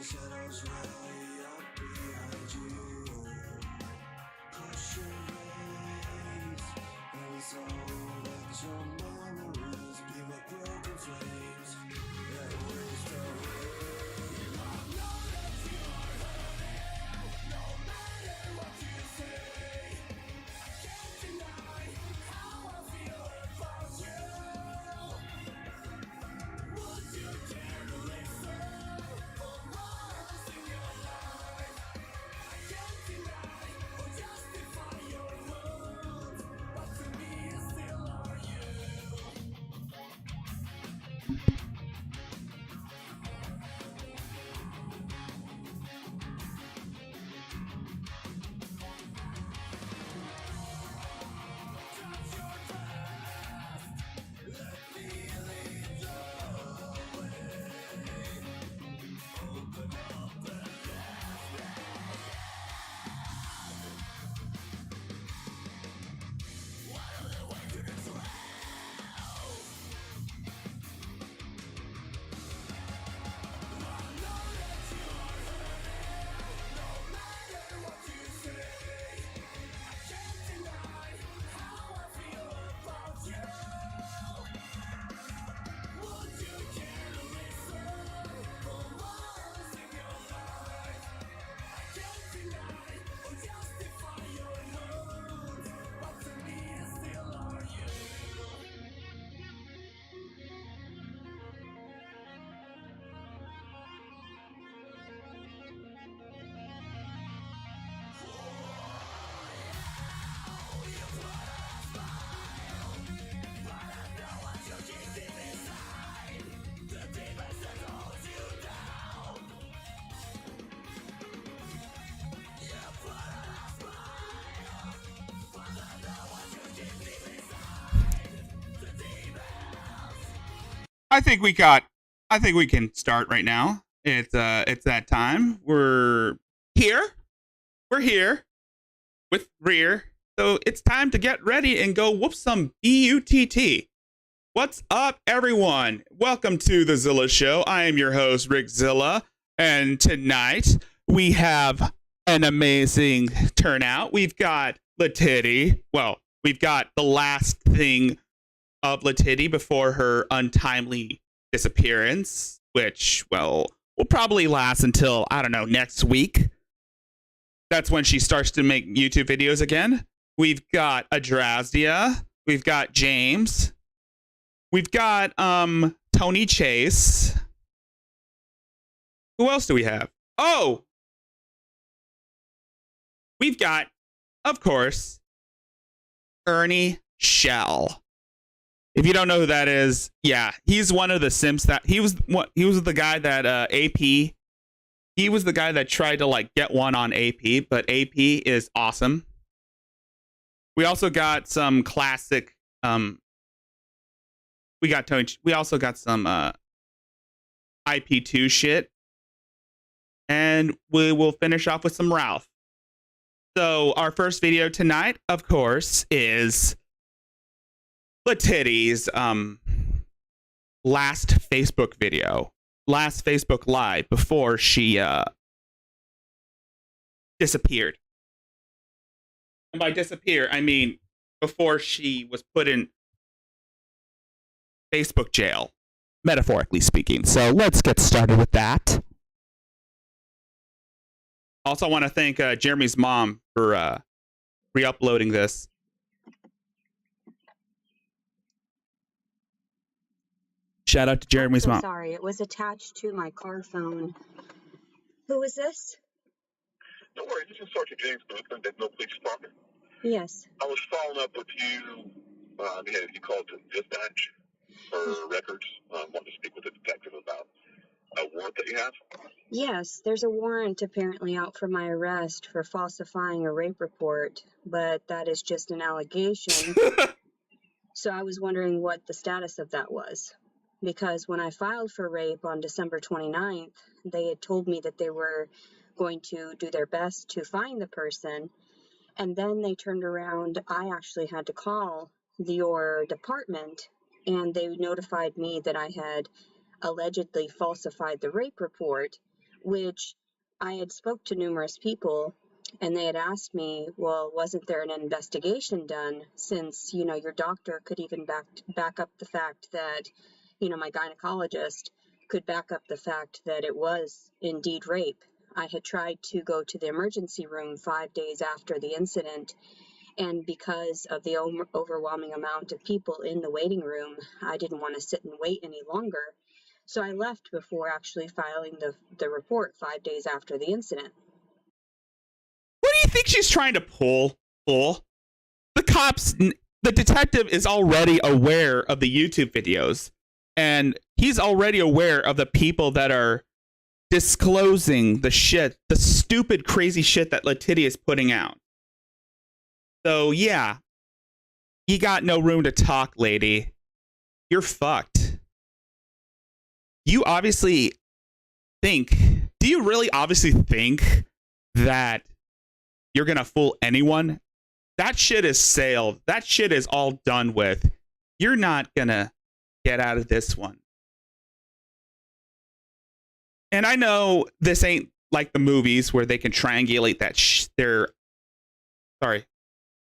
shadows rally up behind you. Push your ways, and so let your memories be like broken flames that raise the rain. I know that you are hurting, no matter what you say. I can't deny how I feel about you. Would you dare to listen for once in your life? I can't deny or justify your wounds, but to me you still are you. Touch your past, let me lead the way. Open up and I think we can start right now. It's that time. We're here with Rear. So it's time to get ready and go whoop some BUTT. What's up, everyone? Welcome to the Zilla Show. I am your host, Rickzilla, and tonight we have an amazing turnout. We've got Latitty. Well, we've got the last thing of Latitty before her untimely disappearance, which, well, will probably last until, I don't know, next week. That's when she starts to make YouTube videos again. We've got Adrazia. We've got James. We've got Tony Chase. Who else do we have? Oh! We've got, of course, Ernie Shell. If you don't know who that is, yeah, he's one of the simps that he was the guy that AP. He was the guy that tried to like get one on AP, but AP is awesome. We also got some classic. We got Tony. We also got some IP2 shit, and we will finish off with some Ralph. So our first video tonight, of course, is Latitty's last Facebook video, last Facebook Live before she disappeared. And by disappear, I mean before she was put in Facebook jail, metaphorically speaking. So let's get started with that. Also, I want to thank Jeremy's mom for re-uploading this. Shout out to Jeremy's mom. Sorry, it was attached to my car phone. Who is this? Don't worry, this is Sergeant James Boothman, that No Police Department. Yes. I was following up with you. You called to dispatch for records. Wanted to speak with the detective about a warrant that you have. Yes, there's a warrant apparently out for my arrest for falsifying a rape report, but that is just an allegation. So I was wondering what the status of that was. Because when I filed for rape on December 29th, they had told me that they were going to do their best to find the person. And then they turned around. I actually had to call your department, and they notified me that I had allegedly falsified the rape report, which I had spoke to numerous people, and they had asked me, well, wasn't there an investigation done, since, you know, your doctor could even back up the fact that, you know, my gynecologist could back up the fact that it was indeed rape. I had tried to go to the emergency room 5 days after the incident, and because of the overwhelming amount of people in the waiting room, I didn't want to sit and wait any longer. So I left before actually filing the report 5 days after the incident. What do you think she's trying to pull? The cops, the detective is already aware of the YouTube videos, and he's already aware of the people that are disclosing the shit, the stupid, crazy shit that Letitia is putting out. So, yeah, you got no room to talk, lady. You're fucked. You obviously think, do you really obviously think that you're going to fool anyone? That shit is sailed. That shit is all done with. You're not going to get out of this one. And I know this ain't like the movies where they can triangulate that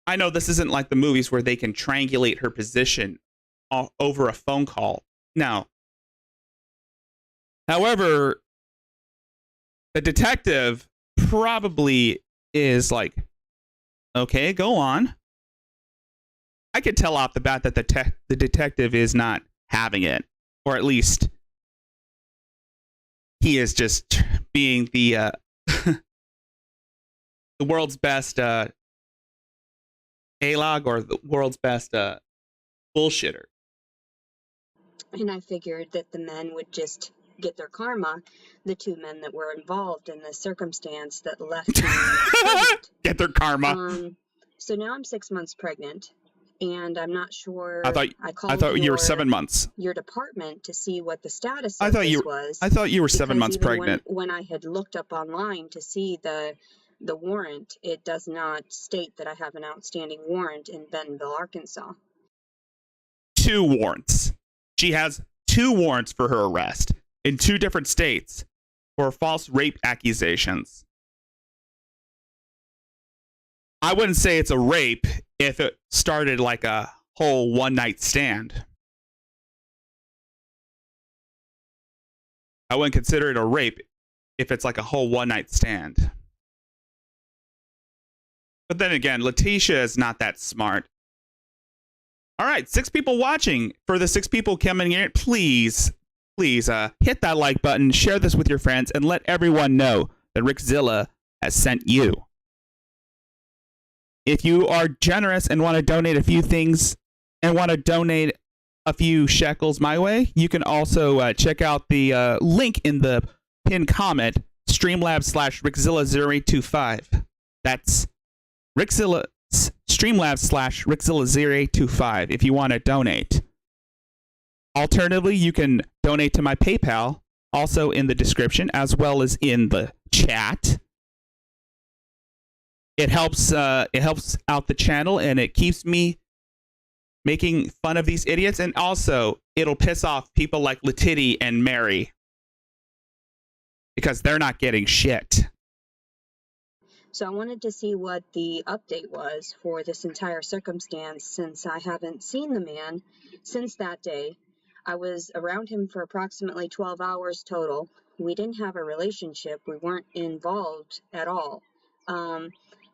I know this isn't like the movies where they can triangulate her position over a phone call. Now, however, the detective probably is like, okay, go on. I could tell off the bat that the detective is not having it, or at least he is just being the the world's best A-log, or the world's best bullshitter. And I figured that the men would just get their karma, the two men that were involved in the circumstance that left me pregnant. Get their karma. So now I'm 6 months pregnant, and I'm not sure. I thought you were 7 months. Your department to see what the status of this was. I thought you were 7 months pregnant. When I had looked up online to see the warrant, it does not state that I have an outstanding warrant in Bentonville, Arkansas. 2 warrants. She has 2 warrants for her arrest in 2 different states for false rape accusations. I wouldn't say it's a rape if it started like a whole one-night stand. I wouldn't consider it a rape if it's like a whole one-night stand. But then again, Letitia is not that smart. All right, 6 people watching. For the 6 people coming in, please hit that like button, share this with your friends, and let everyone know that Rickzilla has sent you. If you are generous and want to donate a few things and want to donate a few shekels my way, you can also check out the link in the pinned comment, Streamlabs/Rickzilla0825. That's Rickzilla, Streamlabs/Rickzilla0825 if you want to donate. Alternatively, you can donate to my PayPal, also in the description, as well as in the chat. It helps out the channel, and it keeps me making fun of these idiots, and also it'll piss off people like Letitia and Mary because they're not getting shit. So I wanted to see what the update was for this entire circumstance, since I haven't seen the man since that day. I was around him for approximately 12 hours total. We didn't have a relationship. We weren't involved at all.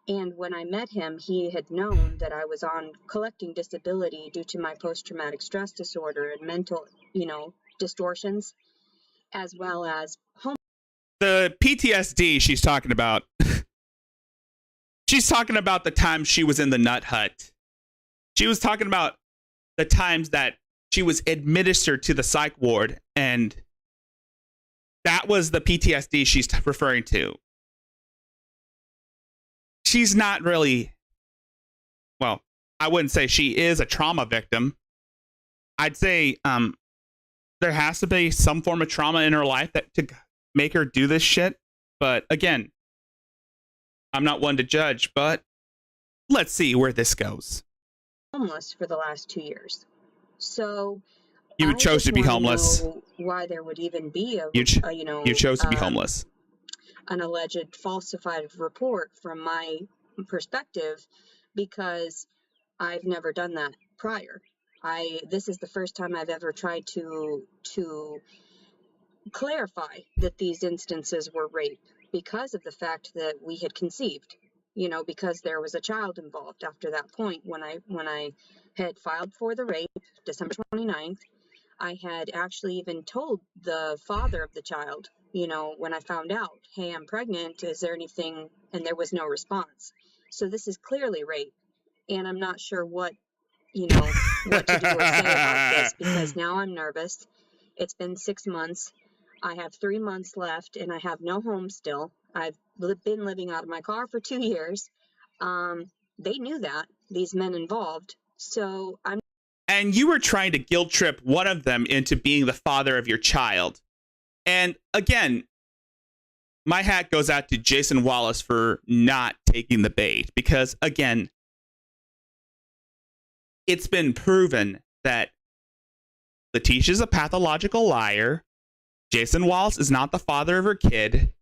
And when I met him, he had known that I was on collecting disability due to my post-traumatic stress disorder and mental, distortions, as well as the PTSD she's talking about. She's talking about the time she was in the nut hut. She was talking about the times that she was administered to the psych ward, and that was the PTSD she's referring to. She's not really, well, I wouldn't say she is a trauma victim. I'd say there has to be some form of trauma in her life that to make her do this shit. But again, I'm not one to judge, but let's see where this goes. Homeless for the last 2 years. So you chose to be homeless. Why there would even be you chose to be homeless. an alleged falsified report from my perspective, because I've never done that prior. This is the first time I've ever tried to clarify that these instances were rape, because of the fact that we had conceived, because there was a child involved after that point. When I had filed for the rape December 29th, I had actually even told the father of the child, when I found out, hey, I'm pregnant, is there anything? And there was no response. So this is clearly rape, and I'm not sure what what to do or say about this, because now I'm nervous. It's been 6 months. I have 3 months left, and I have no home still. I've been living out of my car for 2 years. They knew that, these men involved. So I'm. And you were trying to guilt trip one of them into being the father of your child. And again, my hat goes out to Jason Wallace for not taking the bait, because again, it's been proven that Letitia's a pathological liar. Jason Wallace is not the father of her kid.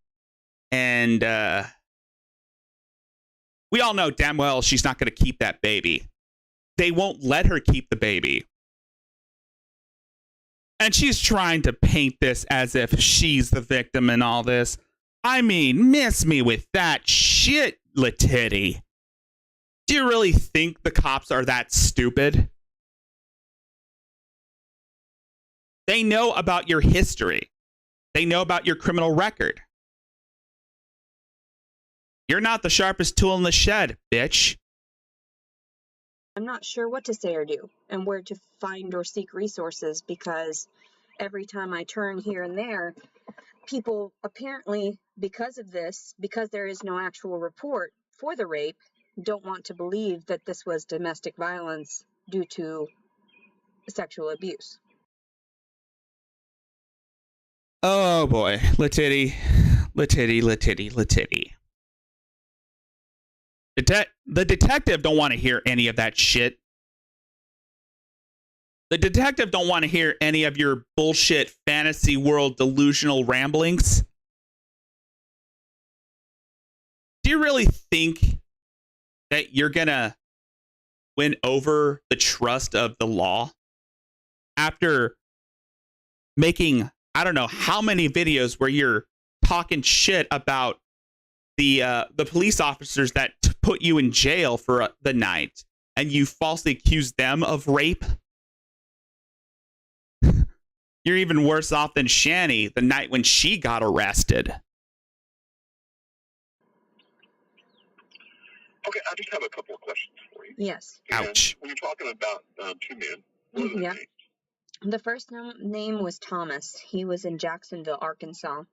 And we all know damn well she's not going to keep that baby. They won't let her keep the baby. And she's trying to paint this as if she's the victim in all this. I mean, miss me with that shit, Letiti. Do you really think the cops are that stupid? They know about your history. They know about your criminal record. You're not the sharpest tool in the shed, bitch. I'm not sure what to say or do, and where to find or seek resources, because every time I turn here and there, people apparently, because of this, because there is no actual report for the rape, don't want to believe that this was domestic violence due to sexual abuse. Oh boy, Letiti. The detective don't want to hear any of that shit. The detective don't want to hear any of your bullshit fantasy world delusional ramblings. Do you really think that you're gonna win over the trust of the law after making, I don't know how many videos where you're talking shit about the police officers that put you in jail for the night, and you falsely accused them of rape? You're even worse off than Shani the night when she got arrested. Okay, I just have a couple of questions for you. Yes. And Ouch. when you're talking about two men, what are their Yeah. names? The first name was Thomas. He was in Jacksonville, Arkansas.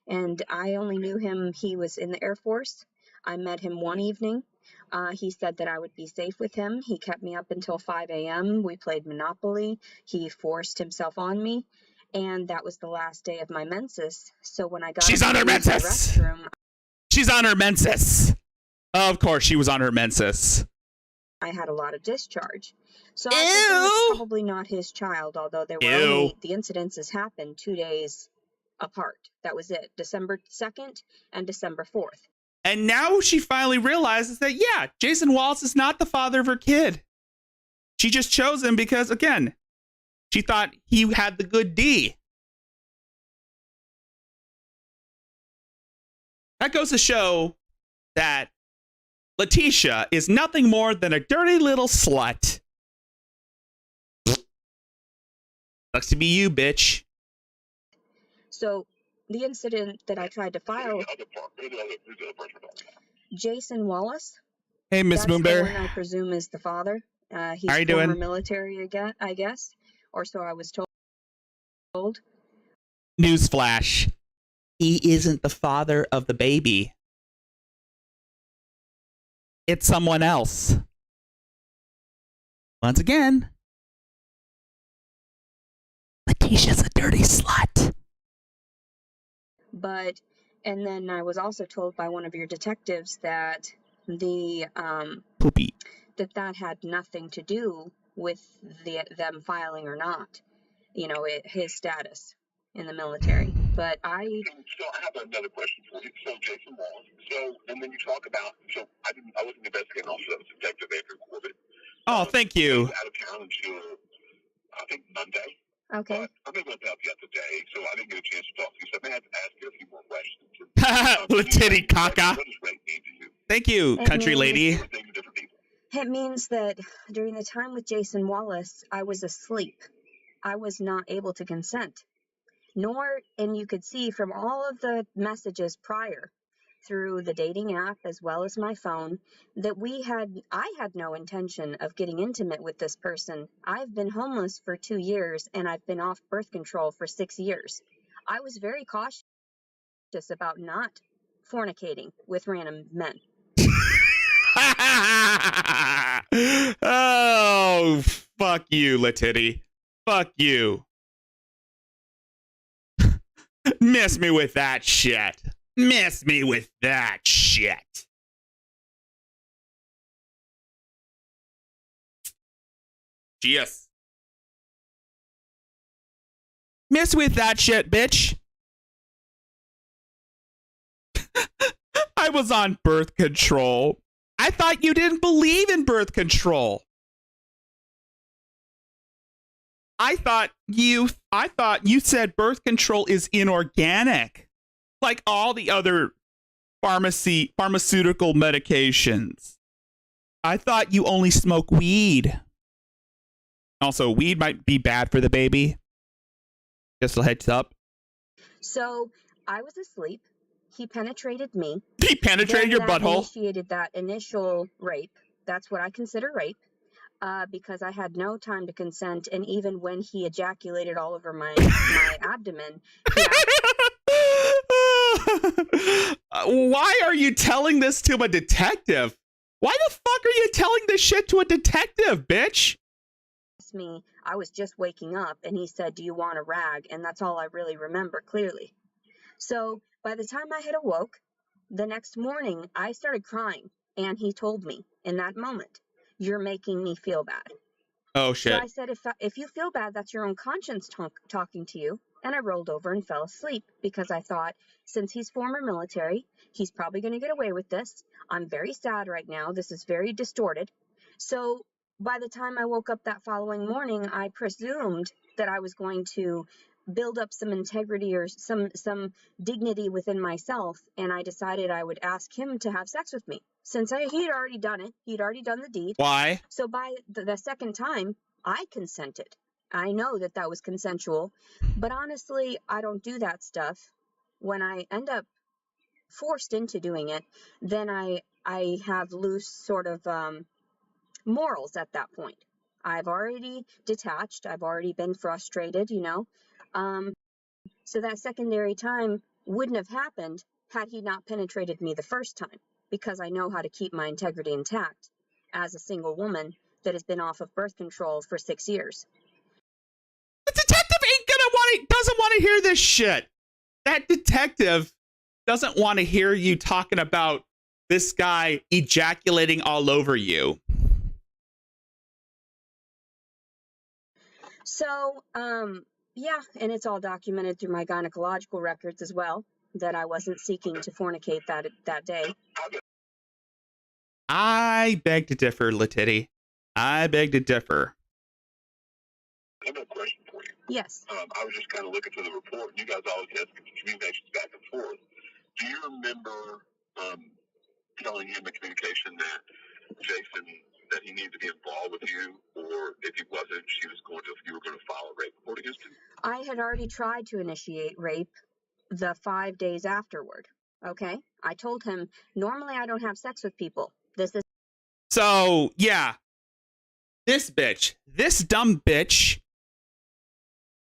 And I only knew him, he was in the Air Force. I met him one evening. He said that I would be safe with him. He kept me up until 5 a.m. We played Monopoly. He forced himself on me. And that was the last day of my menses. So when I got She's on her to the menses. restroom, She's on her menses. Of course, she was on her menses. I had a lot of discharge. So Ew. I presume it's probably not his child, although there were Ew. only, the incidences happened 2 days apart. That was it, December 2nd and December 4th. And now she finally realizes that, yeah, Jason Wallace is not the father of her kid. She just chose him because, again, she thought he had the good D. That goes to show that Letitia is nothing more than a dirty little slut. Sucks to be you, bitch. So the incident that I tried to file, Who's the other person we're talking about? Jason Wallace, Hey, Miss that's the one I Moonbear. presume is the father. He's How you former doing? military again, I guess, or so I was told. Newsflash. He isn't the father of the baby. It's someone else. Once again, Letitia's a dirty slut. But, and then I was also told by one of your detectives that the Poopy. that had nothing to do with them filing or not, his status in the military. But So I have another question for you. So Jason Wallace. So, and then you talk about. So I wasn't investigating officer. That was Detective Andrew Corbett. Oh, thank you. He was out of town until I think Monday. okay. But I'm able to help you out today, so I didn't get a chance to talk to you. So I may have to ask you a few more questions. Lititty caca. What does rape mean to you? Thank you, It country means- lady. Different things to different people. It means that during the time with Jason Wallace, I was asleep. I was not able to consent. Nor, and you could see from all of the messages prior through the dating app as well as my phone that I had no intention of getting intimate with this person. I've been homeless for 2 years and I've been off birth control for 6 years. I was very cautious about not fornicating with random men. Oh, fuck you, Lititty. Fuck you. Miss me with that shit. Miss me with that shit. Yes. Miss with that shit, bitch. I was on birth control. I thought you didn't believe in birth control. I thought you said birth control is inorganic, like all the other pharmaceutical medications. I thought you only smoke weed. Also, weed might be bad for the baby. Just a heads up. So I was asleep. He penetrated me. He penetrated your That butthole. initiated that initial rape. That's what I consider rape. Because I had no time to consent, and even when he ejaculated all over my abdomen, he why are you telling this to a detective? Why the fuck are you telling this shit to a detective, bitch? asked me, I was just waking up, and he said, "Do you want a rag?" And that's all I really remember clearly. So by the time I had awoke, the next morning, I started crying, and he told me in that moment, "You're making me feel bad." Oh, So shit. I said, if you feel bad, that's your own conscience talking to you. And I rolled over and fell asleep because I thought, since he's former military, he's probably going to get away with this. I'm very sad right now. This is very distorted. So by the time I woke up that following morning, I presumed that I was going to build up some integrity or some dignity within myself, and I decided I would ask him to have sex with me. Since he'd already done it, he'd already done the deed. Why? So by the second time, I consented. I know that that was consensual, but honestly, I don't do that stuff. When I end up forced into doing it, then I have loose sort of morals at that point. I've already detached. I've already been frustrated, you know. So that secondary time wouldn't have happened had he not penetrated me the first time, because I know how to keep my integrity intact as a single woman that has been off of birth control for 6 years. The detective doesn't want to hear this shit. That detective doesn't want to hear you talking about this guy ejaculating all over you. So, yeah, and it's all documented through my gynecological records as well, that I wasn't seeking to fornicate that day. I beg to differ, Letitty. I beg to differ. I have a question for you. Yes. I was just kind of looking through the report, and you guys always had communications back and forth. Do you remember telling him in communication that Jason, that he needed to be involved with you, or if he wasn't, you were going to file a rape report against him? I had already tried to initiate rape the 5 days afterward. Okay? I told him, normally I don't have sex with people. This is So, yeah. This dumb bitch,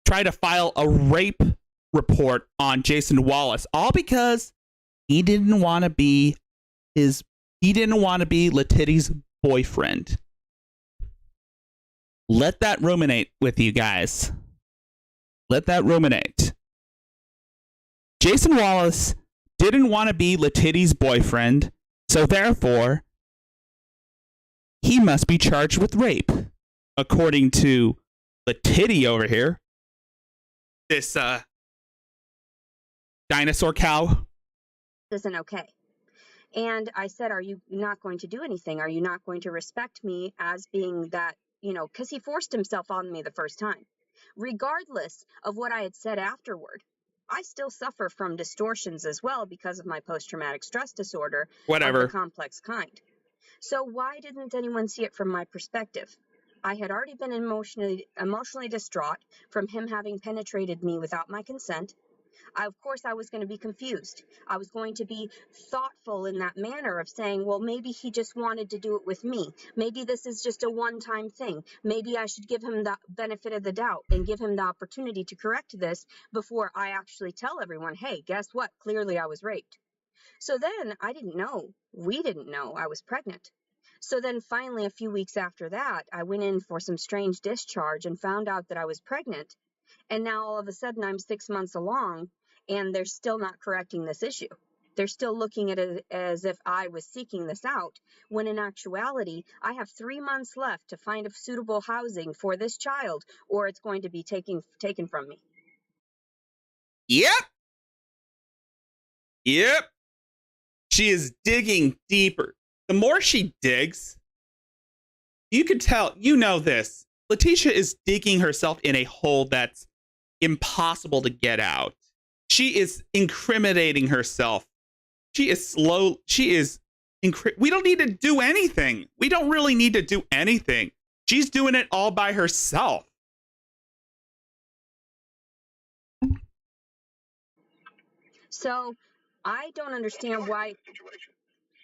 tried to file a rape report on Jason Wallace, all because he didn't want to be Letitty's boyfriend. Let that ruminate with you guys. Let that ruminate. Jason Wallace didn't want to be Letitty's boyfriend, so therefore, he must be charged with rape, according to Letitty over here. This Dinosaur cow. Isn't okay. And I said, are you not going to do anything? Are you not going to respect me as being that, because he forced himself on me the first time. Regardless of what I had said afterward, I still suffer from distortions as well because of my post-traumatic stress disorder of Whatever. the complex kind. So why didn't anyone see it from my perspective? I had already been emotionally distraught from him having penetrated me without my consent. Of course, I was going to be confused. I was going to be thoughtful in that manner of saying, well, maybe he just wanted to do it with me. Maybe this is just a one-time thing. Maybe I should give him the benefit of the doubt and give him the opportunity to correct this before I actually tell everyone, hey, guess what? Clearly I was raped. So then I didn't know. We didn't know I was pregnant. So then finally, a few weeks after that, I went in for some strange discharge and found out that I was pregnant. And now all of a sudden I'm 6 months along and they're still not correcting this issue. They're still looking at it as if I was seeking this out, when in actuality, I have 3 months left to find a suitable housing for this child, or it's going to be taken from me. Yep. She is digging deeper. The more she digs, you can tell, this. Letitia is digging herself in a hole that's impossible to get out. She is incriminating herself. We don't need to do anything. We don't really need to do anything. She's doing it all by herself. So I don't understand why. Situation.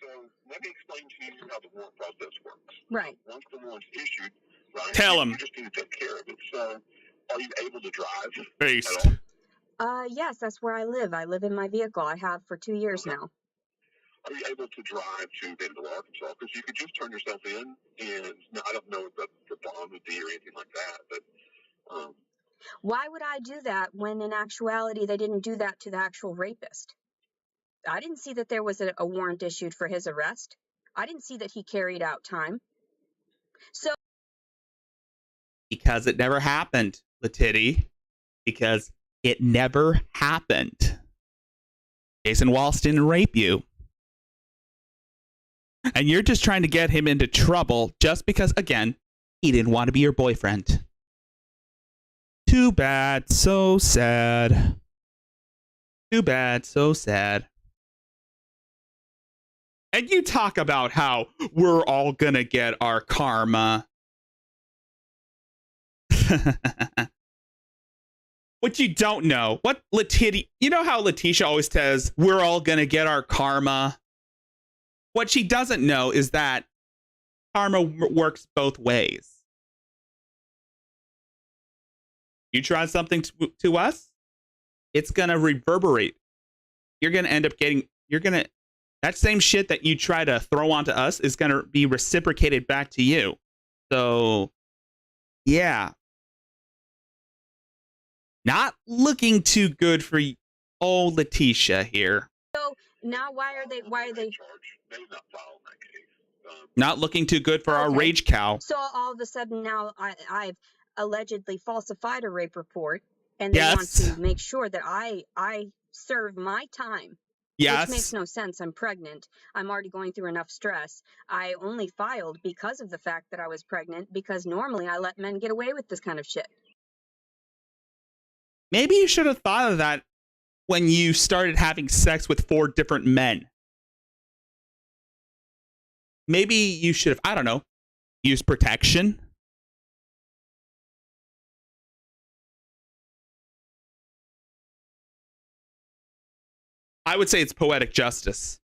So let me explain to you how the warrant process works. Right. Once the warrant's issued, right, Tell him. You just need to take care of it. So are you able to drive Based. at all? Yes, that's where I live. I live in my vehicle. I have for 2 years now. Are you able to drive to Vanderbilt, Arkansas? Because you could just turn yourself in, and now, I don't know what the bond would be or anything like that, but why would I do that when in actuality they didn't do that to the actual rapist? I didn't see that there was a warrant issued for his arrest. I didn't see that he carried out time. So because it never happened, Letitty. Because it never happened. Jason Wallace didn't rape you. And you're just trying to get him into trouble just because, again, he didn't want to be your boyfriend. Too bad. So sad. Too bad. So sad. And you talk about how we're all gonna get our karma. What you don't know, what Letitia, you know how Letitia always says, we're all gonna get our karma? What she doesn't know is that karma works both ways. You try something to us, it's gonna reverberate. You're gonna end up getting, that same shit that you try to throw onto us is gonna be reciprocated back to you. So, yeah. Not looking too good for old Letitia here. So now why are they? Not looking too good for our rage cow. So all of a sudden now I've allegedly falsified a rape report, and they want to make sure that I serve my time. Yes. Which makes no sense. I'm pregnant. I'm already going through enough stress. I only filed because of the fact that I was pregnant, because normally I let men get away with this kind of shit. Maybe you should have thought of that when you started having sex with 4 different men. Maybe you should have, I don't know, used protection. I would say it's poetic justice.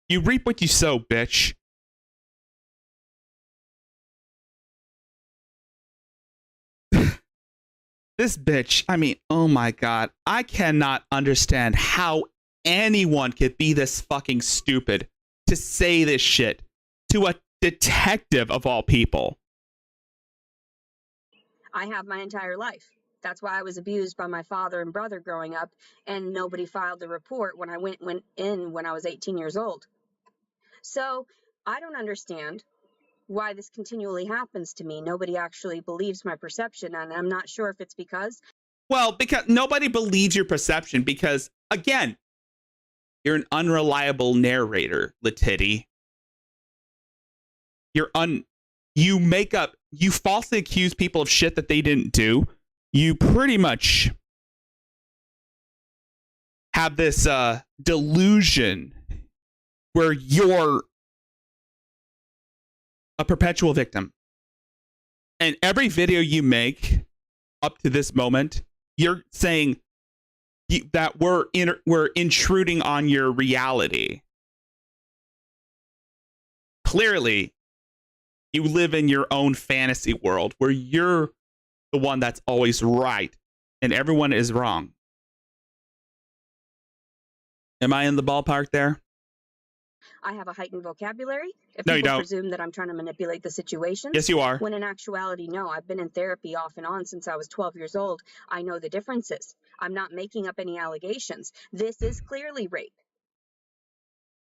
You reap what you sow, bitch. This bitch, I mean, oh my God. I cannot understand how anyone could be this fucking stupid to say this shit to a detective of all people. I have my entire life. That's why I was abused by my father and brother growing up, and nobody filed the report when I went in when I was 18 years old. So I don't understand why this continually happens to me. Nobody actually believes my perception, and I'm not sure if it's because... Well, because nobody believes your perception because Again, you're an unreliable narrator, Letitty. You falsely accuse people of shit that they didn't do. You pretty much have this delusion where you're a perpetual victim. And every video you make up to this moment, you're saying that we're intruding on your reality. Clearly, you live in your own fantasy world where you're the one that's always right and everyone is wrong. Am I in the ballpark there? I have a heightened vocabulary. If No, you people don't. presume that I'm trying to manipulate the situation. Yes, you are. When in actuality, no. I've been in therapy off and on since I was 12 years old. I know the differences. I'm not making up any allegations. This is clearly rape.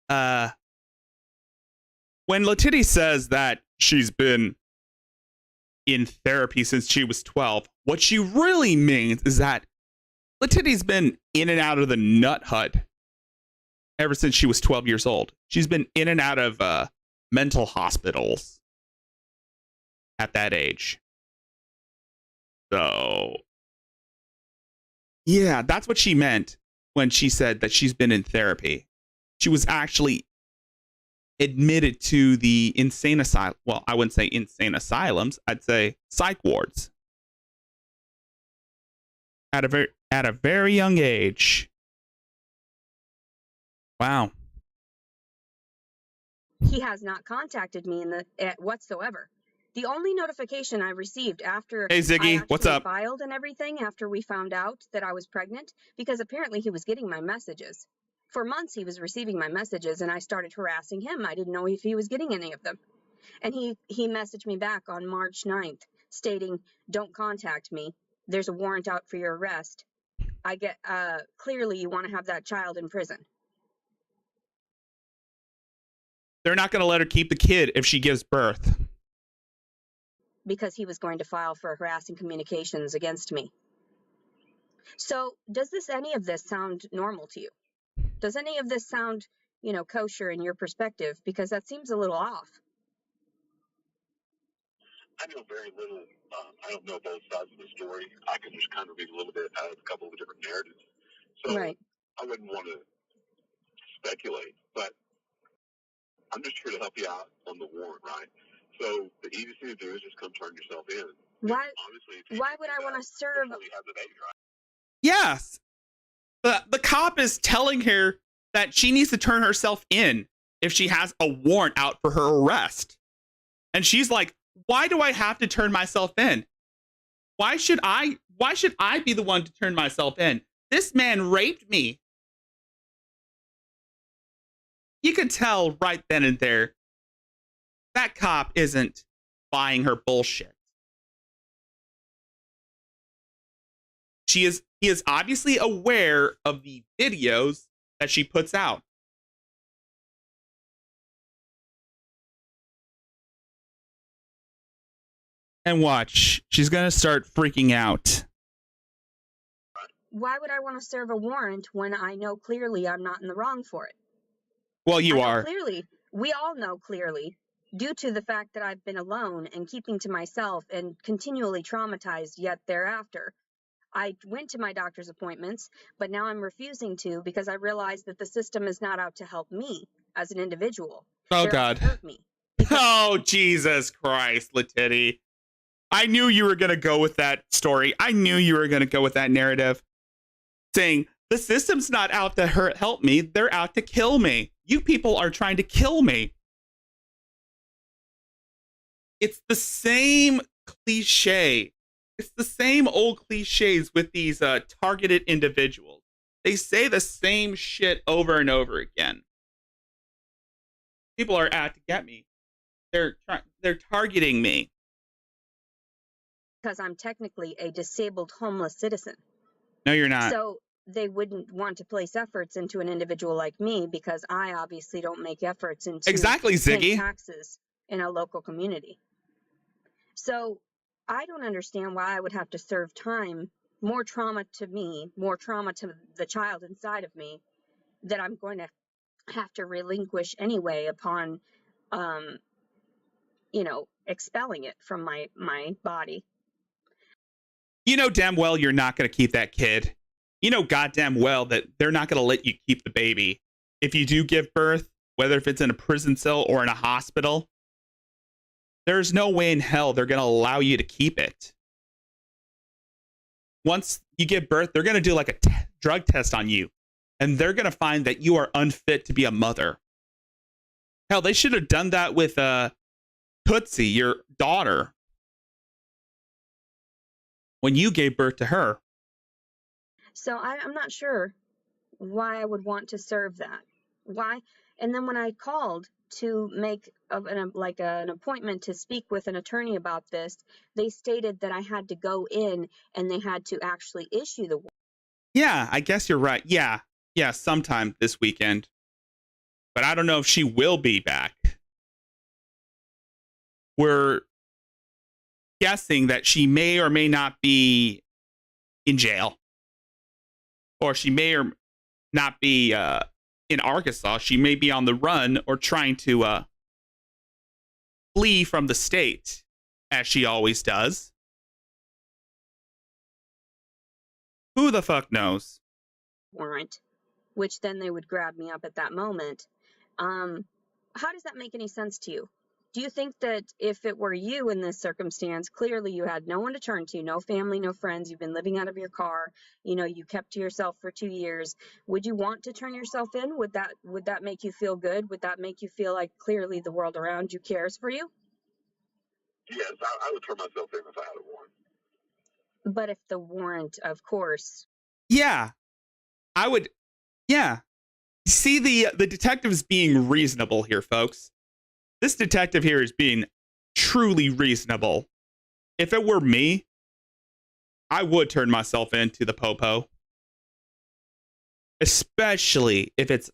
When Letitty says that she's been in therapy since she was 12, what she really means is that Letitty's been in and out of the nut hut ever since she was 12 years old. She's been in and out of mental hospitals at that age. So, yeah, that's what she meant when she said that she's been in therapy. She was actually admitted to the insane asylum. Well, I wouldn't say insane asylums. I'd say psych wards at a very young age. Wow. He has not contacted me whatsoever. The only notification I received after Hey Ziggy, I what's up? filed and everything, after we found out that I was pregnant, because apparently he was getting my messages. For months he was receiving my messages and I started harassing him. I didn't know if he was getting any of them. And he messaged me back on March 9th stating, "Don't contact me. There's a warrant out for your arrest. I get clearly you want to have that child in prison." They're not going to let her keep the kid if she gives birth. Because he was going to file for harassing communications against me. So does any of this sound normal to you? Does any of this sound, kosher in your perspective? Because that seems a little off. I know very little. I don't know both sides of the story. I can just kind of read a little bit out of a couple of different narratives. So Right. I wouldn't want to speculate, but I'm just here to help you out on the warrant, right? So the easiest thing to do is just come turn yourself in. Why? Obviously, Why would I want to serve? before you have the baby, right? Yes. The cop is telling her that she needs to turn herself in if she has a warrant out for her arrest. And she's like, why do I have to turn myself in? Why should I be the one to turn myself in? This man raped me. You could tell right then and there that cop isn't buying her bullshit. He is obviously aware of the videos that she puts out. And watch, she's going to start freaking out. Why would I want to serve a warrant when I know clearly I'm not in the wrong for it? Well, you are. Clearly, we all know clearly, due to the fact that I've been alone and keeping to myself and continually traumatized yet thereafter. I went to my doctor's appointments, but now I'm refusing to because I realize that the system is not out to help me as an individual. Oh, They're out God. to hurt me. Oh, Jesus Christ, Letitty. I knew you were going to go with that story. I knew you were going to go with that narrative. Saying, the system's not out to help me. They're out to kill me. You people are trying to kill me. It's the same cliche. It's the same old cliches with these targeted individuals. They say the same shit over and over again. People are out to get me. They're targeting me. Because I'm technically a disabled homeless citizen. No, you're not. So they wouldn't want to place efforts into an individual like me because I obviously don't make efforts into Exactly, paying Ziggy. taxes in a local community. So I don't understand why I would have to serve time more trauma to me, more trauma to the child inside of me that I'm going to have to relinquish anyway upon, expelling it from my body. You know damn well you're not going to keep that kid. You know goddamn well that they're not going to let you keep the baby. If you do give birth, whether if it's in a prison cell or in a hospital, there's no way in hell they're going to allow you to keep it. Once you give birth, they're going to do like a drug test on you, and they're going to find that you are unfit to be a mother. Hell, they should have done that with Tootsie, your daughter, when you gave birth to her. So I'm not sure why I would want to serve that. Why? And then when I called to make an appointment to speak with an attorney about this, they stated that I had to go in and they had to actually issue the warrant. Yeah, I guess you're right. Yeah, sometime this weekend. But I don't know if she will be back. We're guessing that she may or may not be in jail. Or she may or not be in Arkansas. She may be on the run or trying to flee from the state, as she always does. Who the fuck knows? Warrant, which then they would grab me up at that moment. How does that make any sense to you? Do you think that if it were you in this circumstance, clearly you had no one to turn to, no family, no friends, you've been living out of your car, you kept to yourself for 2 years, would you want to turn yourself in? Would that make you feel good? Would that make you feel like clearly the world around you cares for you? Yes, I would turn myself in if I had a warrant. But if the warrant, of course. Yeah, I would. Yeah. See, the detective is being reasonable here, folks. This detective here is being truly reasonable. If it were me, I would turn myself into the popo. Especially if it's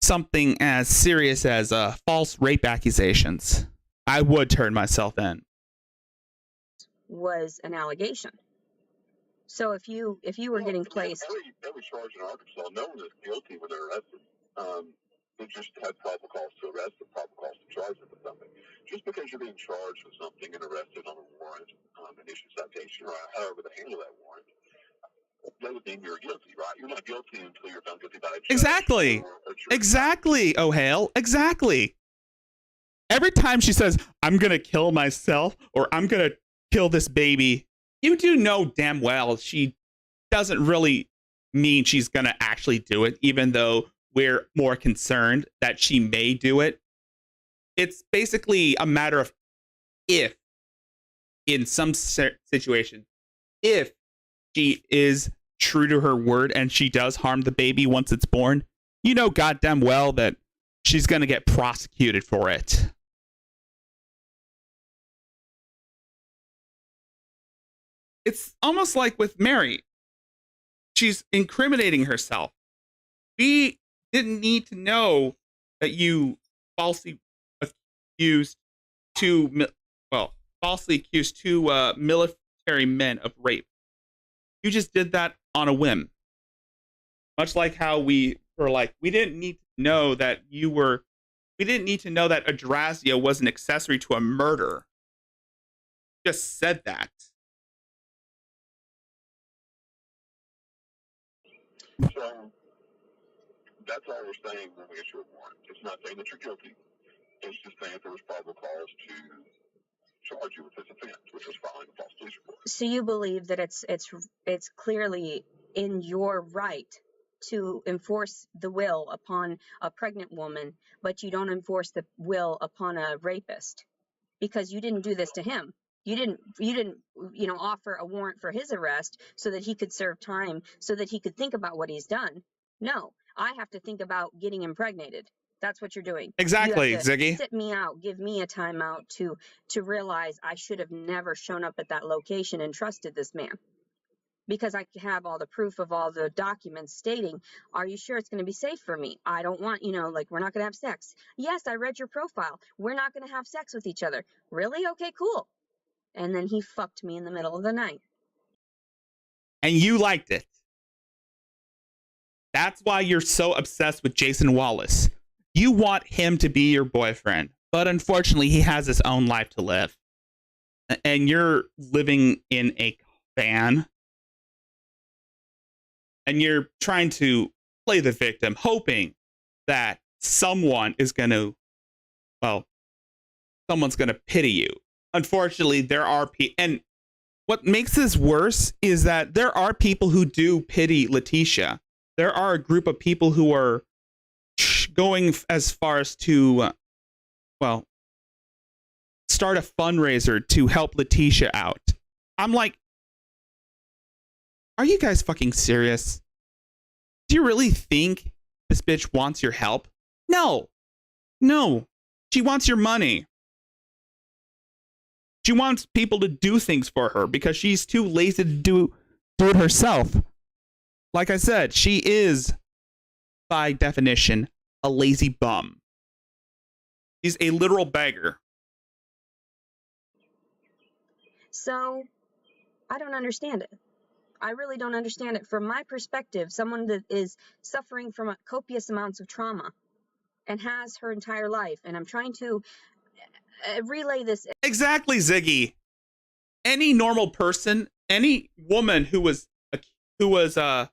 something as serious as false rape accusations. I would turn myself in. Was an allegation. So if you were getting placed, every charge in Arkansas, no one is guilty when they're arrested. They just have probable cause to arrest and probable cause to charge them with something. Just because you're being charged with something and arrested on a warrant, an issue citation, or however they handle that warrant, doesn't mean you're guilty, right? You're not guilty until you're found guilty by a judge. Exactly. Exactly, oh hell. Exactly. Every time she says, I'm going to kill myself or I'm going to kill this baby, you do know damn well she doesn't really mean she's going to actually do it, even though we're more concerned that she may do it. It's basically a matter of if, in some situation, if she is true to her word and she does harm the baby once it's born, you know goddamn well that she's going to get prosecuted for it. It's almost like with Mary. She's incriminating herself. We didn't need to know that you falsely accused two military men of rape. You just did that on a whim. Much like how we were like, we didn't need to know that Adrazia was an accessory to a murder. Just said that. So that's all we're saying when we issue a warrant. It's not saying that you're guilty. It's just saying if there was probable cause to charge you with this offense, which was filing a false police report. So you believe that it's clearly in your right to enforce the will upon a pregnant woman, but you don't enforce the will upon a rapist because you didn't do this to him. You didn't offer a warrant for his arrest so that he could serve time, so that he could think about what he's done. No, I have to think about getting impregnated. That's what you're doing. Exactly, you have to Ziggy. Sit me out, give me a timeout to realize I should have never shown up at that location and trusted this man. Because I have all the proof of all the documents stating, are you sure it's going to be safe for me? I don't want, we're not going to have sex. Yes, I read your profile. We're not going to have sex with each other. Really? Okay, cool. And then he fucked me in the middle of the night. and you liked it. That's why you're so obsessed with Jason Wallace. You want him to be your boyfriend, but unfortunately, he has his own life to live. And you're living in a van, and you're trying to play the victim, hoping that someone is going to, well, someone's going to pity you. Unfortunately, there are people, and what makes this worse is that there are people who do pity Letitia. There are a group of people who are going as far as to, well, start a fundraiser to help Letitia out. I'm like, are you guys fucking serious? Do you really think this bitch wants your help? No. No. She wants your money. She wants people to do things for her because she's too lazy to do it herself. Like I said, she is, by definition, a lazy bum. She's a literal beggar. So, I don't understand it. I really don't understand it. From my perspective, someone that is suffering from copious amounts of trauma and has her entire life, and I'm trying to relay this. Exactly, Ziggy. Any normal person, any woman who was a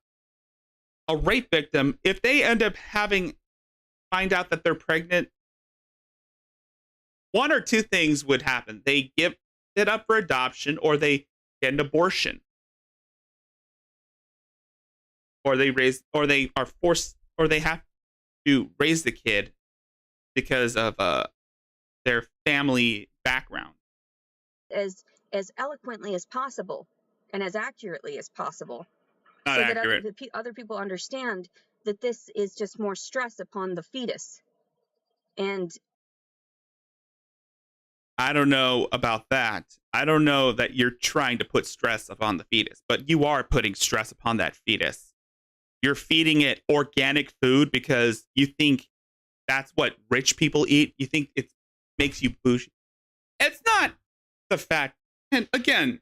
rape victim, if they end up find out that they're pregnant, one or two things would happen. They give it up for adoption, or they get an abortion, or they are forced, or they have to raise the kid because of their family background. As eloquently as possible and as accurately as possible. Not so accurate. that other people understand that this is just more stress upon the fetus. And I don't know about that. I don't know that you're trying to put stress upon the fetus, but you are putting stress upon that fetus. You're feeding it organic food because you think that's what rich people eat. You think it makes you bougie. It's not the fact. And again,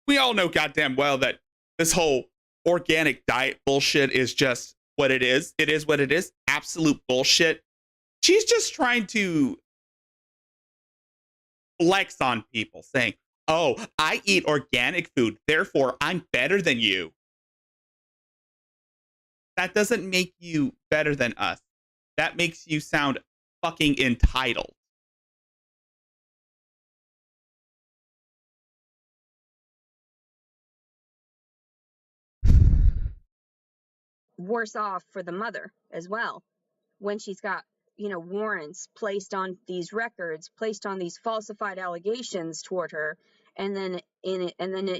we all know goddamn well that this whole organic diet bullshit is just what it is. It is what it is. Absolute bullshit. She's just trying to flex on people, saying, oh, I eat organic food, therefore I'm better than you. That doesn't make you better than us. That makes you sound fucking entitled. worse off for the mother as well when she's got, warrants placed on these records, placed on these falsified allegations toward her, and then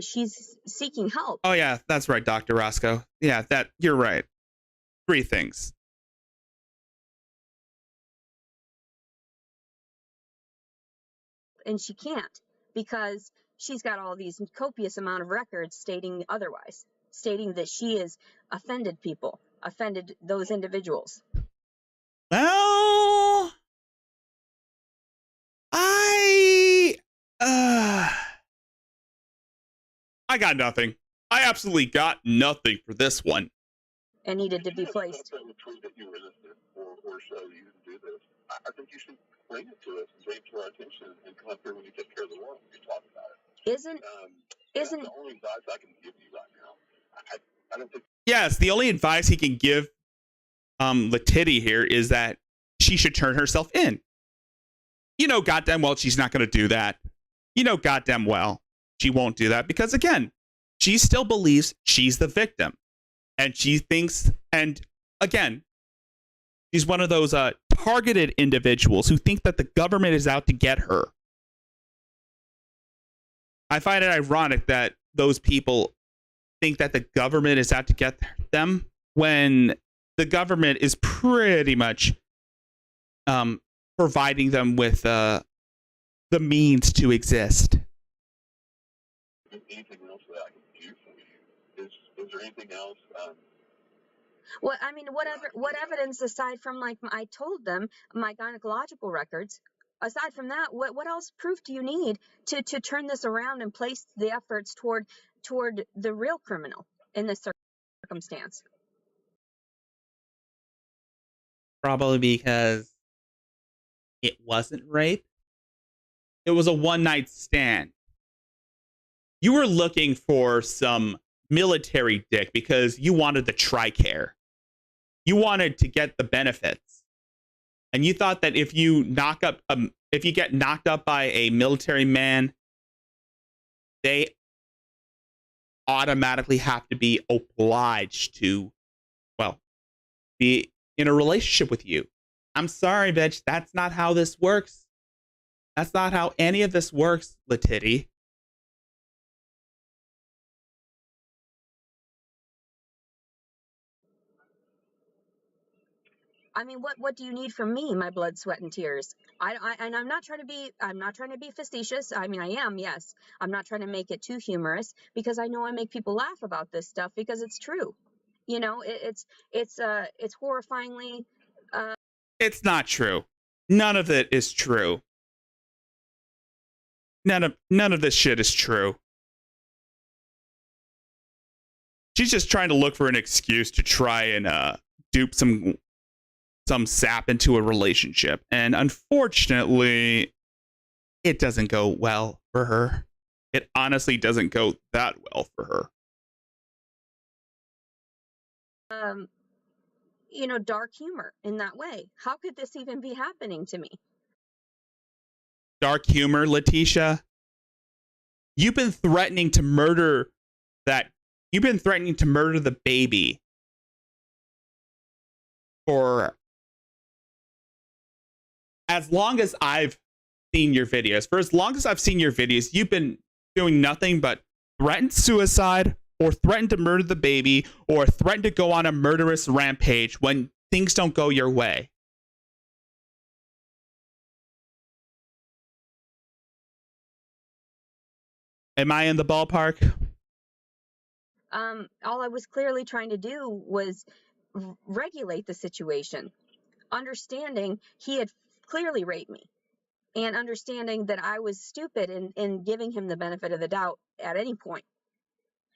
she's seeking help. Oh yeah, that's right, Dr. Roscoe. Yeah, you're right. 3 things. And she can't because she's got all these copious amount of records stating otherwise, stating that she has offended people, offended those individuals. Well, I got nothing. I absolutely got nothing for this one. And needed to be placed. That would prove that you were innocent or show you didn't do this. I think you should bring it to us and bring it to our attention and come up here when you take care of the warrant and talk about it. Isn't that's the only advice I can give you right now. I don't think. Yes, the only advice he can give Letitty here is that she should turn herself in. You know goddamn well she's not going to do that. You know goddamn well she won't do that because, again, she still believes she's the victim. And she thinks, and again, she's one of those targeted individuals who think that the government is out to get her. I find it ironic that those people think that the government is out to get them when the government is pretty much providing them with the means to exist. Anything else that I can do for you? Is there anything else? Well, I mean, what evidence aside from, like, I told them my gynecological records, aside from that, what else proof do you need to turn this around and place the efforts toward the real criminal? in this circumstance? Probably because it wasn't rape. It was a one night stand. You were looking for some military dick because you wanted the TRICARE. You wanted to get the benefits. And you thought that if you get knocked up by a military man, they automatically have to be obliged to, well, be in a relationship with you. I'm sorry, bitch. That's not how this works. That's not how any of this works, Latitty. I mean, what do you need from me? My blood, sweat, and tears. And I'm not trying to be facetious. I mean, I am, yes. I'm not trying to make it too humorous because I know I make people laugh about this stuff because it's true. You know, it's horrifyingly. It's not true. None of it is true. None of this shit is true. She's just trying to look for an excuse to try and dupe some sap into a relationship, and unfortunately, it doesn't go well for her. It honestly doesn't go that well for her. You know, dark humor in that way. How could this even be happening to me? Dark humor, Letitia. You've been threatening to murder You've been threatening to murder the baby for as long as I've seen your videos. For as long as I've seen your videos, you've been doing nothing but threaten suicide or threaten to murder the baby or threaten to go on a murderous rampage when things don't go your way. Am I in the ballpark? All I was clearly trying to do was regulate the situation, understanding he had clearly raped me, and understanding that I was stupid in giving him the benefit of the doubt at any point.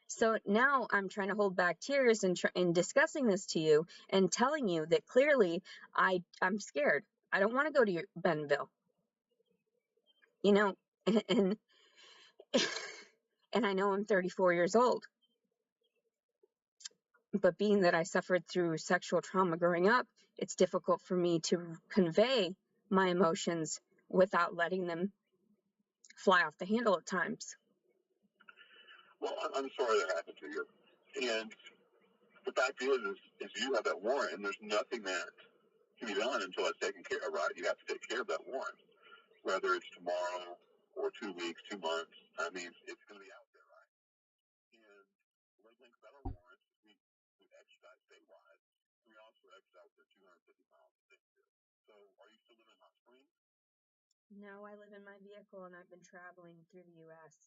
So now I'm trying to hold back tears in discussing this to you and telling you that clearly I'm scared. I don't want to go to Bentonville. You know, and and I know I'm 34 years old. But being that I suffered through sexual trauma growing up, it's difficult for me to convey my emotions without letting them fly off the handle at times. Well, I'm sorry that happened to you. And the fact is you have that warrant, and there's nothing that can be done until it's taken care of, right? You have to take care of that warrant, whether it's tomorrow or 2 weeks, 2 months. I mean, it's going to be out there, right? And labeling federal warrants, we extradite statewide. We also extradite within 250 miles of state too. So, are you still living in Hot Springs? No, I live in my vehicle and I've been traveling through the U.S.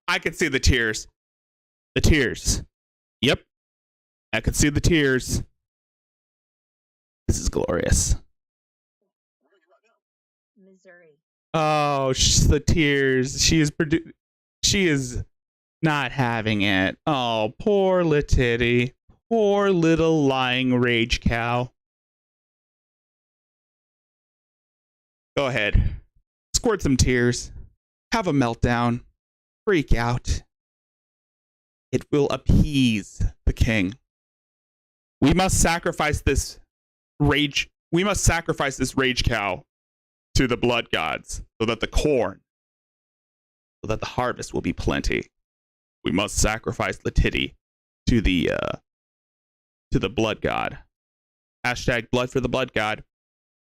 I could see the tears. The tears. Yep. I could see the tears. This is glorious. Where are you right now? Missouri. Oh, the tears. She is not having it. Oh, poor Latitty. Poor little lying rage cow. Go ahead. Squirt some tears. Have a meltdown. Freak out. It will appease the king. We must sacrifice this rage. We must sacrifice this rage cow to the blood gods so that the harvest will be plenty. We must sacrifice Latitty to the blood god. Hashtag blood for the blood god.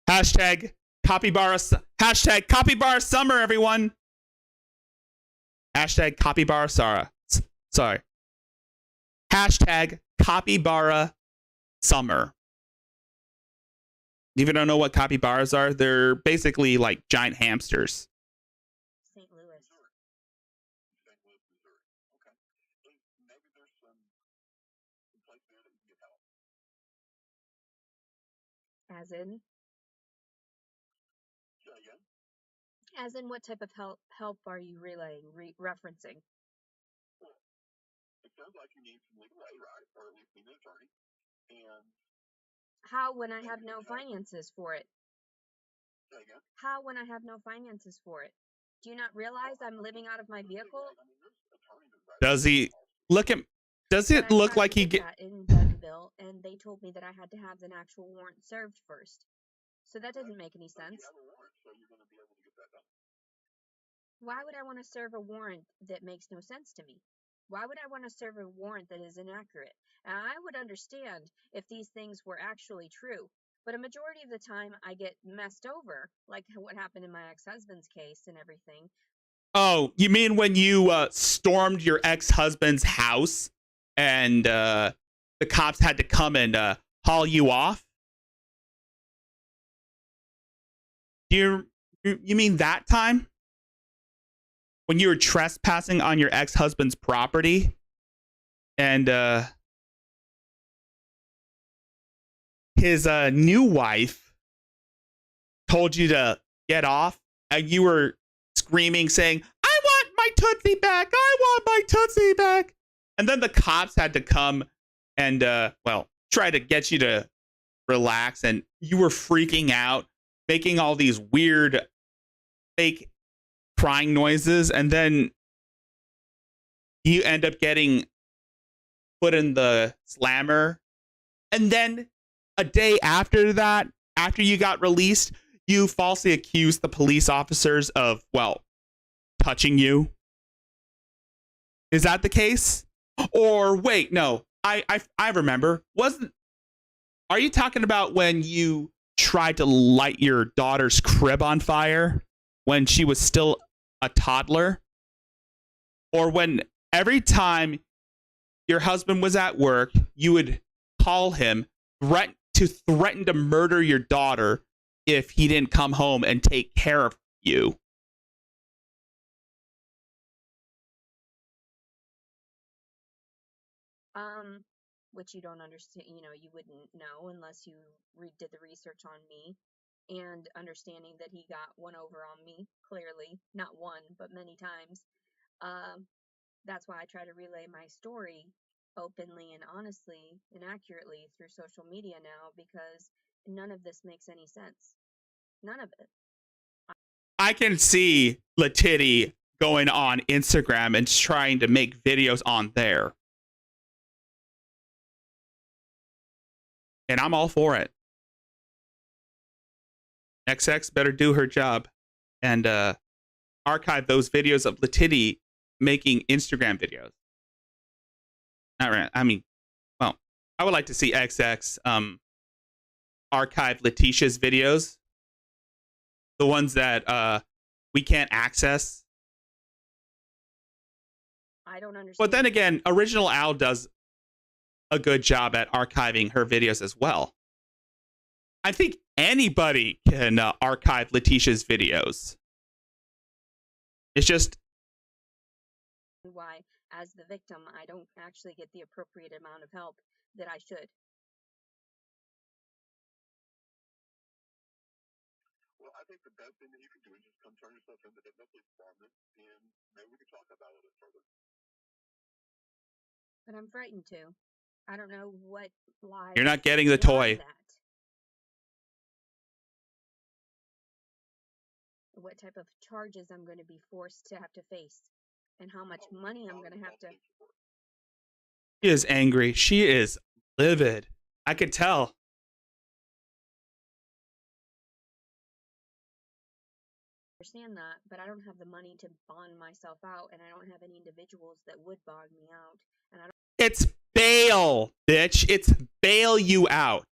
Hashtag capybara summer, everyone. Hashtag capybara Sarah. Sorry. Hashtag capybara summer. If you don't know what capybaras are, they're basically like giant hamsters. St. Louis. St. Louis, Missouri. Okay. And maybe there's some place there that you can get help. As in? Say again? As in what type of help are you relaying, referencing? Well, if sounds like you need some legal aid, right? Or at least need an attorney. And How when I have no finances for it? say again. How when I have no finances for it? Do you not realize I'm living out of my vehicle? I mean, there's attorneys that Does he look at? Does But it I look tried like to he get get? that in Bentonville, and they told me that I had to have an actual warrant served first. So that doesn't make any but you sense. have a warrant, so you're going to be able to get that done. Why would I want to serve a warrant that makes no sense to me? Why would I want to serve a warrant that is inaccurate? And I would understand if these things were actually true. But a majority of the time, I get messed over, like what happened in my ex-husband's case and everything. Oh, you mean when you stormed your ex-husband's house and the cops had to come and haul you off? Do you mean that time when you were trespassing on your ex-husband's property and his new wife told you to get off and you were screaming saying, I want my Tootsie back, I want my Tootsie back. And then the cops had to come and try to get you to relax, and you were freaking out, making all these weird fake crying noises, and then you end up getting put in the slammer. And then a day after that, after you got released, you falsely accused the police officers of, touching you. Is that the case? Or wait, no. I remember. Are you talking about when you tried to light your daughter's crib on fire when she was still a toddler? Or when every time your husband was at work, you would call him, threaten to murder your daughter if he didn't come home and take care of you? Which you don't understand, you wouldn't know unless you did the research on me, and understanding that he got one over on me, clearly, not one, but many times. That's why I try to relay my story openly and honestly and accurately through social media now, because none of this makes any sense. None of it. I can see Latitty going on Instagram and trying to make videos on there. And I'm all for it. XX better do her job and archive those videos of Latitty making Instagram videos. All right. I mean, I would like to see XX archive Letitia's videos, the ones that we can't access. I don't understand. But then again, Original Al does a good job at archiving her videos as well. I think anybody can archive Letitia's videos. It's just why, as the victim, I don't actually get the appropriate amount of help that I should. Well, I think the best thing that you can do is just come turn yourself in to the police department, and maybe we can talk about it a little further. But I'm frightened to. I don't know what lies. You're not getting the beyond toy. That. What type of charges I'm going to be forced to have to face, and how much money I'm going to have to. She is angry. She is livid. I could tell. Understand that, but I don't have the money to bond myself out, and I don't have any individuals that would bond me out, and I don't. It's bail, bitch. It's bail you out.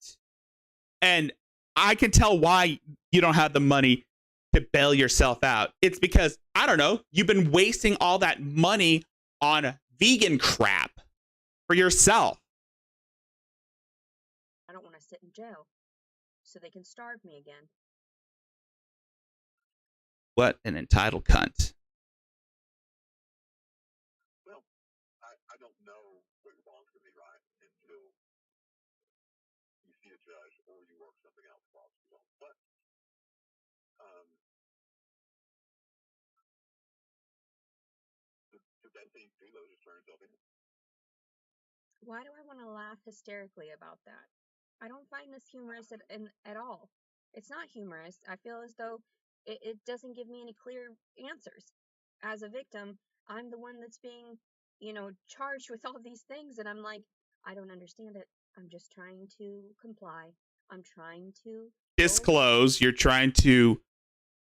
And I can tell why you don't have the money to bail yourself out. It's because, I don't know, you've been wasting all that money on vegan crap for yourself. I don't want to sit in jail, so they can starve me again. What an entitled cunt. Well, I don't know what your bond's going to be right until you see a judge or you work something out with prosecutors. But the best thing to do, though, is just turn yourself in. Why do I want to laugh hysterically about that? I don't find this humorous at all. It's not humorous. I feel as though it doesn't give me any clear answers. As a victim, I'm the one that's being, charged with all these things, and I'm like, I don't understand it. I'm just trying to comply. I'm trying to go along. Disclose. You're trying to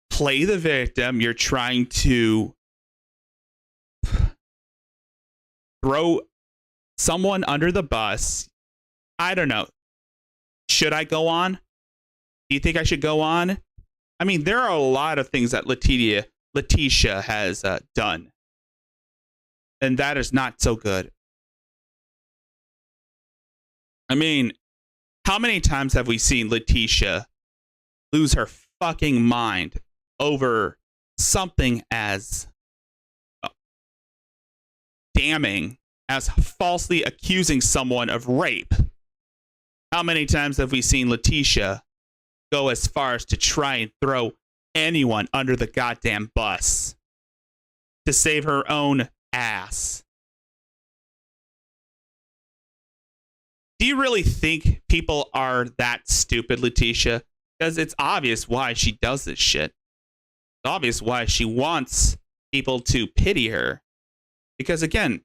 play the victim. You're trying to throw someone under the bus. I don't know. Should I go on? Do you think I should go on? I mean, there are a lot of things that Letitia has done, and that is not so good. I mean, how many times have we seen Letitia lose her fucking mind over something as damning as falsely accusing someone of rape? How many times have we seen Letitia go as far as to try and throw anyone under the goddamn bus to save her own ass? Do you really think people are that stupid, Letitia? Because it's obvious why she does this shit. It's obvious why she wants people to pity her. Because again,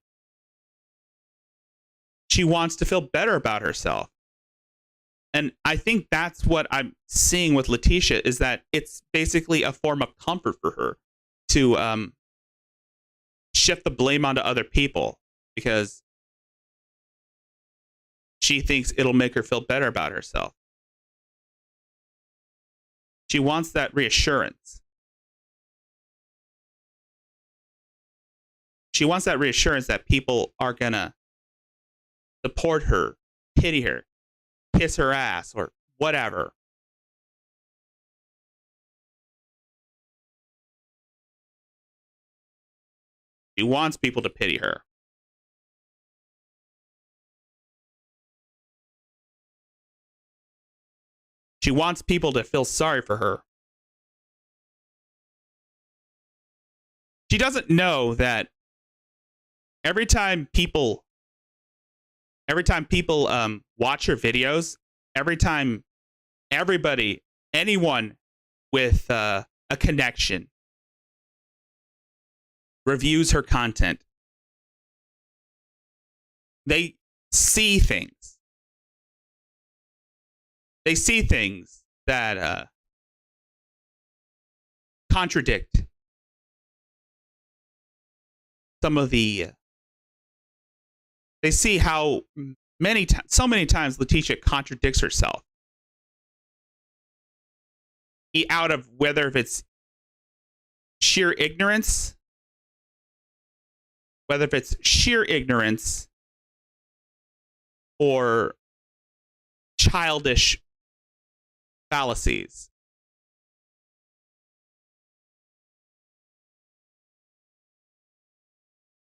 she wants to feel better about herself. And I think that's what I'm seeing with Letitia, is that it's basically a form of comfort for her to shift the blame onto other people, because she thinks it'll make her feel better about herself. She wants that reassurance. She wants that reassurance that people are going to support her, pity her, kiss her ass, or whatever. She wants people to pity her. She wants people to feel sorry for her. She doesn't know that every time people watch her videos, every time anyone with a connection reviews her content, they see things. They see things that contradict some of the. They see how so many times Letitia contradicts herself, out of whether if it's sheer ignorance, or childish fallacies.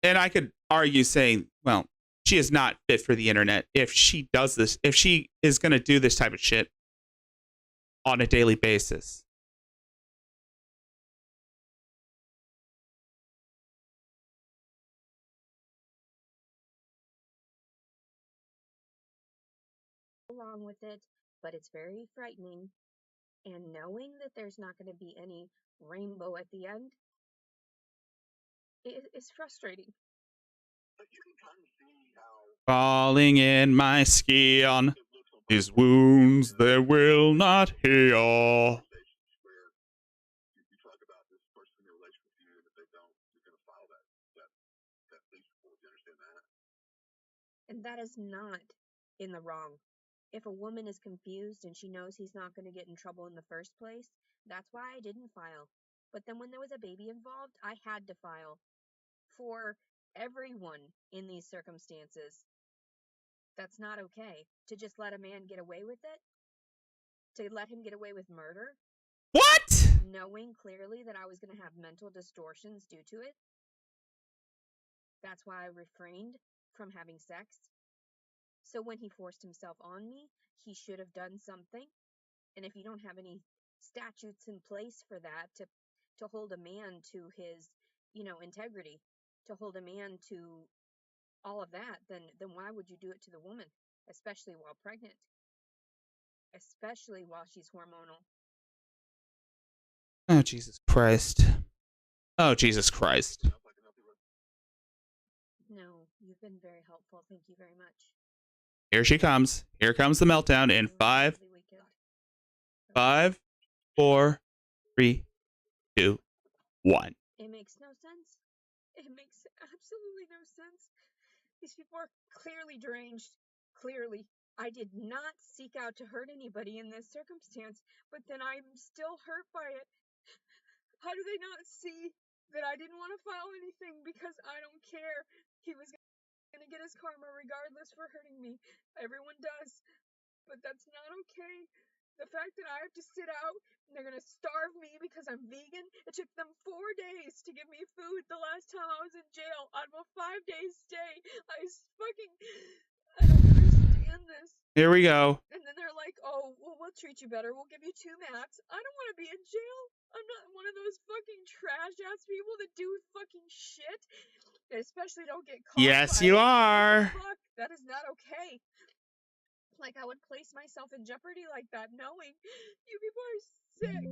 And I could argue saying, well, she is not fit for the internet if she does this, if she is going to do this type of shit on a daily basis. Along with it, but it's very frightening. And knowing that there's not going to be any rainbow at the end is frustrating. But you can kind of see how Falling in my skin, these wounds they will not heal. where you talk about this person in a relationship with you, and if they don't, you're going to file that police report. Do you understand that? And that is not in the wrong. If a woman is confused and she knows he's not going to get in trouble in the first place, that's why I didn't file. But then when there was a baby involved, I had to file. For everyone in these circumstances, that's not okay. To just let a man get away with it? To let him get away with murder? What? Knowing clearly that I was going to have mental distortions due to it? That's why I refrained from having sex. So when he forced himself on me, he should have done something. And if you don't have any statutes in place for that to hold a man to his, integrity, to hold a man to all of that, then why would you do it to the woman, especially while pregnant, especially while she's hormonal? Oh, Jesus Christ. Oh, Jesus Christ. No, you've been very helpful. Thank you very much. Here she comes. Here comes the meltdown in 5, 4, 3, 2, 1. It makes no sense. It makes absolutely no sense. These people are clearly deranged. Clearly. I did not seek out to hurt anybody in this circumstance, but then I'm still hurt by it. How do they not see that I didn't want to file anything because I don't care? He was going to get his karma regardless for hurting me. Everyone does. But that's not okay. The fact that I have to sit out and they're going to starve me because I'm vegan. It took them 4 days to give me food the last time I was in jail out of a 5-day stay. I don't understand this. Here we go. And then they're like, oh, well, we'll treat you better. We'll give you 2 mats. I don't want to be in jail. I'm not one of those fucking trash-ass people that do fucking shit. They especially don't get caught. Yes, you are. Fuck, that is not okay. Like, I would place myself in jeopardy like that, knowing you people are sick.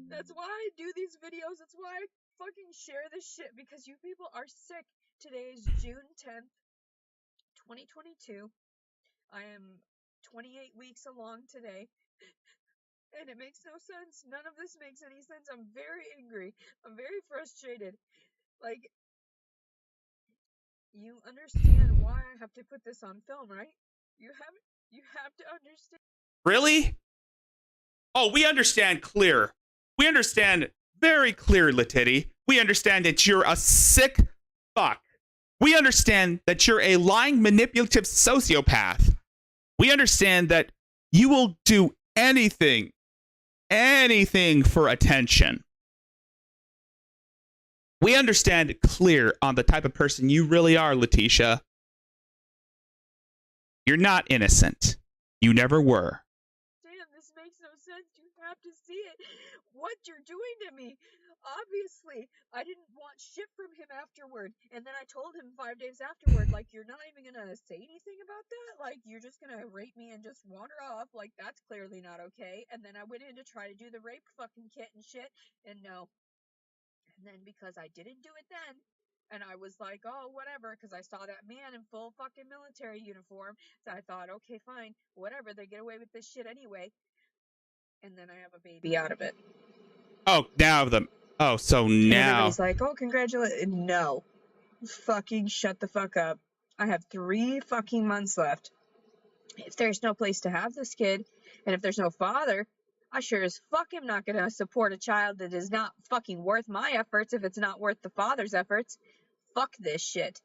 That's why I do these videos. That's why I fucking share this shit, because you people are sick. Today is June 10th, 2022. I am 28 weeks along today. And it makes no sense. None of this makes any sense. I'm very angry. I'm very frustrated. Like, you understand why I have to put this on film, right? You have to understand. Really? Oh, we understand clear. We understand very clear, Letity. We understand that you're a sick fuck. We understand that you're a lying, manipulative sociopath. We understand that you will do anything for attention. We understand clear on the type of person you really are, Letitia. You're not innocent. You never were. Damn, this makes no sense. You have to see it. What you're doing to me. Obviously, I didn't want shit from him afterward. And then I told him 5 days afterward, like, you're not even gonna say anything about that? Like, you're just gonna rape me and just wander off? Like, that's clearly not okay. And then I went in to try to do the rape fucking kit and shit, and no. And then because I didn't do it then, and I was like, oh, whatever, because I saw that man in full fucking military uniform, so I thought, okay, fine, whatever, they get away with this shit anyway. And then I have a baby out of it. Oh, so And now. everybody's like, oh, congratulations. No. Fucking shut the fuck up. I have 3 fucking months left. If there's no place to have this kid, and if there's no father, I sure as fuck am not gonna support a child that is not fucking worth my efforts if it's not worth the father's efforts. Fuck this shit.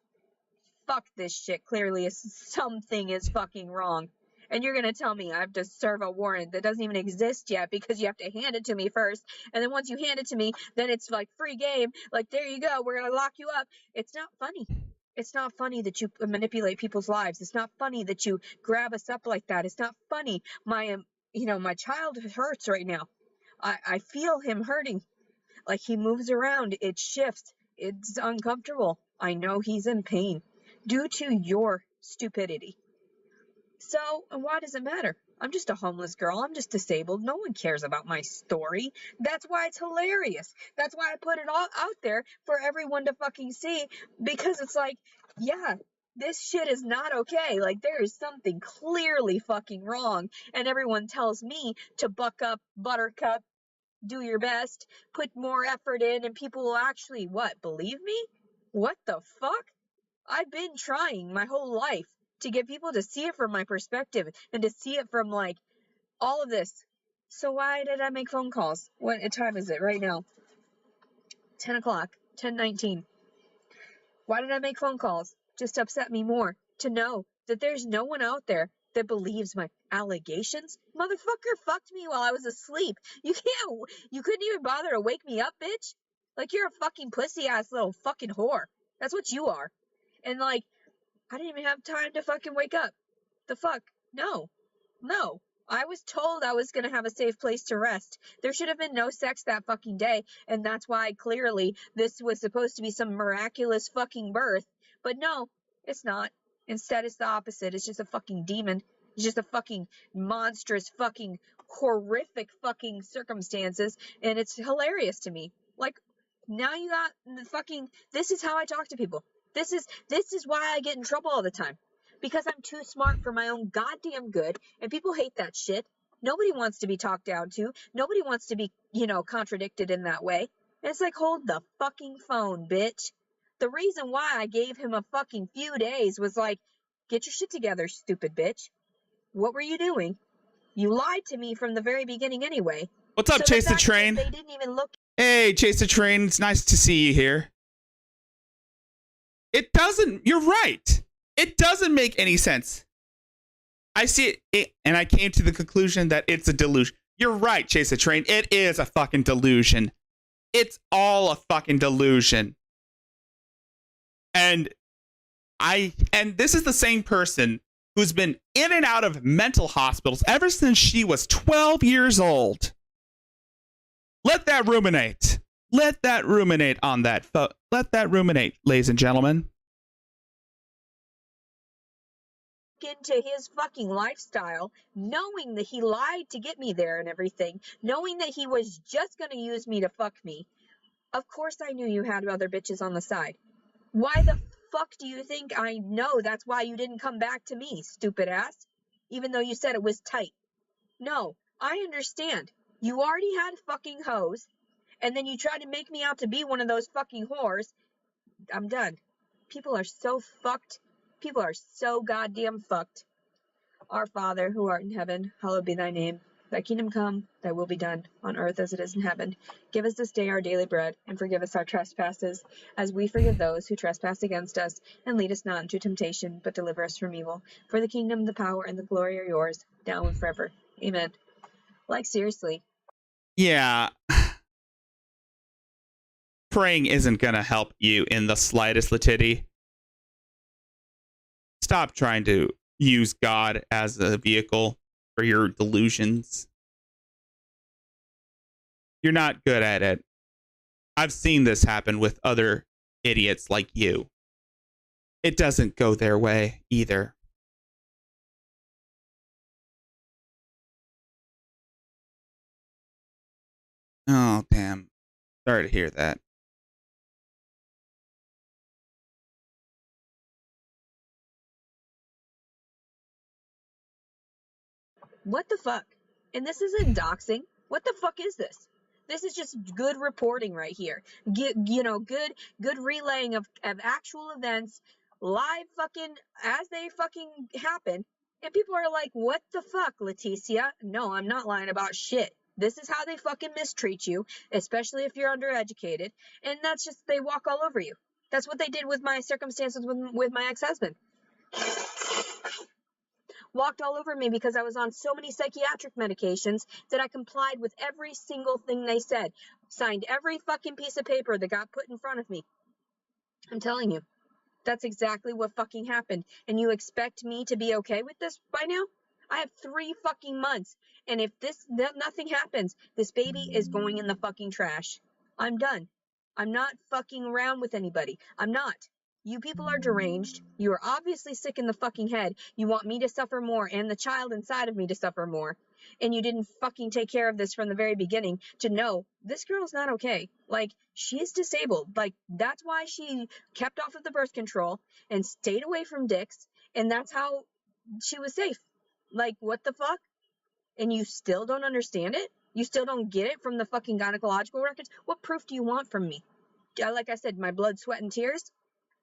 Fuck this shit. Clearly something is fucking wrong. And you're gonna tell me I have to serve a warrant that doesn't even exist yet because you have to hand it to me first. And then once you hand it to me, then it's like free game. Like, there you go, we're gonna lock you up. It's not funny. It's not funny that you manipulate people's lives. It's not funny that you grab us up like that. It's not funny. My child hurts right now. I feel him hurting. Like, he moves around. It shifts. It's uncomfortable. I know he's in pain due to your stupidity. So, why does it matter? I'm just a homeless girl. I'm just disabled. No one cares about my story. That's why it's hilarious. That's why I put it all out there for everyone to fucking see, because it's like, yeah, this shit is not okay. Like, there is something clearly fucking wrong, and everyone tells me to buck up, buttercup, do your best, put more effort in, and people will actually, what, believe me? What the fuck? I've been trying my whole life to get people to see it from my perspective and to see it from, like, all of this. So why did I make phone calls? What time is it right now? 10 o'clock, 10:19. Why did I make phone calls? Just to upset me more. To know that there's no one out there that believes my allegations. Motherfucker fucked me while I was asleep. You couldn't even bother to wake me up, bitch. Like, you're a fucking pussy ass little fucking whore. That's what you are. And, like, I didn't even have time to fucking wake up. The fuck? No. I was told I was gonna have a safe place to rest. There should have been no sex that fucking day, and that's why clearly this was supposed to be some miraculous fucking birth. But no, It's not. Instead, it's the opposite. It's just a fucking demon. It's just a fucking monstrous, fucking horrific fucking circumstances, and it's hilarious to me. Like, now you got the fucking. This is how I talk to people. This is why I get in trouble all the time, because I'm too smart for my own goddamn good, and people hate that shit. Nobody wants to be talked down to. Nobody wants to be, contradicted in that way. And it's like, hold the fucking phone, bitch. The reason why I gave him a fucking few days was like, get your shit together, stupid bitch. What were you doing? You lied to me from the very beginning anyway. What's up, Chase the Train? They didn't even look. Hey, Chase the Train. It's nice to see you here. You're right. It doesn't make any sense. I see it, and I came to the conclusion that it's a delusion. You're right, Chase the Train. It is a fucking delusion. It's all a fucking delusion. And this is the same person who's been in and out of mental hospitals ever since she was 12 years old. Let that ruminate. Let that ruminate on that. Let that ruminate, ladies and gentlemen. Into his fucking lifestyle, knowing that he lied to get me there and everything, knowing that he was just gonna use me to fuck me. Of course I knew you had other bitches on the side. Why the fuck do you think I know that's why you didn't come back to me, stupid ass? Even though you said it was tight. No, I understand. You already had fucking hoes, and then you tried to make me out to be one of those fucking whores. I'm done. People are so fucked. People are so goddamn fucked. Our Father, who art in heaven, hallowed be thy name. Thy kingdom come, thy will be done, on earth as it is in heaven. Give us this day our daily bread, and forgive us our trespasses, as we forgive those who trespass against us. And lead us not into temptation, but deliver us from evil. For the kingdom, the power, and the glory are yours, now and forever. Amen. Like, seriously. Yeah. Praying isn't gonna help you in the slightest, Latiti. Stop trying to use God as a vehicle for your delusions. You're not good at it. I've seen this happen with other idiots like you. It doesn't go their way either. Oh, damn. Sorry to hear that. What the fuck? And this isn't doxing. What the fuck is this? This is just good reporting right here. Good relaying of actual events, live fucking as they fucking happen. And people are like, what the fuck, Leticia? No, I'm not lying about shit. This is how they fucking mistreat you, especially if you're undereducated. And that's just, they walk all over you. That's what they did with my circumstances with my ex-husband. Walked all over me because I was on so many psychiatric medications that I complied with every single thing they said. Signed every fucking piece of paper that got put in front of me. I'm telling you, that's exactly what fucking happened. And you expect me to be okay with this by now? I have 3 fucking months. And if nothing happens, this baby is going in the fucking trash. I'm done. I'm not fucking around with anybody. I'm not. You people are deranged. You are obviously sick in the fucking head. You want me to suffer more and the child inside of me to suffer more. And you didn't fucking take care of this from the very beginning to know this girl's not okay. Like, she's disabled. Like, that's why she kept off of the birth control and stayed away from dicks. And that's how she was safe. Like, what the fuck? And you still don't understand it? You still don't get it from the fucking gynecological records? What proof do you want from me? Like I said, my blood, sweat, and tears?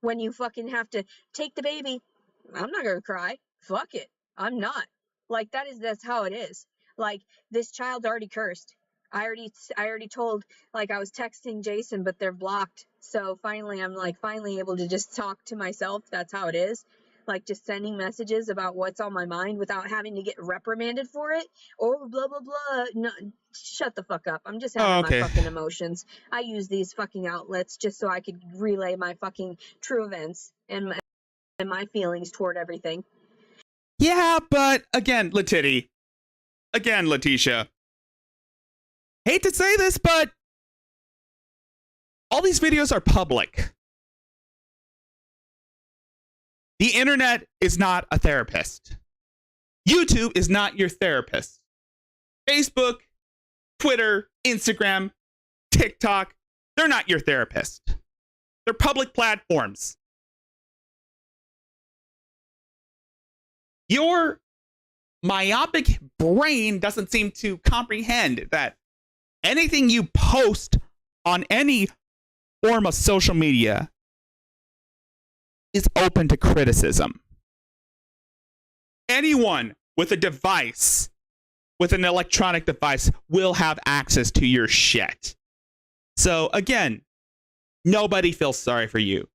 When you fucking have to take the baby, I'm not gonna cry. Fuck it. I'm not. Like, that's how it is. Like, this child's already cursed. I already told, like, I was texting Jason, but they're blocked. So finally, I'm like finally able to just talk to myself. That's how it is. Like, just sending messages about what's on my mind without having to get reprimanded for it. Or blah, blah, blah. No, shut the fuck up. I'm just having my fucking emotions. I use these fucking outlets just so I could relay my fucking true events and my feelings toward everything. Yeah, but again, Letitia, hate to say this, but all these videos are public. The internet is not a therapist. YouTube is not your therapist. Facebook, Twitter, Instagram, TikTok, they're not your therapist. They're public platforms. Your myopic brain doesn't seem to comprehend that anything you post on any form of social media is open to criticism. Anyone with a device, with an electronic device, will have access to your shit. So again, nobody feels sorry for you.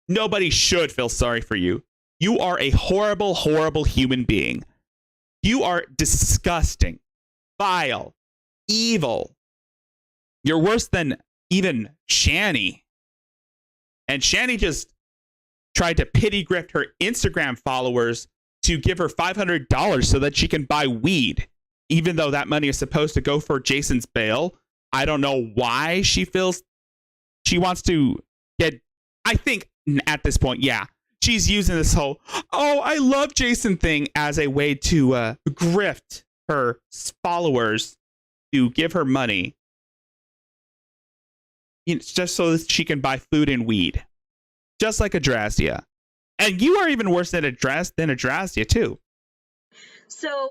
Nobody should feel sorry for you. You are a horrible, horrible human being. You are disgusting, vile, evil. You're worse than even Shani. And Shani just tried to pity grift her Instagram followers to give her $500 so that she can buy weed, even though that money is supposed to go for Jason's bail. I don't know why she feels she wants to get, I think at this point, yeah, she's using this whole, oh, I love Jason thing as a way to grift her followers to give her money. It's just so that she can buy food and weed. Just like Adrastia. And you are even worse than Adrastia, too. So,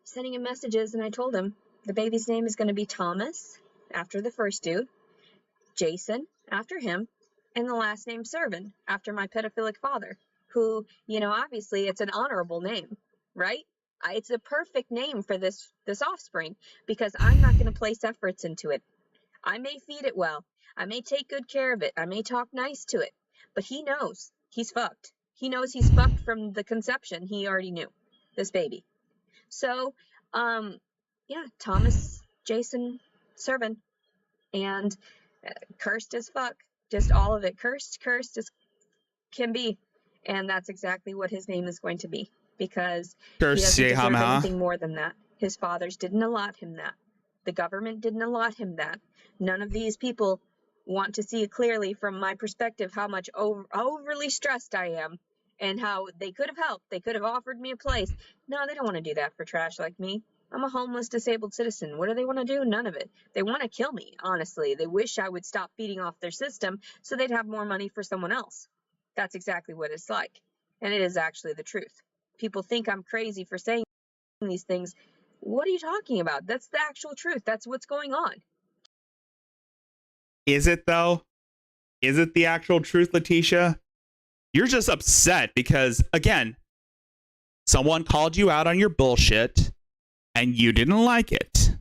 sending him messages, and I told him the baby's name is going to be Thomas, after the first dude, Jason, after him, and the last name Servin, after my pedophilic father, who, you know, obviously it's an honorable name, right? It's a perfect name for this offspring, because I'm not going to place efforts into it. I may feed it well. I may take good care of it. I may talk nice to it. But he knows he's fucked. He knows he's fucked from the conception. He already knew, this baby. So, yeah, Thomas, Jason, Servin, and cursed as fuck. Just all of it. Cursed as can be. And that's exactly what his name is going to be. Because he doesn't deserve anything more than that. His fathers didn't allot him that. The government didn't allot him that. None of these people want to see clearly from my perspective how much overly stressed I am and how they could have helped. They could have offered me a place. No, they don't want to do that for trash like me. I'm a homeless, disabled citizen. What do they want to do? None of it. They want to kill me, honestly. They wish I would stop feeding off their system so they'd have more money for someone else. That's exactly what it's like. And it is actually the truth. People think I'm crazy for saying these things. What are you talking about? That's the actual truth. That's what's going on. Is it, though? Is it the actual truth, Letitia? You're just upset because, again, someone called you out on your bullshit and you didn't like it.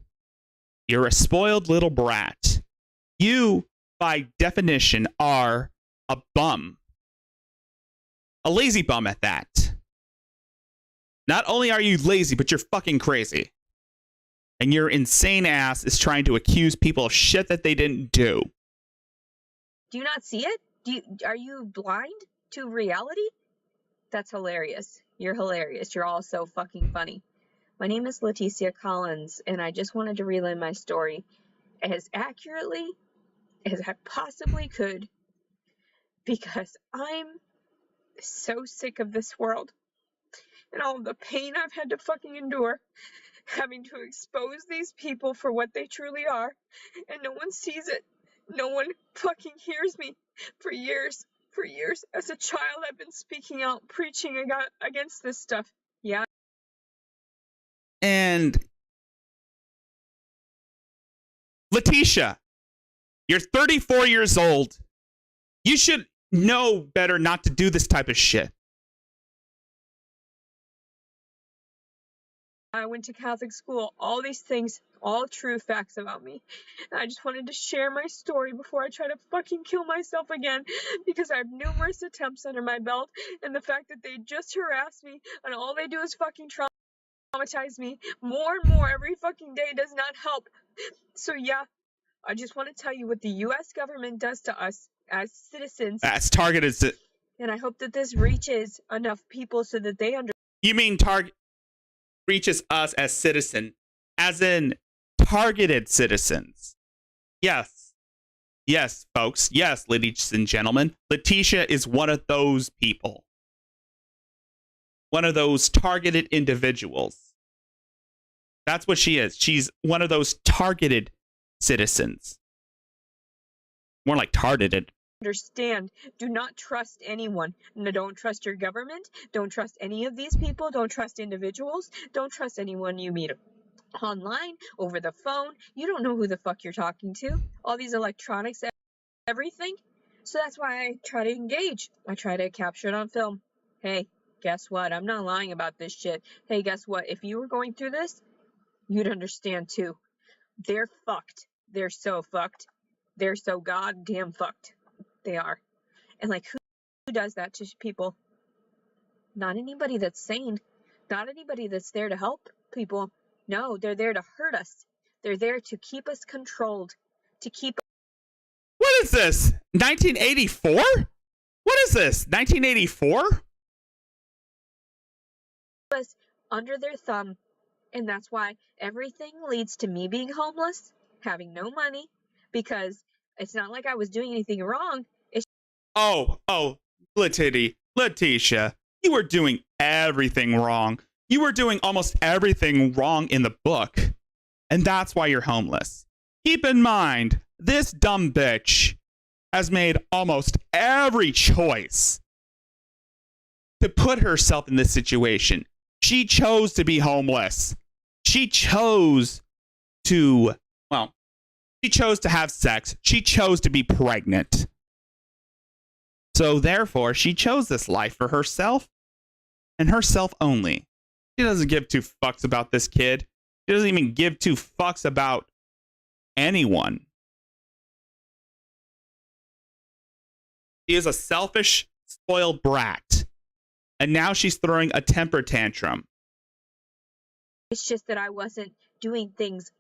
You're a spoiled little brat. You, by definition, are a bum. A lazy bum at that. Not only are you lazy, but you're fucking crazy. And your insane ass is trying to accuse people of shit that they didn't do. Do you not see it? Are you blind to reality? That's hilarious. You're hilarious. You're all so fucking funny. My name is Leticia Collins, and I just wanted to relay my story as accurately as I possibly could, because I'm so sick of this world and all the pain I've had to fucking endure, having to expose these people for what they truly are, and no one sees it. No one fucking hears me. For years, as a child, I've been speaking out, preaching against this stuff. Yeah. And Letitia, you're 34 years old. You should know better not to do this type of shit. I went to Catholic school, all these things, all true facts about me. And I just wanted to share my story before I try to fucking kill myself again, because I have numerous attempts under my belt, and the fact that they just harass me and all they do is fucking traumatize me more and more every fucking day does not help. So yeah, I just want to tell you what the U.S. government does to us as citizens. That's targeted. And I hope that this reaches enough people so that they understand. You mean reaches us as citizen, as in targeted citizens. Yes. Yes, folks. Yes, ladies and gentlemen. Letitia is one of those people. One of those targeted individuals. That's what she is. She's one of those targeted citizens. More like targeted. Understand. Do not trust anyone. No, don't trust your government. Don't trust any of these people. Don't trust individuals. Don't trust anyone you meet online, over the phone. You don't know who the fuck you're talking to. All these electronics, everything. So that's why I try to engage. I try to capture it on film. Hey, guess what? I'm not lying about this shit. Hey, guess what? If you were going through this, you'd understand too. They're fucked. They're so fucked. They're so goddamn fucked. They are. And like, who does that to people? Not anybody that's sane. Not anybody that's there to help people. No, they're there to hurt us. They're there to keep us controlled. To keep What is this? 1984? What is this? 1984? us under their thumb. And that's why everything leads to me being homeless, having no money, because it's not like I was doing anything wrong. It's Letitia, you were doing everything wrong. You were doing almost everything wrong in the book. And that's why you're homeless. Keep in mind, this dumb bitch has made almost every choice to put herself in this situation. She chose to be homeless. She chose to have sex. She chose to be pregnant. So therefore, she chose this life for herself and herself only. She doesn't give two fucks about this kid. She doesn't even give two fucks about anyone. She is a selfish, spoiled brat. And now she's throwing a temper tantrum. It's just that I wasn't doing things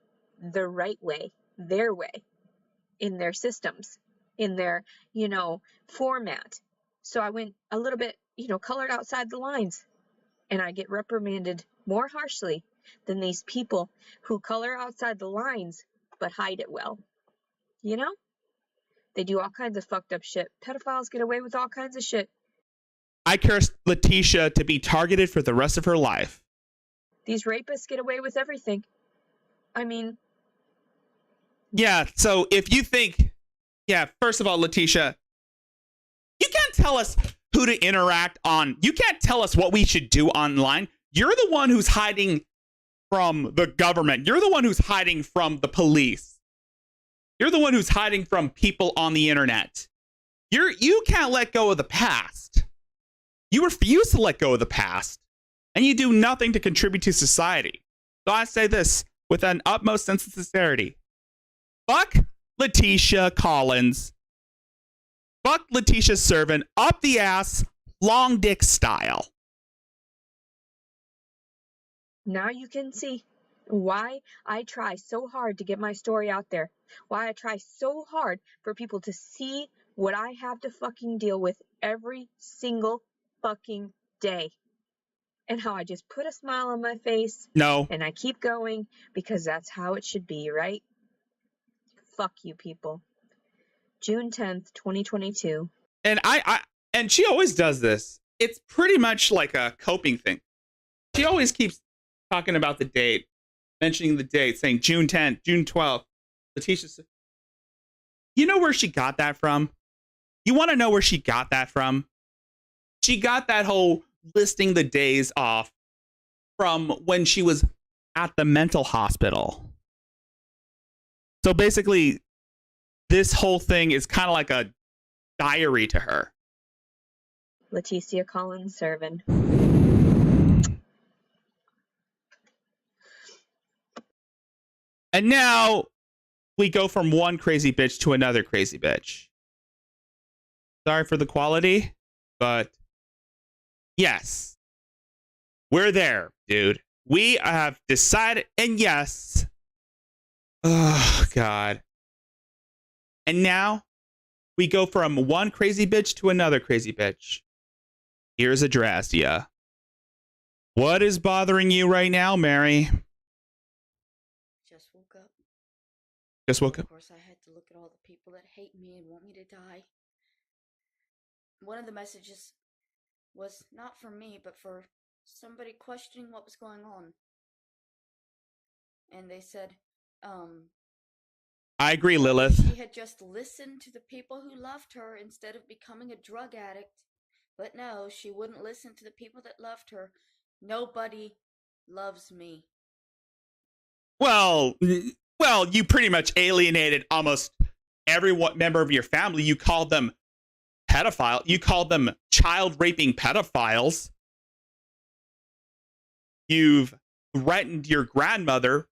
the right way, their way, in their systems, in their, format. So I went a little bit, colored outside the lines. And I get reprimanded more harshly than these people who color outside the lines but hide it well. They do all kinds of fucked up shit. Pedophiles get away with all kinds of shit. I curse Letitia to be targeted for the rest of her life. These rapists get away with everything. I mean... Yeah, so if you think... Yeah, first of all, Letitia, you can't tell us who to interact on. You can't tell us what we should do online. You're the one who's hiding from the government. You're the one who's hiding from the police. You're the one who's hiding from people on the internet. You can't let go of the past. You refuse to let go of the past. And you do nothing to contribute to society. So I say this with an utmost sense of sincerity. Fuck Letitia Collins. Fuck Letitia Servin up the ass, long dick style. Now you can see why I try so hard to get my story out there. Why I try so hard for people to see what I have to fucking deal with every single fucking day. And how I just put a smile on my face. No. And I keep going because that's how it should be, right? Fuck you people. June 10th, 2022. And and she always does this. It's pretty much like a coping thing. She always keeps talking about the date, mentioning the date, saying June 10th, June 12th. Letitia said, you know where she got that from? You want to know where she got that from? She got that whole listing the days off from when she was at the mental hospital. So basically, this whole thing is kind of like a diary to her. Letitia Collins Servin. And now we go from one crazy bitch to another crazy bitch. Sorry for the quality, but yes, we're there, dude. We have decided, and yes. Oh, God. And now we go from one crazy bitch to another crazy bitch. Here's Adrastia. What is bothering you right now, Mary? Just woke up. Just woke Of up. course, I had to look at all the people that hate me and want me to die. One of the messages was not for me, but for somebody questioning what was going on. And they said, I agree, what if Lilith. she had just listened to the people who loved her instead of becoming a drug addict? But no, she wouldn't listen to the people that loved her. Nobody loves me. Well, you pretty much alienated almost every member of your family. You called them pedophile. You called them child raping pedophiles. You've threatened your grandmother.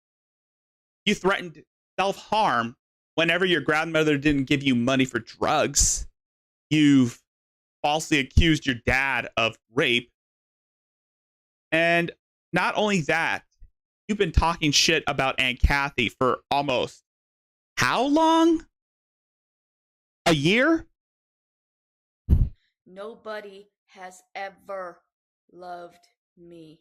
You threatened self-harm whenever your grandmother didn't give you money for drugs. You've falsely accused your dad of rape. And not only that, you've been talking shit about Aunt Kathy for almost how long? A year? Nobody has ever loved me.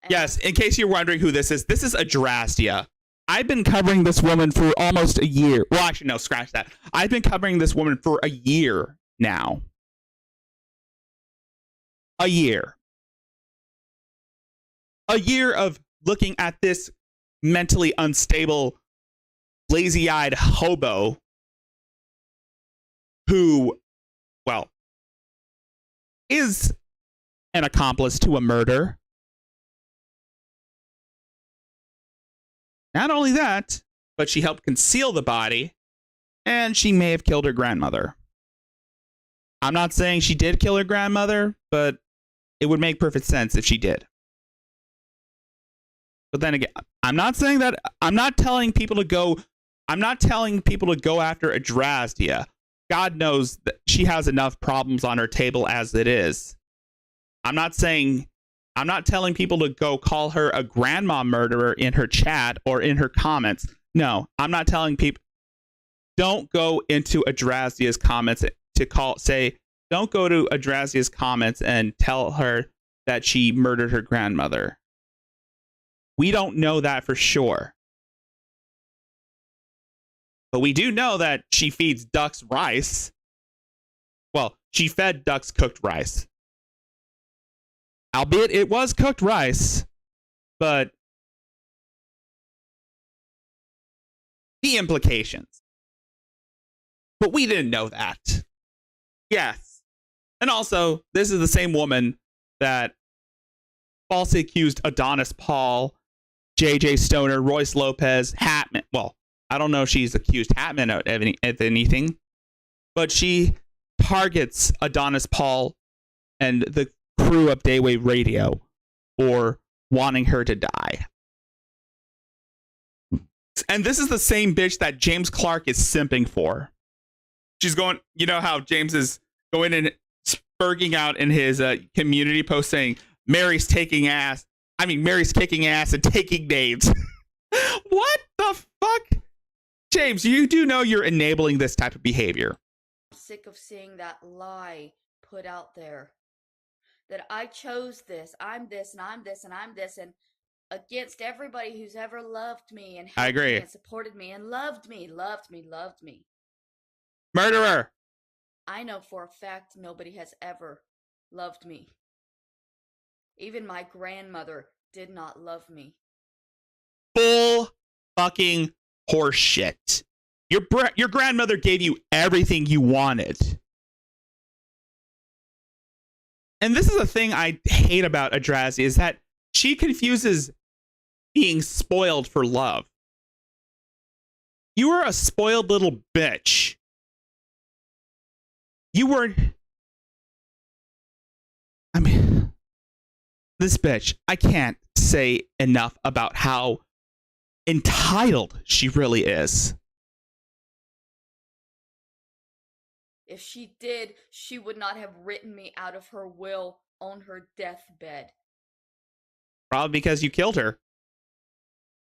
And Yes, in case you're wondering who this is Adrastia. I've been covering this woman for almost a year. Well, actually, no, scratch that. I've been covering this woman for a year now. A year. A year of looking at this mentally unstable, lazy-eyed hobo who, well, is an accomplice to a murder. Not only that, but she helped conceal the body, and she may have killed her grandmother. I'm not saying she did kill her grandmother, but it would make perfect sense if she did. But then again, I'm not saying that. I'm not telling people to go after Adrastia. God knows that she has enough problems on her table as it is. I'm not telling people to go call her a grandma murderer in her chat or in her comments. No, I'm not telling people. Don't go into Adrastia's comments don't go to Adrastia's comments and tell her that she murdered her grandmother. We don't know that for sure. But we do know that she feeds ducks rice. Well, she fed ducks cooked rice. Albeit it was cooked rice, but the implications. But we didn't know that. Yes. And also, this is the same woman that falsely accused Adonis Paul, JJ Stoner, Royce Lopez, Hatman. Well, I don't know if she's accused Hatman of anything, but she targets Adonis Paul and the crew of Daywave Radio for wanting her to die. And this is the same bitch that James Clark is simping for. She's going, you know how James is going and spurging out in his community post saying, Mary's kicking ass and taking names. What the fuck? James, you do know you're enabling this type of behavior. I'm sick of seeing that lie put out there. That I chose this, I'm this, and I'm this, and I'm this, and against everybody who's ever loved me and I helped agree. me and supported me and loved me. Murderer. I know for a fact nobody has ever loved me. Even my grandmother did not love me. Full fucking horseshit. Your grandmother gave you everything you wanted. And this is the thing I hate about Adrastia, is that she confuses being spoiled for love. You were a spoiled little bitch. You were... I mean, this bitch, I can't say enough about how entitled she really is. If she did, she would not have written me out of her will on her deathbed. Probably because you killed her.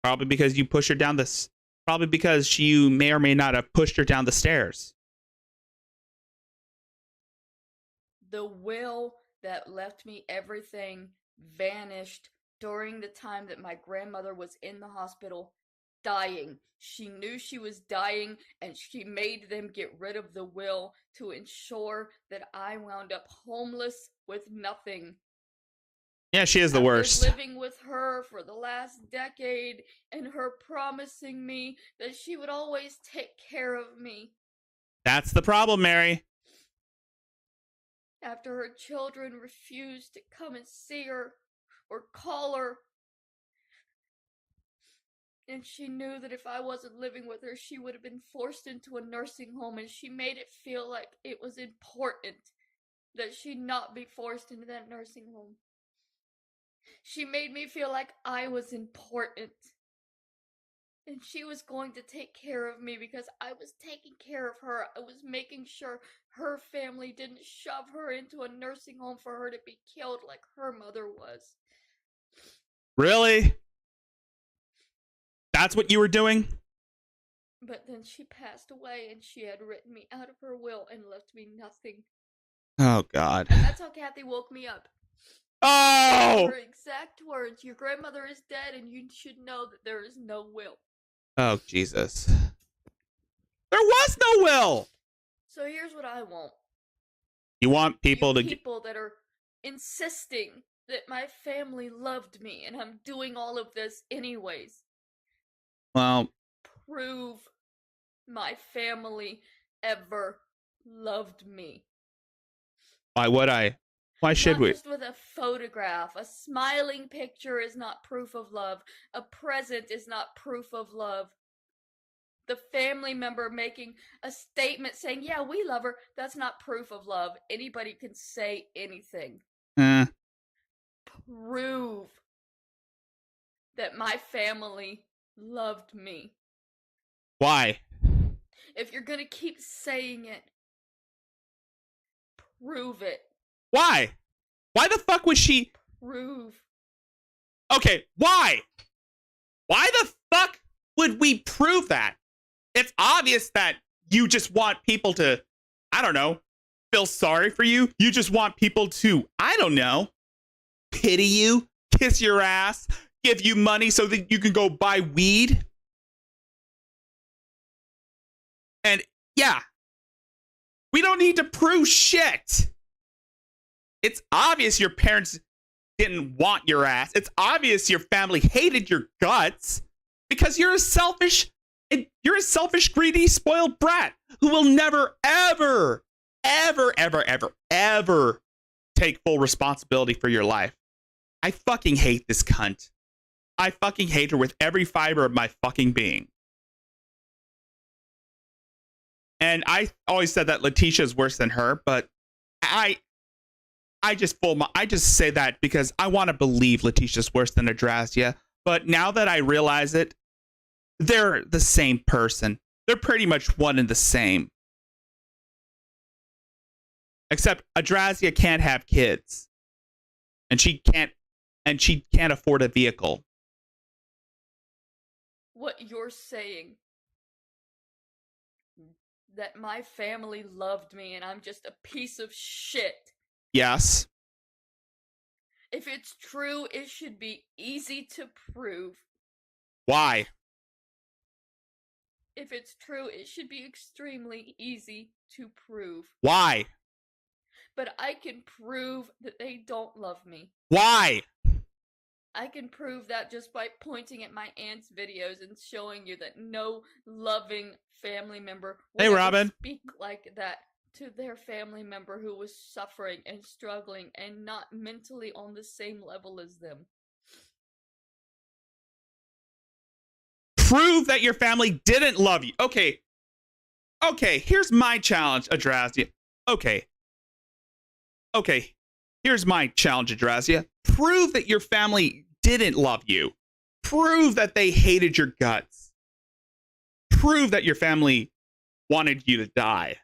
Probably because you pushed her down this. Probably because you may or may not have pushed her down the stairs. The will that left me everything vanished during the time that my grandmother was in the hospital dying. She knew she was dying, and she made them get rid of the will to ensure that I wound up homeless with nothing. Yeah, she is the worst. After living with her for the last decade, and her promising me that she would always take care of me. That's the problem, Mary. After her children refused to come and see her or call her. And she knew that if I wasn't living with her, she would have been forced into a nursing home, and she made it feel like it was important that she not be forced into that nursing home. She made me feel like I was important. And she was going to take care of me because I was taking care of her. I was making sure her family didn't shove her into a nursing home for her to be killed like her mother was. Really? That's what you were doing? But then she passed away, and she had written me out of her will and left me nothing. Oh, God. And that's how Kathy woke me up. Oh! Her exact words, your grandmother is dead, and you should know that there is no will. Oh, Jesus. There was no will! So here's what I want. You want people to... People that are insisting that my family loved me, and I'm doing all of this anyways. Well... Prove my family ever loved me. Why would I? Why should we? Not just with a photograph. A smiling picture is not proof of love. A present is not proof of love. The family member making a statement saying, yeah, we love her, that's not proof of love. Anybody can say anything. Prove that my family loved me. Why? If you're gonna keep saying it, prove it. Why? Why the fuck would she... Prove. Okay, why? Why the fuck would we prove that? It's obvious that you just want people to, I don't know, feel sorry for you. You just want people to, I don't know, pity you, kiss your ass, give you money so that you can go buy weed. And yeah, we don't need to prove shit. It's obvious your parents didn't want your ass. It's obvious your family hated your guts because you're a selfish, greedy, spoiled brat who will never, ever, ever, ever, ever, ever take full responsibility for your life. I fucking hate this cunt. I fucking hate her with every fiber of my fucking being. And I always said that Letitia is worse than her, but I just say that because I want to believe Letitia's worse than Adrazia. But now that I realize it, they're the same person. They're pretty much one and the same. Except Adrazia can't have kids. And she can't afford a vehicle. What you're saying, that my family loved me and I'm just a piece of shit. Yes. If it's true, it should be easy to prove. Why? If it's true, it should be extremely easy to prove. Why? But I can prove that they don't love me. Why? I can prove that just by pointing at my aunt's videos and showing you that no loving family member would Hey, ever Robin. speak like that to their family member who was suffering and struggling and not mentally on the same level as them. Prove that your family didn't love you. Okay, here's my challenge, Adrazia. Okay, here's my challenge, Adrazia. Prove that your family didn't love you. Prove that they hated your guts. Prove that your family wanted you to die.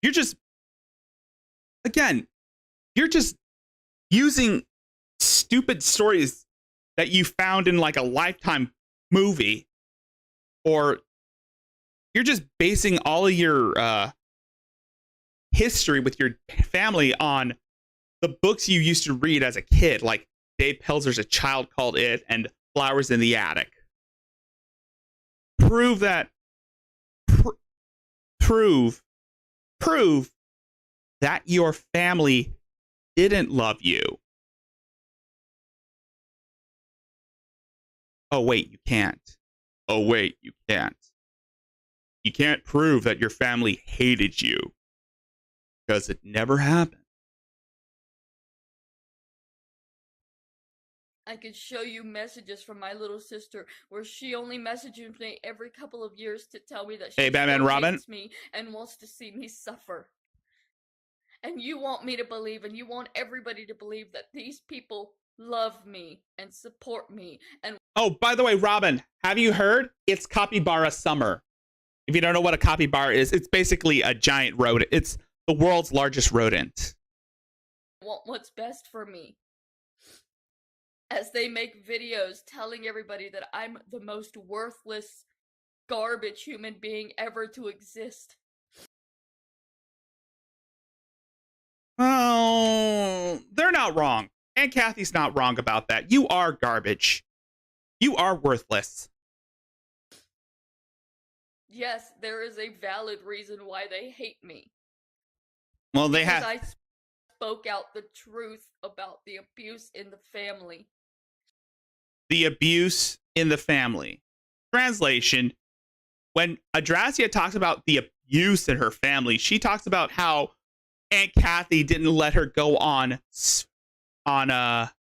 You're just using stupid stories that you found in like a Lifetime movie, or you're just basing all of your history with your family on the books you used to read as a kid, like Dave Pelzer's A Child Called It and Flowers in the Attic. Prove that. Prove that your family didn't love you. Oh, wait, you can't. Oh, wait, you can't. You can't prove that your family hated you because it never happened. I could show you messages from my little sister where she only messages me every couple of years to tell me that she Hey, Batman still Robin. hates me and wants to see me suffer. And you want me to believe, and you want everybody to believe that these people love me and support me. And oh, by the way, Robin, have you heard? It's capybara summer. If you don't know what a capybara is, it's basically a giant rodent. It's the world's largest rodent. want what's best for me. As they make videos telling everybody that I'm the most worthless, garbage human being ever to exist. Oh, they're not wrong. Aunt Kathy's not wrong about that. You are garbage. You are worthless. Yes, there is a valid reason why they hate me. Well, they Because have. I spoke out the truth about the abuse in the family. The abuse in the family. Translation: when Adrasia talks about the abuse in her family, she talks about how Aunt Kathy didn't let her go on God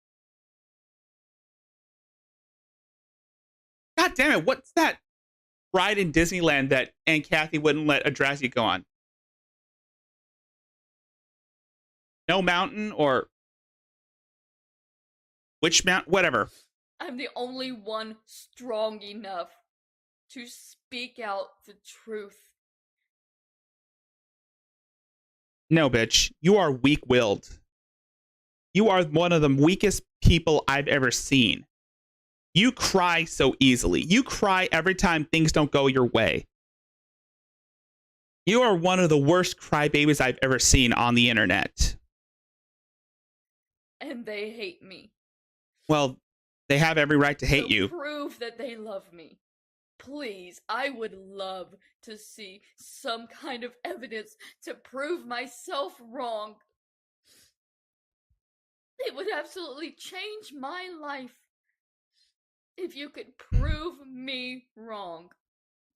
damn it, what's that ride in Disneyland that Aunt Kathy wouldn't let Adrasia go on? No Mountain or Witch Mountain, whatever. I'm the only one strong enough to speak out the truth. No, bitch. You are weak-willed. You are one of the weakest people I've ever seen. You cry so easily. You cry every time things don't go your way. You are one of the worst crybabies I've ever seen on the internet. And they hate me. Well, they have every right to hate So you. prove that they love me. Please, I would love to see some kind of evidence to prove myself wrong. It would absolutely change my life if you could prove me wrong.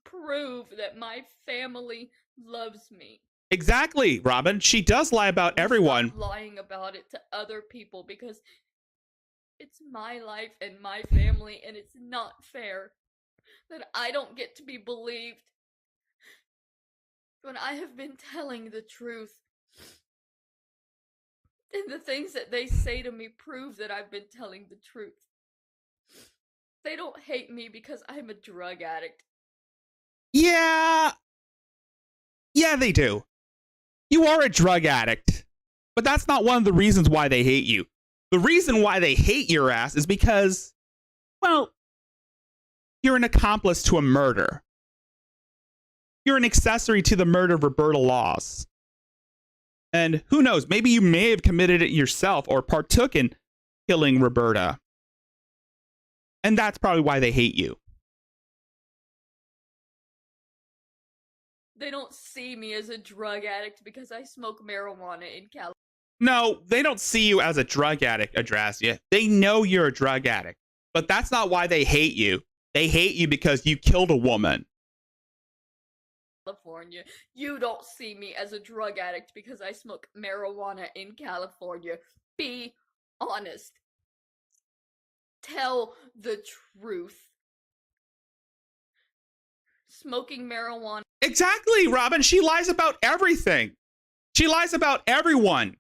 Prove that my family loves me. Exactly, Robin. She does lie about everyone. Stop lying about it to other people because it's my life and my family, and it's not fair that I don't get to be believed when I have been telling the truth. And the things that they say to me prove that I've been telling the truth. They don't hate me because I'm a drug addict. Yeah, they do. You are a drug addict. But that's not one of the reasons why they hate you. The reason why they hate your ass is because, well, you're an accomplice to a murder. You're an accessory to the murder of Roberta Laws. And who knows, maybe you may have committed it yourself or partook in killing Roberta. And that's probably why they hate you. They don't see me as a drug addict because I smoke marijuana in California. No, they don't see you as a drug addict, Adrasia. They know you're a drug addict. But that's not why they hate you. They hate you because you killed a woman. California. You don't see me as a drug addict because I smoke marijuana in California. Be honest. Tell the truth. Smoking marijuana. Exactly, Robin. She lies about everything. She lies about everyone.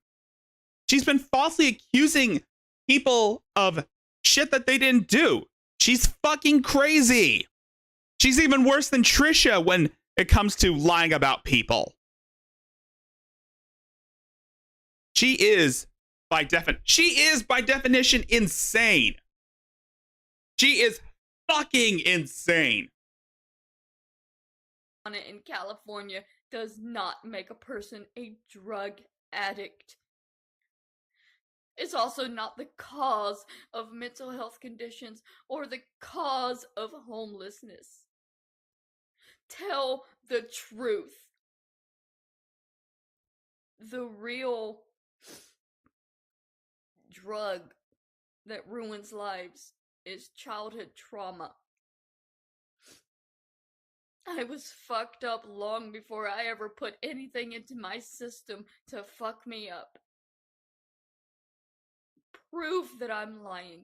She's been falsely accusing people of shit that they didn't do. She's fucking crazy. She's even worse than Trisha when it comes to lying about people. She is by definition insane. She is fucking insane. In California does not make a person a drug addict. It's also not the cause of mental health conditions or the cause of homelessness. Tell the truth. The real drug that ruins lives is childhood trauma. I was fucked up long before I ever put anything into my system to fuck me up. Prove that I'm lying.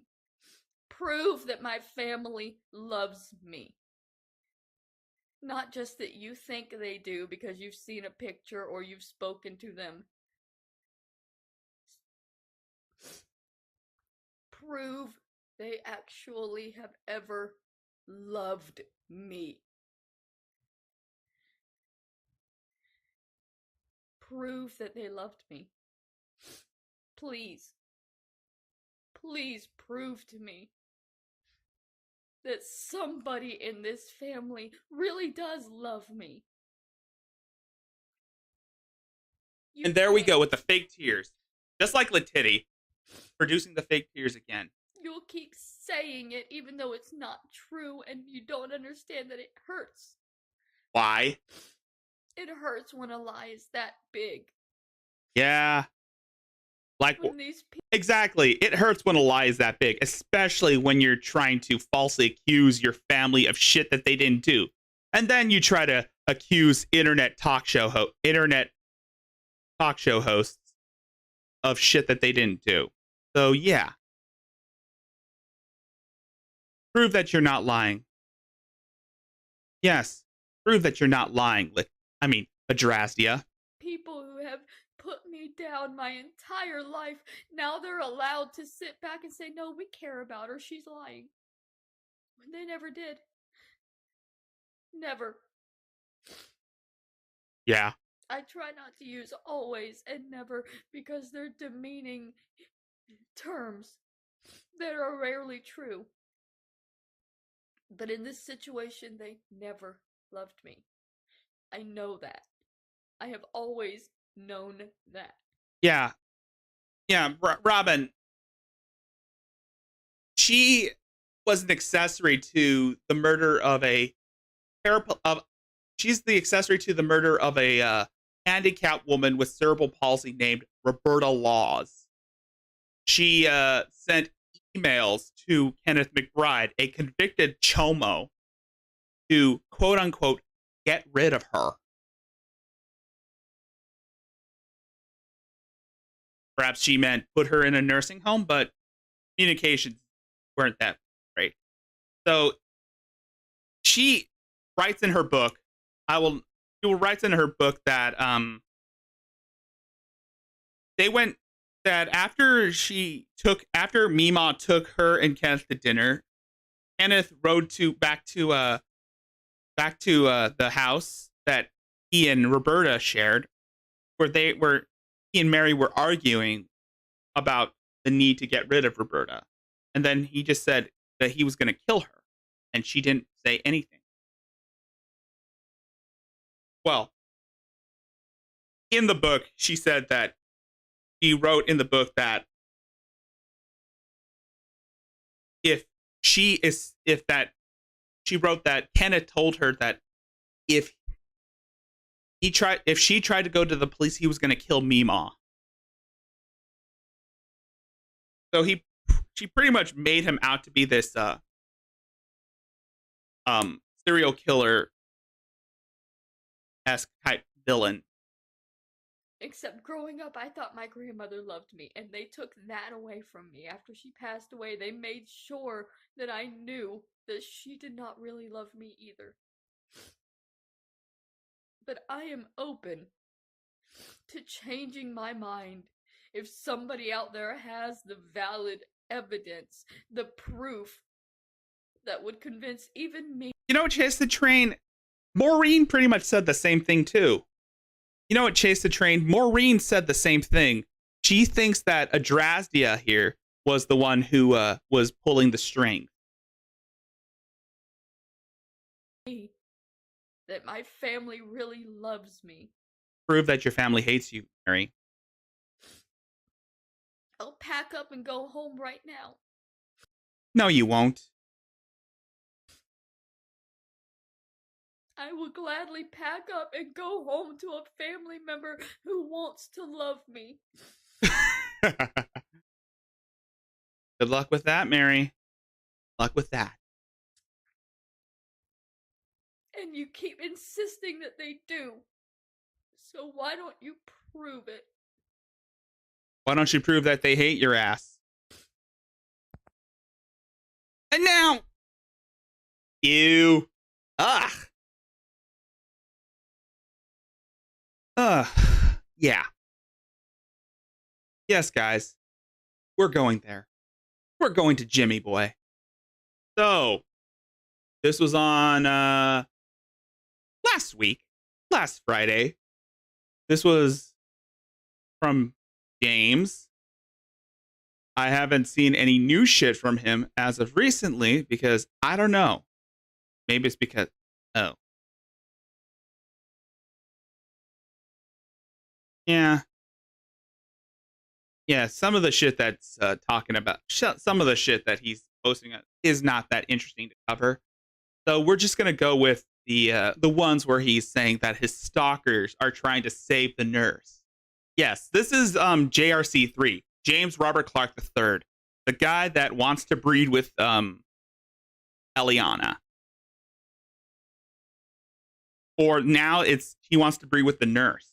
Prove that my family loves me. Not just that you think they do because you've seen a picture or you've spoken to them. Prove they actually have ever loved me. Prove that they loved me. Please. Please prove to me that somebody in this family really does love me. And there we go with the fake tears. Just like Letitty, producing the fake tears again. You'll keep saying it even though it's not true and you don't understand that it hurts. Why? It hurts when a lie is that big. Yeah. Like, When these people exactly. It hurts when a lie is that big, especially when you're trying to falsely accuse your family of shit that they didn't do. And then you try to accuse internet talk show hosts of shit that they didn't do. So, yeah. Prove that you're not lying. Yes. Prove that you're not lying. Adrastia. people who have put me down my entire life, now they're allowed to sit back and say, no, we care about her, she's lying. When they never did. Never. Yeah. I try not to use always and never because they're demeaning terms that are rarely true. But in this situation, they never loved me. I know that. I have always known that. Yeah. Yeah, Robin. She was an accessory to the murder of she's the accessory to the murder of a handicapped woman with cerebral palsy named Roberta Laws. She sent emails to Kenneth McBride, a convicted chomo, to quote unquote get rid of her. Perhaps she meant put her in a nursing home, but communications weren't that great. So she writes in her book, she writes in her book that after Mima took her and Kenneth to dinner, Kenneth rode back to the house that he and Roberta shared, where he and Mary were arguing about the need to get rid of Roberta. And then he just said that he was going to kill her, and she didn't say anything. Well, in the book, she said that she wrote in the book that she wrote that Kenneth told her that if she tried to go to the police, he was going to kill Mima. So she pretty much made him out to be this serial killer esque type villain. Except growing up, I thought my grandmother loved me, and they took that away from me. After she passed away, they made sure that I knew that she did not really love me either. But I am open to changing my mind if somebody out there has the valid evidence, the proof that would convince even me. You know what, Chase the Train? Maureen pretty much said the same thing too. You know what, Chase the Train? Maureen said the same thing. She thinks that Adrastia here was the one who was pulling the string. That my family really loves me. Prove that your family hates you, Mary. I'll pack up and go home right now. No, you won't. I will gladly pack up and go home to a family member who wants to love me. Good luck with that, Mary. Luck with that. And you keep insisting that they do. So why don't you prove it? Why don't you prove that they hate your ass? And now, you. Ugh. Yeah. Yes, guys. We're going there. We're going to Jimmy Boy. So, this was on last week, last Friday. This was from James. I haven't seen any new shit from him as of recently because I don't know. Maybe it's because, oh. Yeah. Yeah, some of the shit that's talking about, some of the shit that he's posting is not that interesting to cover. So we're just gonna go with the ones where he's saying that his stalkers are trying to save the nurse. Yes, this is JRC3, James Robert Clark III, the guy that wants to breed with Eliana. Or now he wants to breed with the nurse.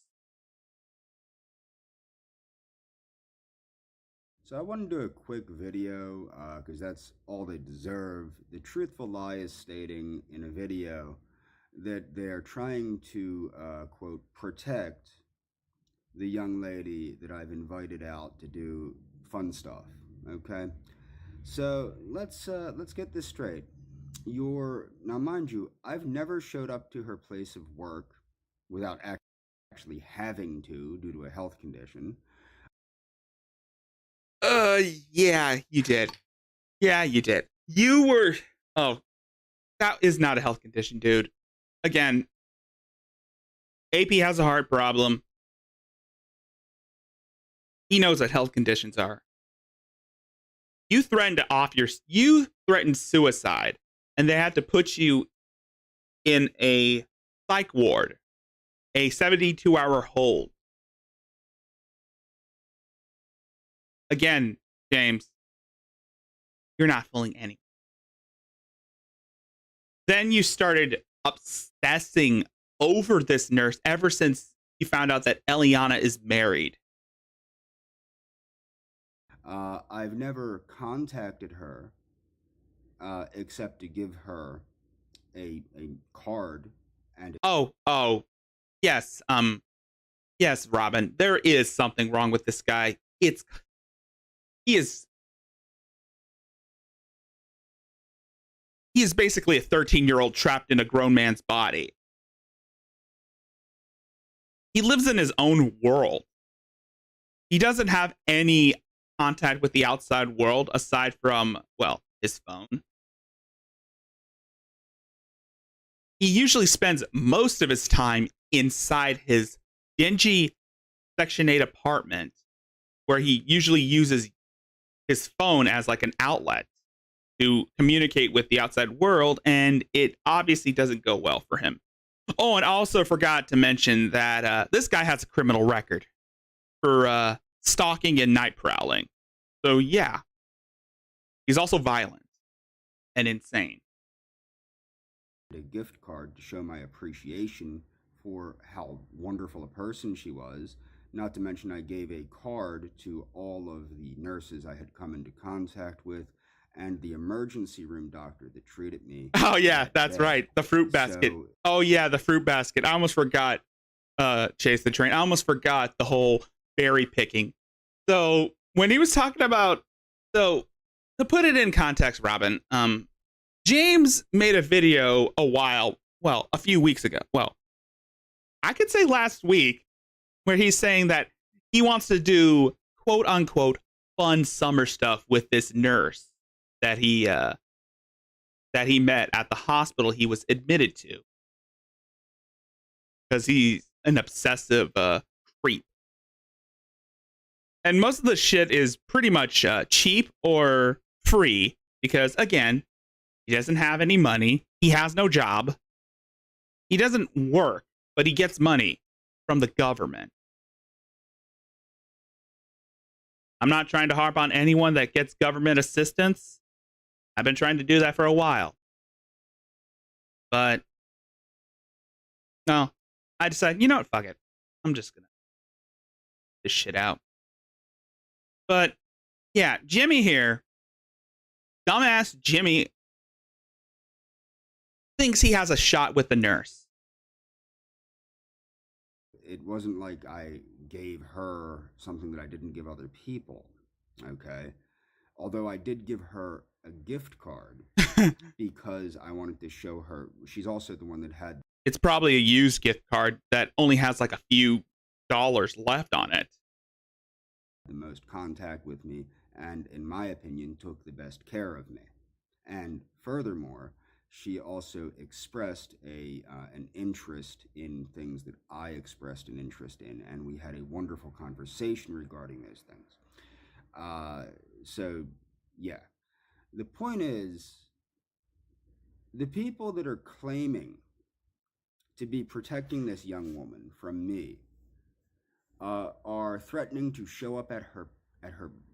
So I want to do a quick video because that's all they deserve. The truthful lie is stating in a video that they're trying to, quote, protect the young lady that I've invited out to do fun stuff, okay? So let's get this straight. Now mind you, I've never showed up to her place of work without actually having to due to a health condition. Yeah, you did. Yeah, you did. You were, oh, that is not a health condition, dude. Again, AP has a heart problem. He knows what health conditions are. You threatened suicide, and they had to put you in a psych ward, a 72-hour hold. Again, James, you're not fooling anyone. Then you started obsessing over this nurse ever since you found out that Eliana is married. I've never contacted her except to give her a card and yes, yes, Robin, there is something wrong with this guy. He is basically a 13-year-old trapped in a grown man's body. He lives in his own world. He doesn't have any contact with the outside world aside from, well, his phone. He usually spends most of his time inside his dingy Section 8 apartment, where he usually uses his phone as like an outlet to communicate with the outside world, and it obviously doesn't go well for him. Oh, and I also forgot to mention that this guy has a criminal record for stalking and night prowling. So yeah, he's also violent and insane. a gift card to show my appreciation for how wonderful a person she was. Not to mention I gave a card to all of the nurses I had come into contact with and the emergency room doctor that treated me. Oh yeah, that's right. The fruit basket. So, oh yeah, the fruit basket. I almost forgot Chase the Train. I almost forgot the whole berry picking. So when he was talking about, so to put it in context, Robin, James made a video a few weeks ago. Well, I could say last week, where he's saying that he wants to do quote unquote fun summer stuff with this nurse that he met at the hospital he was admitted to, because he's an obsessive creep. And most of the shit is pretty much cheap or free because, again, he doesn't have any money. He has no job. He doesn't work, but he gets money from the government. I'm not trying to harp on anyone that gets government assistance. I've been trying to do that for a while. But, no, I decided, you know what, fuck it. I'm just gonna this shit out. But, yeah, Jimmy here, dumbass Jimmy, thinks he has a shot with the nurse. It wasn't like I gave her something that I didn't give other people, okay? Although I did give her a gift card because I wanted to show her. She's also the one that had. It's probably a used gift card that only has like a few dollars left on it. The most contact with me and, in my opinion, took the best care of me. And furthermore, she also expressed an interest in things that I expressed an interest in, and we had a wonderful conversation regarding those things. So, yeah. The point is, the people that are claiming to be protecting this young woman from me are threatening to show up at her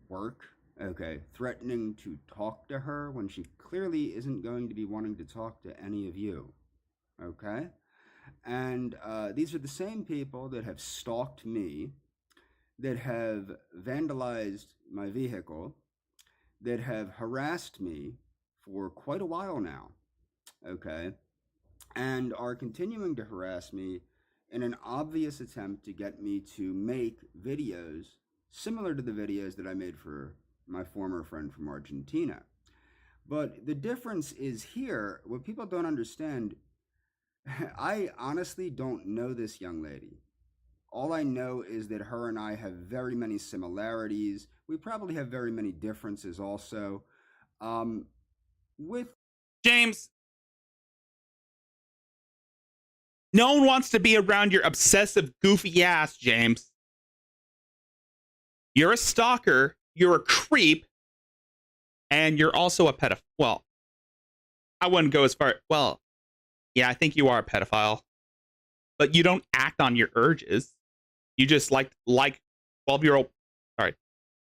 work, okay, threatening to talk to her when she clearly isn't going to be wanting to talk to any of you, okay? And these are the same people that have stalked me, that have vandalized my vehicle, that have harassed me for quite a while now, okay, and are continuing to harass me in an obvious attempt to get me to make videos similar to the videos that I made for my former friend from Argentina. But the difference is here, what people don't understand, I honestly don't know this young lady. All I know is that her and I have very many similarities. We probably have very many differences also. With James, no one wants to be around your obsessive, goofy ass, James. You're a stalker, you're a creep, and you're also a pedophile. Well, I wouldn't go as far. Well, yeah, I think you are a pedophile. But you don't act on your urges. You just like 12-year-old. Sorry.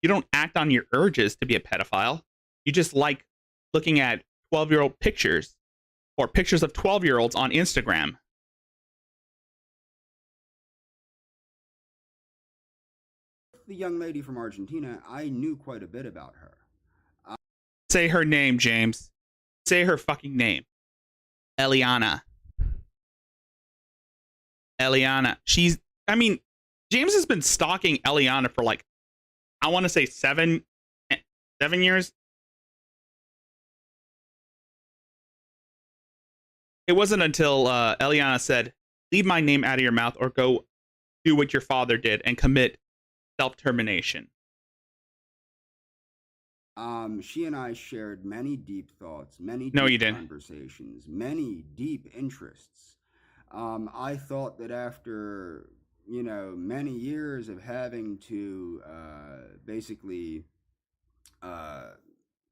You don't act on your urges to be a pedophile. You just like looking at 12-year-old pictures or pictures of 12-year-olds on Instagram. the young lady from Argentina, I knew quite a bit about her. Say her name, James. Say her fucking name. Eliana. Eliana. James has been stalking Eliana for like, I want to say 7 years. It wasn't until Eliana said, "Leave my name out of your mouth or go do what your father did and commit self-termination." She and I shared many deep thoughts, many No, deep you didn't. conversations, many deep interests. I thought that after, many years of having to basically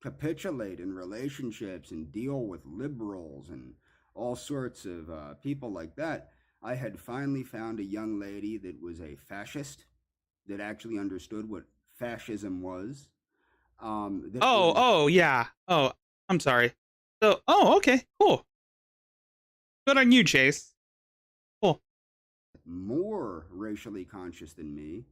capitulate in relationships and deal with liberals and all sorts of people like that, I had finally found a young lady that was a fascist, that actually understood what fascism was. Yeah. Oh, I'm sorry. So, okay, cool. Good on you, Chase. Cool. More racially conscious than me,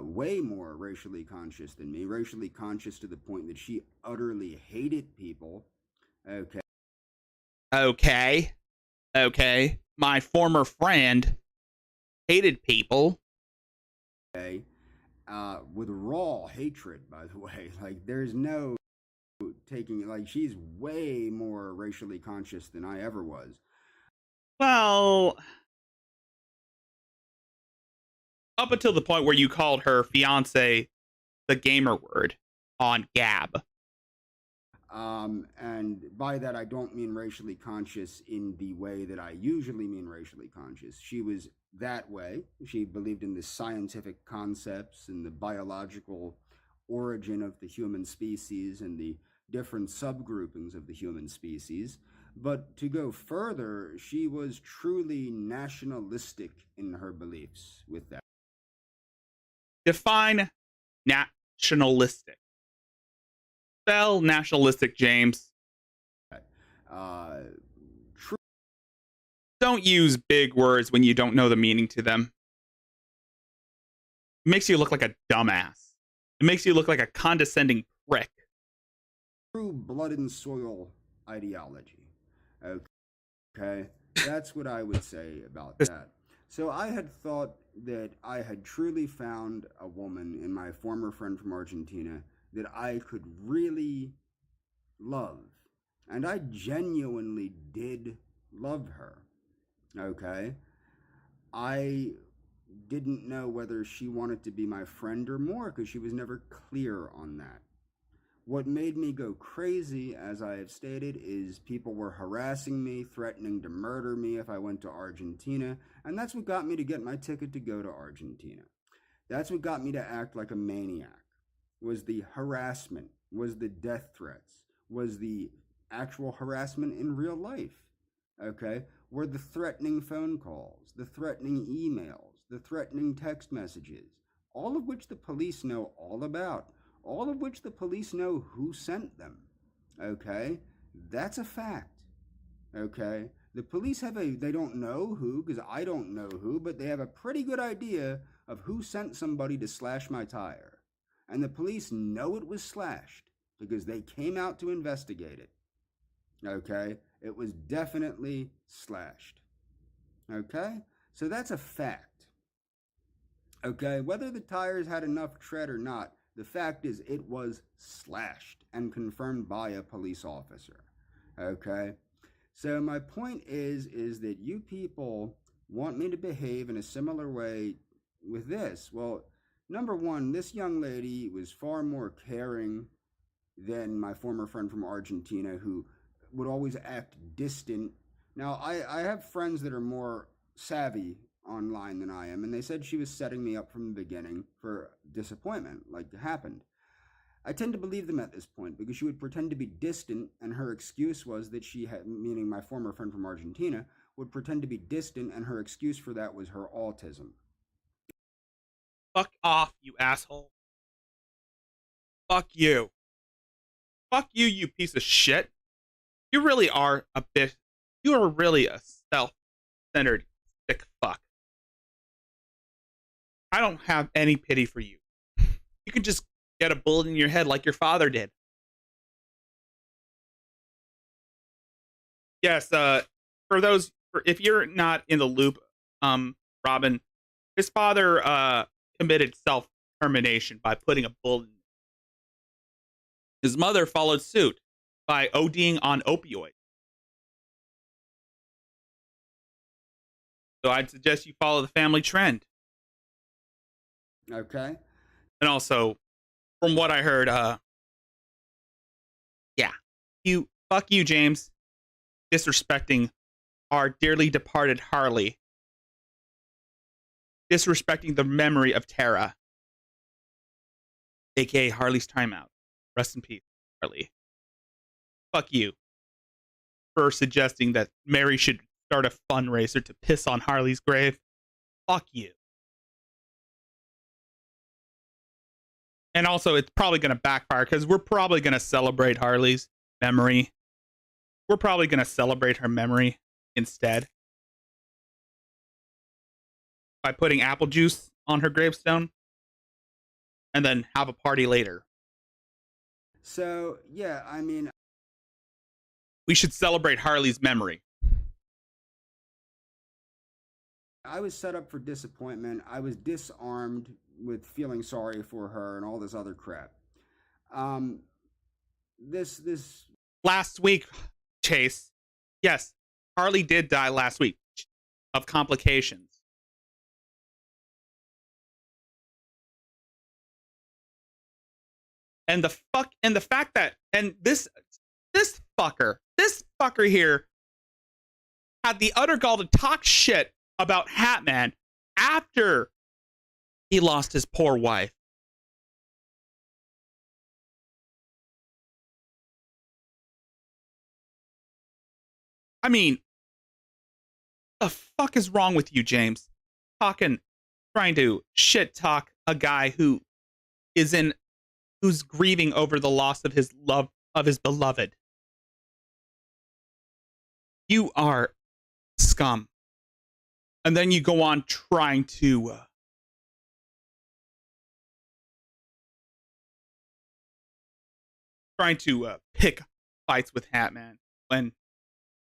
way more racially conscious than me, racially conscious to the point that she utterly hated people. Okay. My former friend hated people. Okay. With raw hatred, by the way. Like, there's no taking it. Like, she's way more racially conscious than I ever was. Well, up until the point where you called her fiance the gamer word on Gab. And by that, I don't mean racially conscious in the way that I usually mean racially conscious. She was that way. She believed in the scientific concepts and the biological origin of the human species and the different subgroupings of the human species. But to go further, she was truly nationalistic in her beliefs with that. Define nationalistic. Spell nationalistic, James. Uh, Don't use big words when you don't know the meaning to them. It makes you look like a dumbass. It makes you look like a condescending prick. True blood and soil ideology. Okay, that's what I would say about that. So I had thought that I had truly found a woman in my former friend from Argentina that I could really love. And I genuinely did love her. Okay? I didn't know whether she wanted to be my friend or more because she was never clear on that. What made me go crazy, as I have stated, is people were harassing me, threatening to murder me if I went to Argentina, and that's what got me to get my ticket to go to Argentina. That's what got me to act like a maniac. Was the harassment, was the death threats, was the actual harassment in real life. Okay? Were the threatening phone calls, the threatening emails, the threatening text messages, all of which the police know all about. All of which the police know who sent them. Okay? That's a fact. Okay? The police they don't know who, because I don't know who, but they have a pretty good idea of who sent somebody to slash my tire. And the police know it was slashed because they came out to investigate it. Okay? It was definitely slashed. Okay? So that's a fact. Okay? Whether the tires had enough tread or not, the fact is it was slashed and confirmed by a police officer. Okay? So my point is that you people want me to behave in a similar way with this. Well, number one, this young lady was far more caring than my former friend from Argentina who would always act distant. Now, I have friends that are more savvy online than I am, and they said she was setting me up from the beginning for disappointment, like happened. I tend to believe them at this point because she would pretend to be distant, and her excuse was that she had, meaning my former friend from Argentina, would pretend to be distant, and her excuse for that was her autism. Fuck off, you asshole. Fuck you. Fuck you, you piece of shit. You really are a bitch. You are really a self-centered sick fuck. I don't have any pity for you. You can just get a bullet in your head like your father did. Yes, if you're not in the loop, Robin, his father committed self-termination by putting a bullet in. His mother followed suit by ODing on opioids. So I'd suggest you follow the family trend. Okay? And also, from what I heard, fuck you, James, disrespecting our dearly departed Harley, disrespecting the memory of Tara, aka Harley's Timeout. Rest in peace, Harley. Fuck you for suggesting that Mary should start a fundraiser to piss on Harley's grave. Fuck you. And also, it's probably going to backfire because we're probably going to celebrate Harley's memory. We're probably going to celebrate her memory instead by putting apple juice on her gravestone and then have a party later. So, yeah, I mean, we should celebrate Harley's memory. I was set up for disappointment. I was disarmed with feeling sorry for her and all this other crap. This last week, Chase. Yes, Harley did die last week of complications. And the fact that, and this this fucker here had the utter gall to talk shit about Hatman after he lost his poor wife. I mean, the fuck is wrong with you, James? Trying to shit talk a guy who's grieving over the loss of his beloved. You are scum. And then you go on trying to pick fights with Hatman when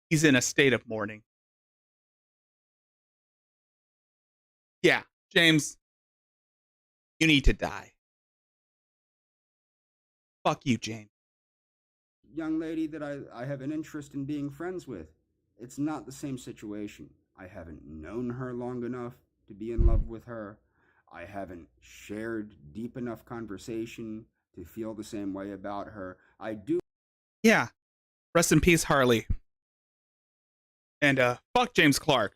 he's in a state of mourning. Yeah, James, you need to die. Fuck you, James. Young lady that I have an interest in being friends with. It's not the same situation. I haven't known her long enough to be in love with her. I haven't shared deep enough conversation to feel the same way about her. I do. Yeah. Rest in peace, Harley. And fuck James Clark.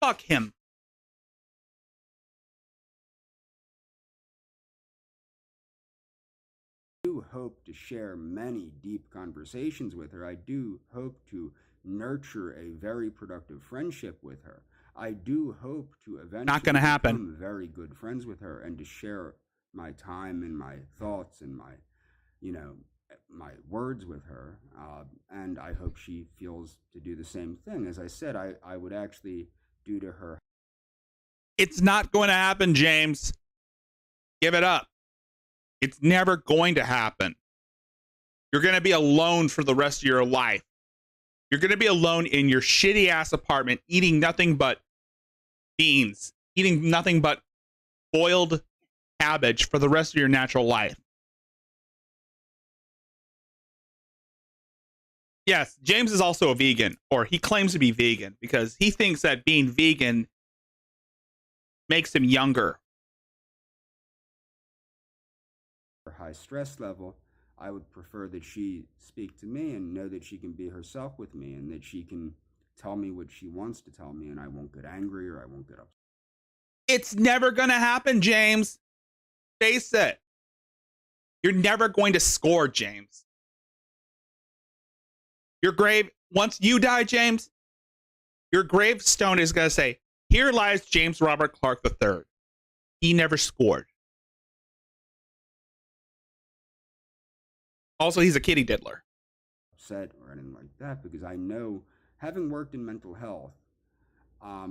Fuck him. Do hope to share many deep conversations with her. I do hope to nurture a very productive friendship with her. I do hope to eventually not gonna happen. Become very good friends with her and to share my time and my thoughts and my words with her. And I hope she feels to do the same thing. As I said, I would actually do to her. It's not going to happen, James. Give it up. It's never going to happen. You're going to be alone for the rest of your life. You're going to be alone in your shitty ass apartment, eating nothing but beans, eating nothing but boiled cabbage for the rest of your natural life. Yes, James is also a vegan, or he claims to be vegan because he thinks that being vegan makes him younger. Her high stress level, I would prefer that she speak to me and know that she can be herself with me and that she can tell me what she wants to tell me and I won't get angry or I won't get upset. It's never going to happen, James. Face it. You're never going to score, James. Your grave, once you die, James, your gravestone is going to say, "Here lies James Robert Clark III. He never scored." Also, he's a kitty diddler. Upset or anything like that because I know, having worked in mental health, I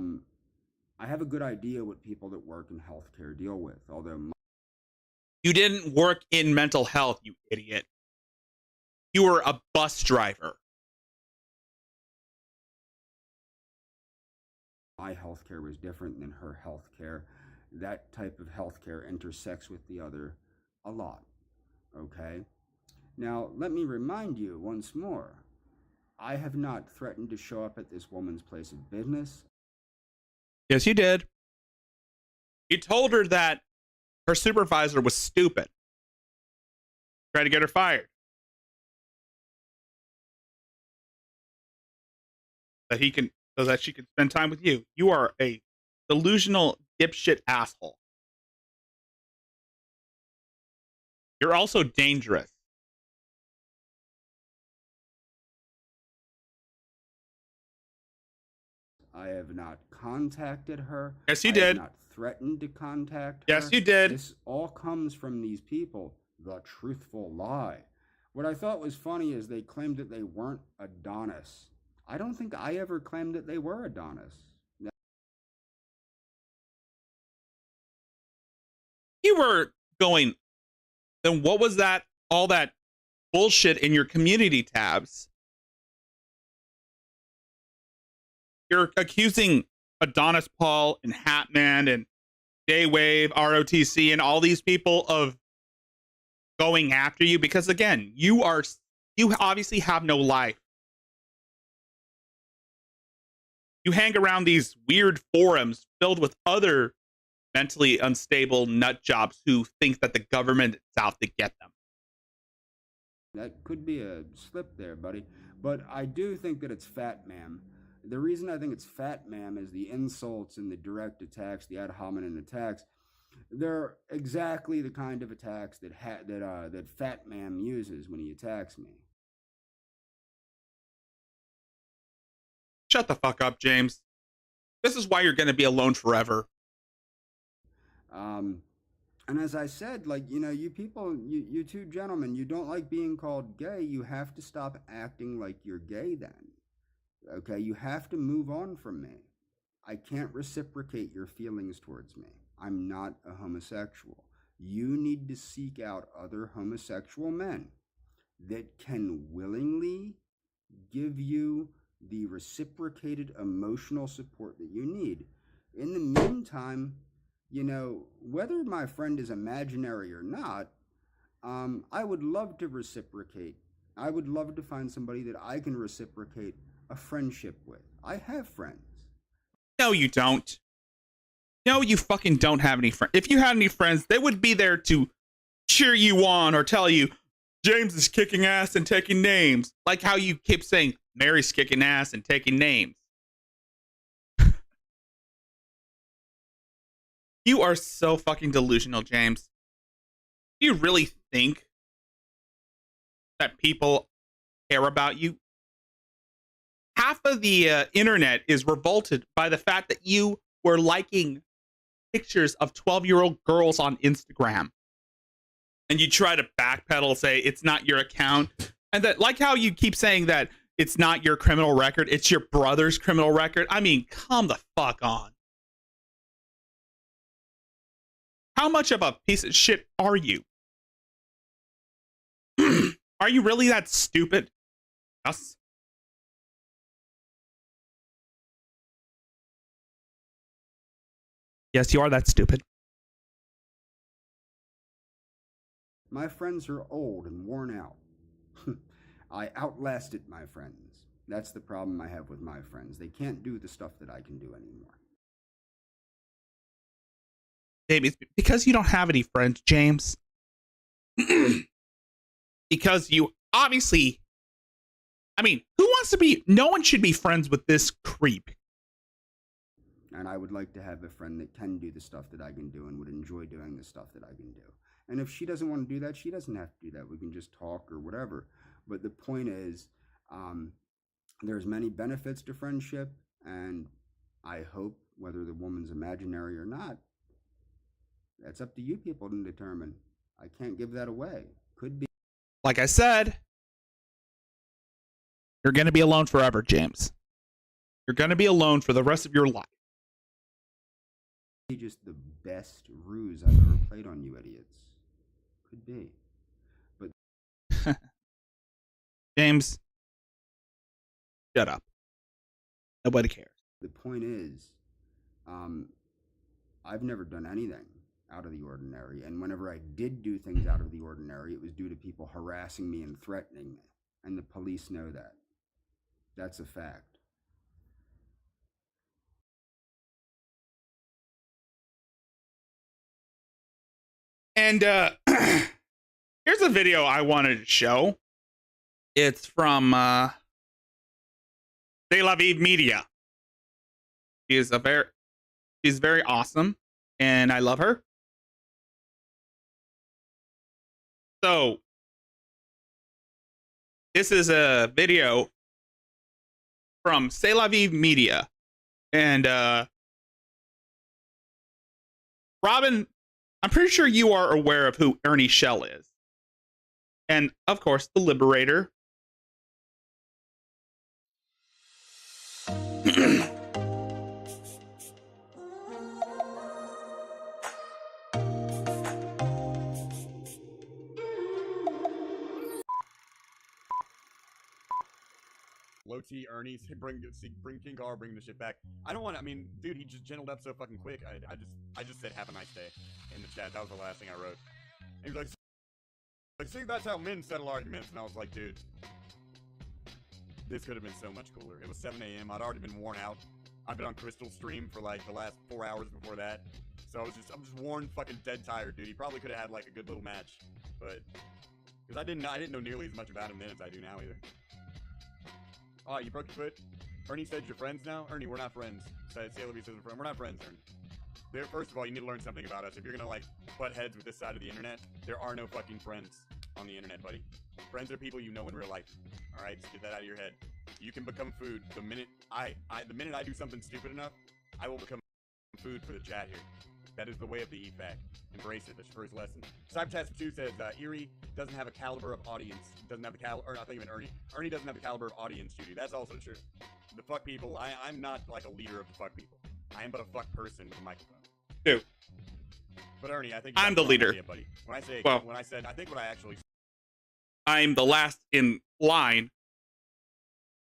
have a good idea what people that work in healthcare deal with. Although you didn't work in mental health, you idiot. You were a bus driver. My healthcare was different than her healthcare. That type of healthcare intersects with the other a lot. Okay? Now, let me remind you once more, I have not threatened to show up at this woman's place of business. Yes, you did. You told her that her supervisor was stupid. Tried to get her fired. So that she could spend time with you. You are a delusional dipshit asshole. You're also dangerous. I have not contacted her. Yes, you I did. have not threatened to contact her. Yes, you did. This all comes from these people. The truthful lie. What I thought was funny is they claimed that they weren't Adonis. I don't think I ever claimed that they were Adonis. You were going, then what was that, all that bullshit in your community tabs? You're accusing Adonis Paul and Hatman and J-Wave, ROTC, and all these people of going after you because, again, you obviously have no life. You hang around these weird forums filled with other mentally unstable nut jobs who think that the government is out to get them. That could be a slip there, buddy. But I do think that it's fat ma'am. The reason I think it's fat ma'am is the insults and the direct attacks, the ad hominem attacks. They're exactly the kind of attacks that fat ma'am uses when he attacks me. Shut the fuck up, James. This is why you're going to be alone forever. And as I said, like, you know, you people, you two gentlemen, you don't like being called gay. You have to stop acting like you're gay then. Okay, you have to move on from me. I can't reciprocate your feelings towards me. I'm not a homosexual. You need to seek out other homosexual men that can willingly give you the reciprocated emotional support that you need. In the meantime, you know, whether my friend is imaginary or not, I would love to reciprocate. I would love to find somebody that I can reciprocate a friendship with. I have friends. No, you don't. No, you fucking don't have any friends. If you had any friends, they would be there to cheer you on or tell you, James is kicking ass and taking names. Like how you keep saying, Mary's kicking ass and taking names. You are so fucking delusional, James. Do you really think that people care about you? Half of the internet is revolted by the fact that you were liking pictures of 12-year-old girls on Instagram. And you try to backpedal, say it's not your account. And that, like how you keep saying that it's not your criminal record, it's your brother's criminal record. I mean, come the fuck on. How much of a piece of shit are you? Are you really that stupid? Yes. Yes, you are that stupid. My friends are old and worn out. I outlasted my friends. That's the problem I have with my friends. They can't do the stuff that I can do anymore. Maybe it's because you don't have any friends, James. Because you obviously, I mean, who wants to be, no one should be friends with this creep. And I would like to have a friend that can do the stuff that I can do and would enjoy doing the stuff that I can do. And if she doesn't want to do that, she doesn't have to do that. We can just talk or whatever. But the point is, there's many benefits to friendship, and I hope, whether the woman's imaginary or not, that's up to you people to determine. I can't give that away. Could be. Like I said, you're going to be alone forever, James. You're going to be alone for the rest of your life. Just the best ruse I've ever played on you idiots. Could be. But James, shut up. Nobody cares. The point is, I've never done anything out of the ordinary, and whenever I did do things out of the ordinary, it was due to people harassing me and threatening me, and the police know that. That's a fact. And here's a video I wanted to show. It's from Zilla Media. She's very awesome, and I love her. So this is a video from Zilla Media, and Robin, I'm pretty sure you are aware of who Ernie Shell is. And, of course, the Liberator. Low T Ernie's bring King Car, bring the shit back. I don't want to. I mean, dude, he just gentled up so fucking quick. I just said have a nice day in the chat. That was the last thing I wrote. And he was like, see, that's how men settle arguments. And I was like, dude, this could have been so much cooler. It was 7 a.m. I'd already been worn out. I've been on Crystal's stream for like the last 4 hours before that. So I'm just worn, fucking dead tired, dude. He probably could have had like a good little match, but Because I didn't know nearly as much about him then as I do now either. Oh, you broke your foot? Ernie said you're friends now? Ernie, we're not friends. Sailor says we're not friends, Ernie. First of all, you need to learn something about us. If you're gonna, like, butt heads with this side of the internet, there are no fucking friends on the internet, buddy. Friends are people you know in real life. Alright, just get that out of your head. You can become food the minute I do something stupid enough, I will become food for the chat here. That is the way of the EFAC. Embrace it. That's your first lesson. Cybertask 2 says, Erie doesn't have a caliber of audience. Doesn't have the caliber, or not even Ernie. Ernie doesn't have the caliber of audience, Judy. That's also true. The fuck people, I'm not like a leader of the fuck people. I am but a fuck person with a microphone. Dude. But Ernie, I think I'm the leader. Idea, buddy. When I said, I think what I actually I'm the last in line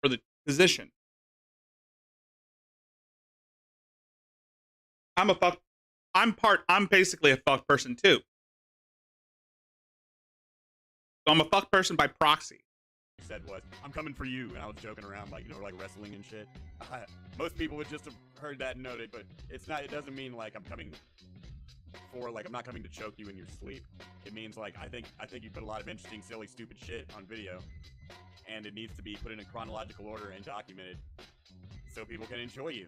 for the position. I'm basically a fuck person too. So I'm a fuck person by proxy. Said was, I'm coming for you, and I was joking around, like, you know, like wrestling and shit. Most people would just have heard that and noted, but it doesn't mean like I'm coming for, like, I'm not coming to choke you in your sleep. It means, like, I think you put a lot of interesting, silly, stupid shit on video, and it needs to be put in a chronological order and documented so people can enjoy you.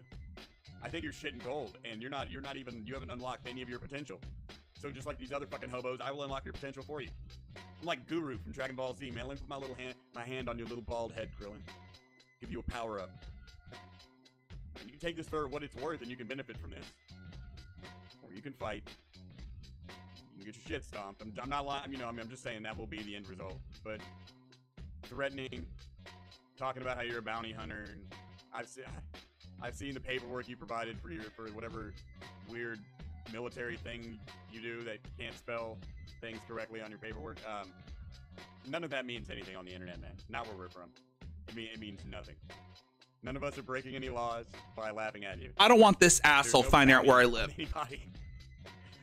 I think you're shit and gold, and you haven't unlocked any of your potential. So just like these other fucking hobos, I will unlock your potential for you. I'm like Guru from Dragon Ball Z, man. Let me put my hand on your little bald head, Krillin. Give you a power-up. And you can take this for what it's worth, and you can benefit from this. Or you can fight. You can get your shit stomped. I'm not lying, I'm just saying that will be the end result. But threatening, talking about how you're a bounty hunter, and I've seen the paperwork you provided for whatever weird military thing you do that can't spell things correctly on your paperwork. None of that means anything on the internet, man. Not where we're from. It means nothing. None of us are breaking any laws by laughing at you. I don't want this asshole finding out where I live. Anybody.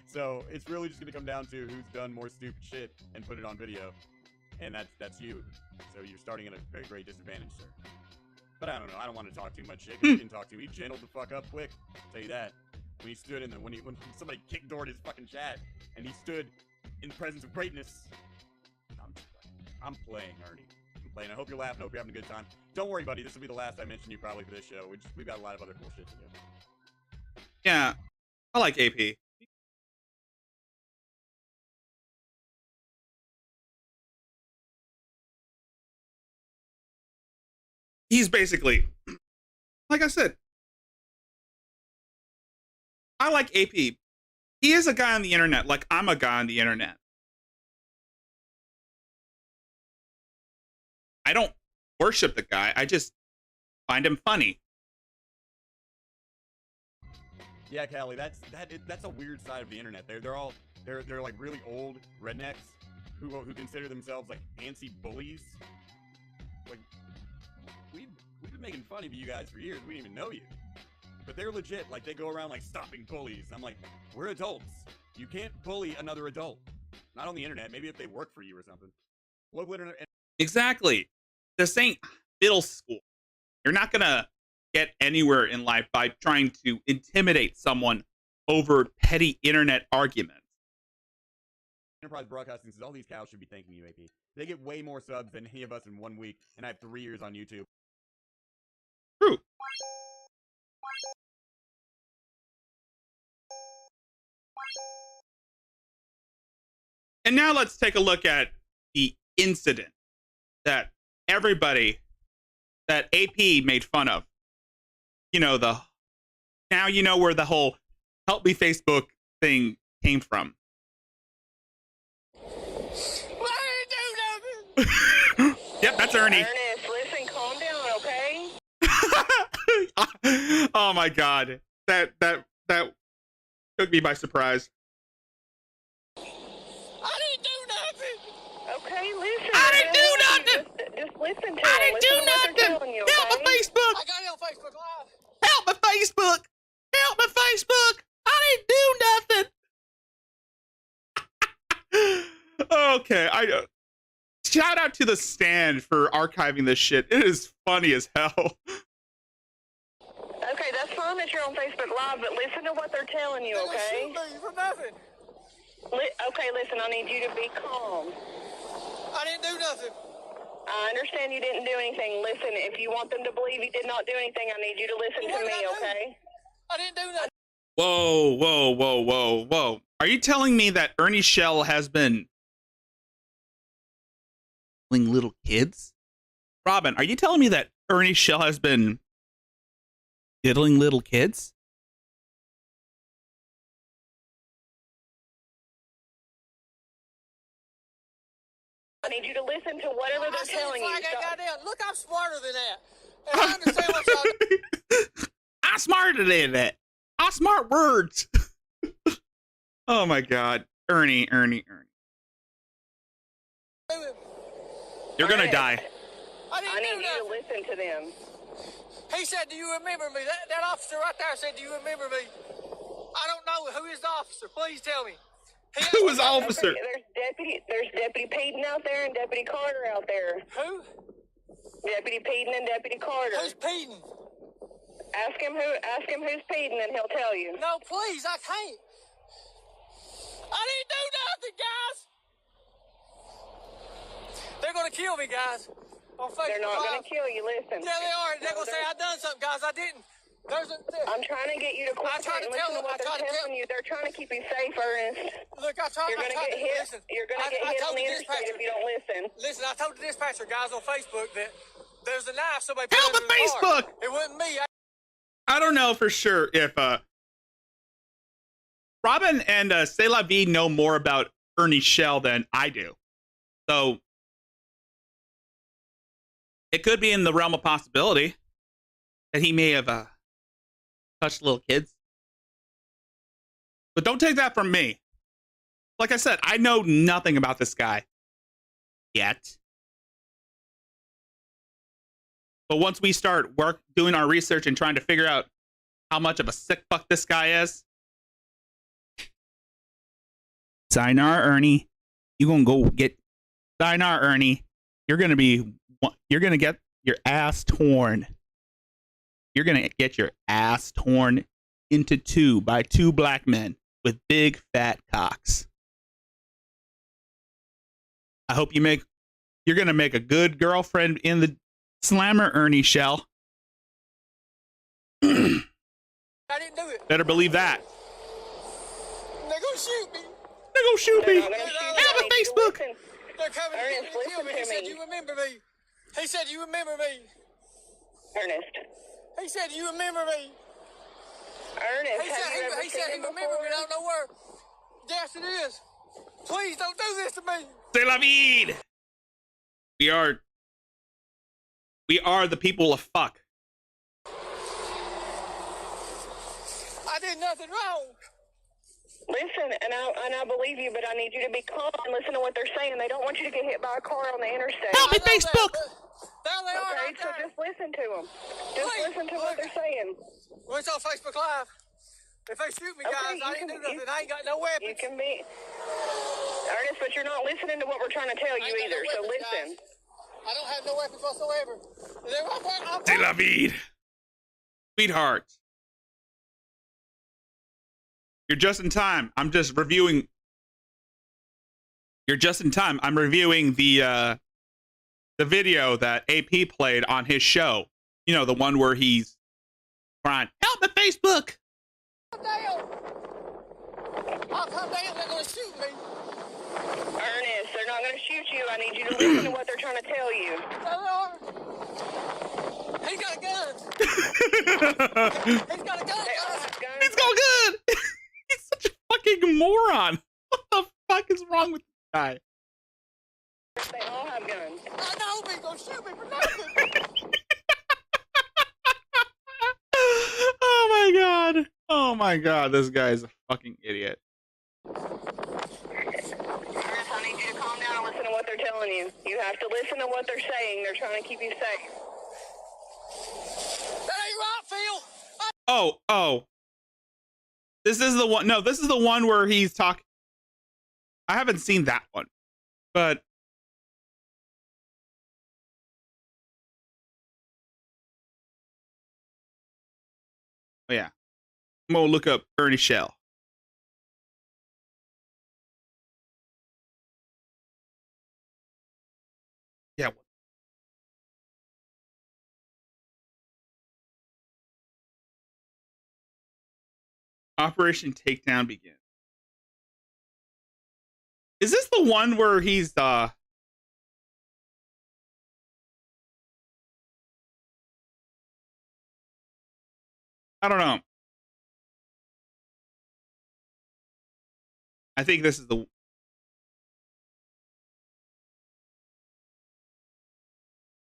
So it's really just gonna come down to who's done more stupid shit and put it on video, and that's you. So you're starting at a very great disadvantage, sir. But I don't know. I don't want to talk too much shit. He didn't talk to. He gentled the fuck up quick. I'll tell you that. When he stood in when somebody kickdoored his fucking chat, and he stood in the presence of greatness. I'm playing, Ernie. I'm playing. I hope you're laughing. I hope you're having a good time. Don't worry, buddy. This will be the last I mention you probably for this show. We've got a lot of other cool shit to do. Yeah, I like AP. He's basically, like I said, I like AP. He is a guy on the internet, like I'm a guy on the internet. I don't worship the guy. I just find him funny. Yeah, Callie, that's a weird side of the internet. They're like really old rednecks who consider themselves like antsy bullies. Like we've been making fun of you guys for years. We didn't even know you. But they're legit. Like they go around like stopping bullies. I'm like, we're adults. You can't bully another adult. Not on the internet. Maybe if they work for you or something. Local internet. Exactly. This ain't middle school. You're not gonna get anywhere in life by trying to intimidate someone over petty internet arguments. Enterprise Broadcasting says all these cows should be thanking you, AP. They get way more subs than any of us in 1 week, and I have 3 years on YouTube. True. And now let's take a look at the incident that that AP made fun of. Now you know where the whole help me Facebook thing came from. Why did you do nothing? Yep, that's Ernie. Ernest, listen, calm down, okay? Oh my god. That took me by surprise. I didn't do nothing. Okay, listen. I didn't do nothing. Just listen to I didn't do nothing. you, Help okay? my Facebook. I got it on Facebook Live. Help my Facebook. Help my Facebook. I didn't do nothing. Okay, shout out to the Stand for archiving this shit. It is funny as hell. Okay, that's fine that you're on Facebook Live, but listen to what they're telling you, okay? Shoot me for nothing. Okay, listen, I need you to be calm. I didn't do nothing. I understand you didn't do anything. Listen, if you want them to believe you did not do anything, I need you to listen What to did I me, do? okay? I didn't do nothing. Whoa, whoa, whoa, whoa, whoa. Are you telling me that Ernie Shell has been killing little kids? Robin, are you telling me that Ernie Shell has been diddling little kids? I need you to listen to whatever they're telling you. Goddamn. Look, I'm smarter than that. And I understand what y'all I'm smarter than that. I smart words. Oh my God. Ernie. doing. You're gonna Alright. die. I didn't I do need you to nothing. listen to them. He said, do you remember me? That officer right there said, do you remember me? I don't know. Who is the officer? Please tell me. Who is officer? Okay, there's Deputy Peden out there and Deputy Carter out there. Who? Deputy Peden and Deputy Carter. Who's Peden? Ask him who's Peden and he'll tell you. No, please, I can't. I didn't do nothing, guys. They're gonna kill me, guys. On Facebook They're not Live. gonna kill you, listen. Yeah, they are. They're No, gonna say I done something, guys. I didn't. I'm trying to get you to I tried cooperate and to tell listen to them- what I tried they're to telling you. They're trying to keep you safe, Ernest. Look, I tried You're to gonna get hit. listen. You're gonna get I hit told on the the interstate dispatcher. if you don't listen. Listen, I told the dispatcher guys on Facebook that there's a knife somebody Help put under the the car. Facebook! It wasn't me. I don't know for sure if Robin and C'est La Vie know more about Ernie Shell than I do. So it could be in the realm of possibility that he may have touched little kids. But don't take that from me. Like I said, I know nothing about this guy yet. But once we start doing our research and trying to figure out how much of a sick fuck this guy is, sayonara, Ernie. You're gonna go get sayonara, Ernie. You're gonna get your ass torn. You're gonna get your ass torn into two by two black men with big fat cocks. I hope you're gonna make a good girlfriend in the slammer, Ernie Shell. I didn't do it. Better believe that. They're gonna shoot me. They're gonna shoot me. They're not gonna shoot you. Have I a need you to Facebook. listen. They're coming Ernest, to kill me. listen He to said, me. you remember me. He said, you remember me. Ernest. He said, you remember me. Ernest, He have said, you ever he seen said he him remembered me. I before? don't know where. Yes, it is. Please don't do this to me. C'est la vie. We are the people of fuck. I did nothing wrong. Listen, and I believe you, but I need you to be calm and listen to what they're saying. They don't want you to get hit by a car on the interstate. Help me, I know that, Facebook. but there they are Okay, right so there. just listen to them. Just Please, listen to what look. they're saying. Well, it's on Facebook Live. If they shoot me, Okay, guys, you I didn't can- do nothing. I ain't got no You weapons. can be Ernest, but you're not listening to what we're trying to tell I you ain't got either. no So weapons, listen. guys. I don't have no weapons whatsoever. They're right there. I'm C'est la vie. Sweetheart. You're just in time. I'm just reviewing. You're just in time. I'm reviewing the video that AP played on his show. You know, the one where he's crying, "Help me, Facebook." come down. I'll come down. They're going to shoot me. Ernest, they're not going to shoot you. I need you to listen to what they're trying to tell you. There they are. He's got a gun. He's got a gun, They all guys. have guns. It's going good. He's such a fucking moron. What the fuck is wrong with this guy? They all have guns. I know he's going to shoot me for nothing. Oh my god. Oh my god. This guy's a fucking idiot. Ernest, I need you to calm down and listen to what they're telling you. You have to listen to what they're saying. They're trying to keep you safe. That ain't right, Phil. Oh. This is the one. No, this is the one where he's talking. I haven't seen that one, but oh yeah, I'm gonna look up Ernie Shell. Operation Takedown begins. Is this the one where he's I don't know. I think this is the.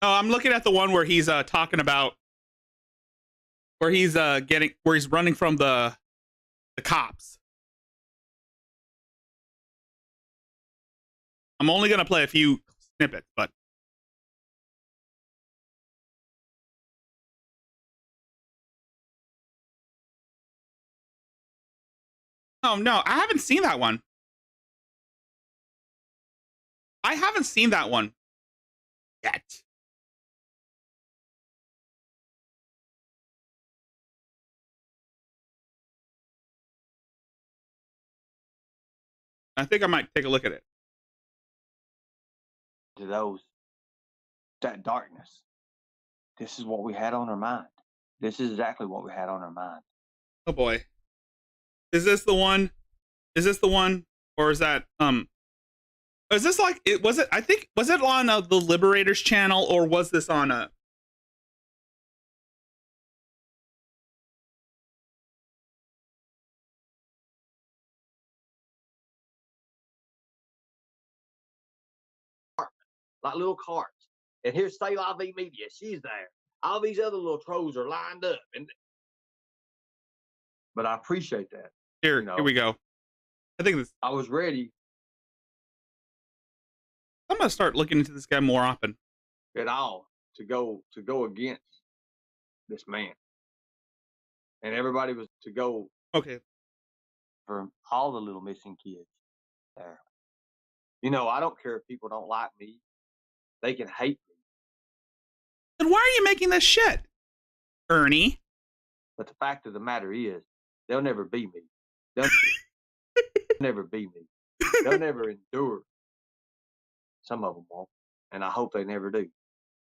Oh, I'm looking at the one where he's talking about where he's running from the cops. I'm only gonna play a few snippets, but oh no, I haven't seen that one. I haven't seen that one yet. I think I might take a look at it. To those, that darkness. This is what we had on our mind. This is exactly what we had on our mind. Oh boy. Is this the one? Is this the one? Or is that is this like it was it I think was it on the Liberators channel, or was this on a Like little carts. And here's Say La Vie Media. She's there. All these other little trolls are lined up. But I appreciate that. here we go. I think this I was ready I'm gonna start looking into this guy more often. at all to go against this man. And everybody was to go Okay. for all the little missing kids there. You know, I don't care if people don't like me. They can hate me. Then why are you making this shit, Ernie? But the fact of the matter is, they'll never be me. They'll never be me. They'll never endure. Some of them won't. And I hope they never do.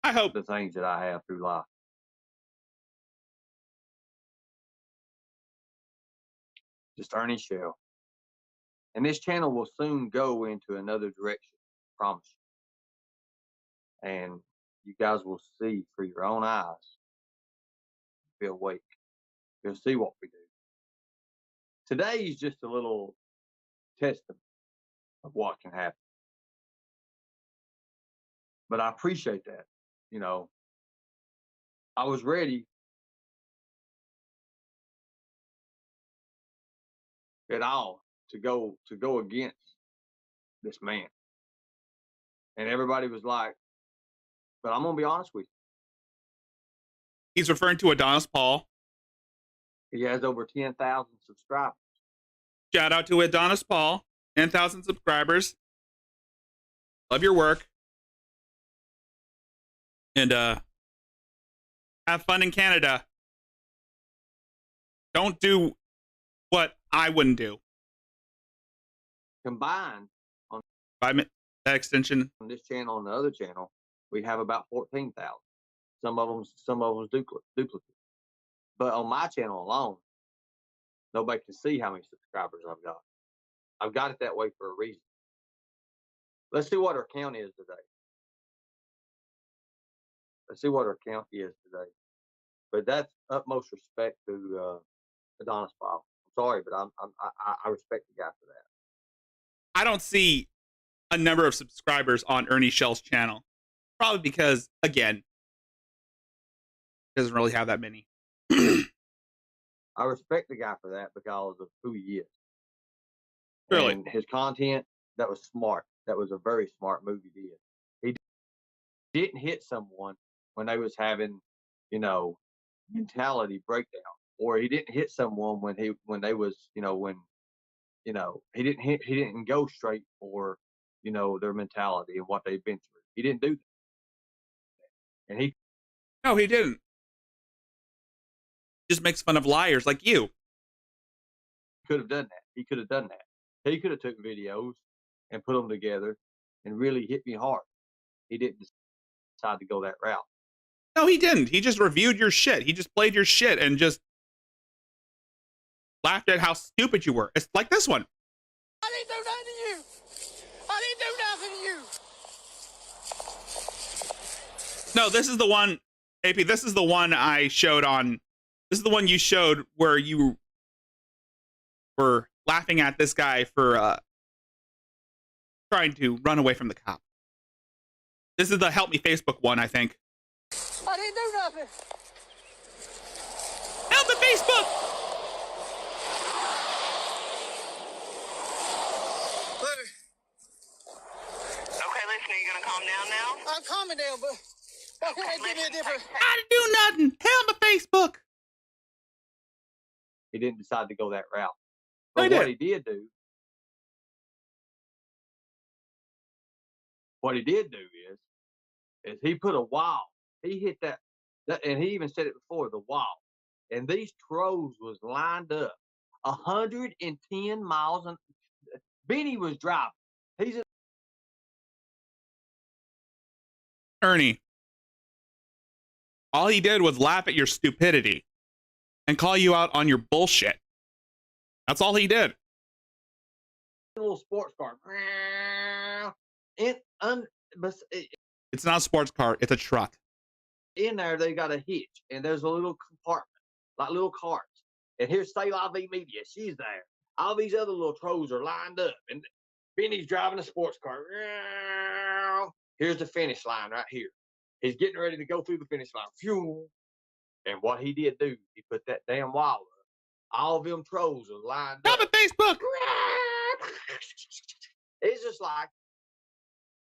I hope. The things that I have through life. Just Ernie Shell. And this channel will soon go into another direction. Promise you. And you guys will see for your own eyes. Be awake. You'll see what we do. Today is just a little testament of what can happen. But I appreciate that. You know, I was ready at all to go against this man. And everybody was like, but I'm gonna be honest with you. He's referring to Adonis Paul. He has over 10,000 subscribers. Shout out to Adonis Paul. 10,000 subscribers. Love your work. And have fun in Canada. Don't do what I wouldn't do. Combined on that extension on this channel and the other channel, we have about 14,000. Some of them duplicate. But on my channel alone, nobody can see how many subscribers I've got. I've got it that way for a reason. Let's see what our count is today. Let's see what our count is today. But that's utmost respect to Adonis Paul. I'm sorry, but I respect the guy for that. I don't see a number of subscribers on Ernie Shell's channel. Probably because, again, he doesn't really have that many. I respect the guy for that because of who he is. Really? And his content, that was smart. That was a very smart move he did. He didn't hit someone when they was having, you know, mentality breakdown. Or he didn't hit someone when they was, he didn't go straight for, their mentality and what they've been through. He didn't do that. And No, he didn't. Just makes fun of liars like you. could have done that. He could have done that. He could have took videos and put them together and really hit me hard. He didn't decide to go that route. No, he didn't. He just reviewed your shit. He just played your shit and just laughed at how stupid you were. It's like this one. I didn't do nothing to you. I didn't do nothing to you. No, this is the one, AP, this is the one I showed on, this is the one you showed where you were laughing at this guy for trying to run away from the cop. This is the Help Me Facebook one, I think. I didn't do nothing. Help Me Facebook! Okay, listen, are you gonna calm down now? I'm calming down, but why can't they give me a different... I didn't do nothing. Help Me Facebook. He didn't decide to go that route. No, But he what did. he did do is he put a wall. He hit that, and he even said it before, the wall. And these trolls was lined up 110 miles. And Benny was driving. He's Ernie, all he did was laugh at your stupidity and call you out on your bullshit. That's all he did. a little sports car. It's not a sports car. It's a truck. In there, they got a hitch, and there's a little compartment, like little carts. And here's Say La Vie Media. She's there. All these other little trolls are lined up, and Benny's driving a sports car. Here's the finish line right here. He's getting ready to go through the finish line. Phew. And what he did do, he put that damn wall up. All of them trolls are lined Help up. Me Facebook. It's just like,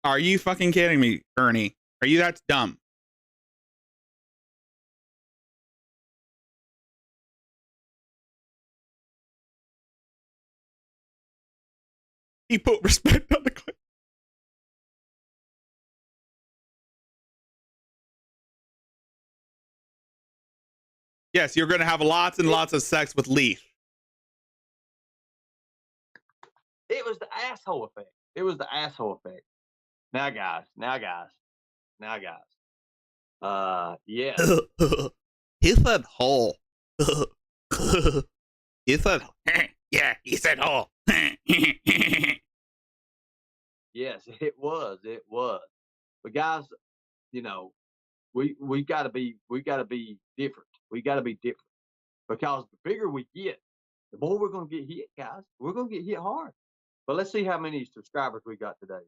Are you fucking kidding me, Ernie? Are you that dumb? He put respect on the clip. Yes, you're going to have lots and lots of sex with Leaf. it was the asshole effect. It was the asshole effect. Now, guys. Yes. He said hole. He said, yeah, he said hole. Yes, it was. But guys, you know, we gotta be different. We gotta be different. Because the bigger we get, the more we're gonna get hit, guys. We're gonna get hit hard. But let's see how many subscribers we got today.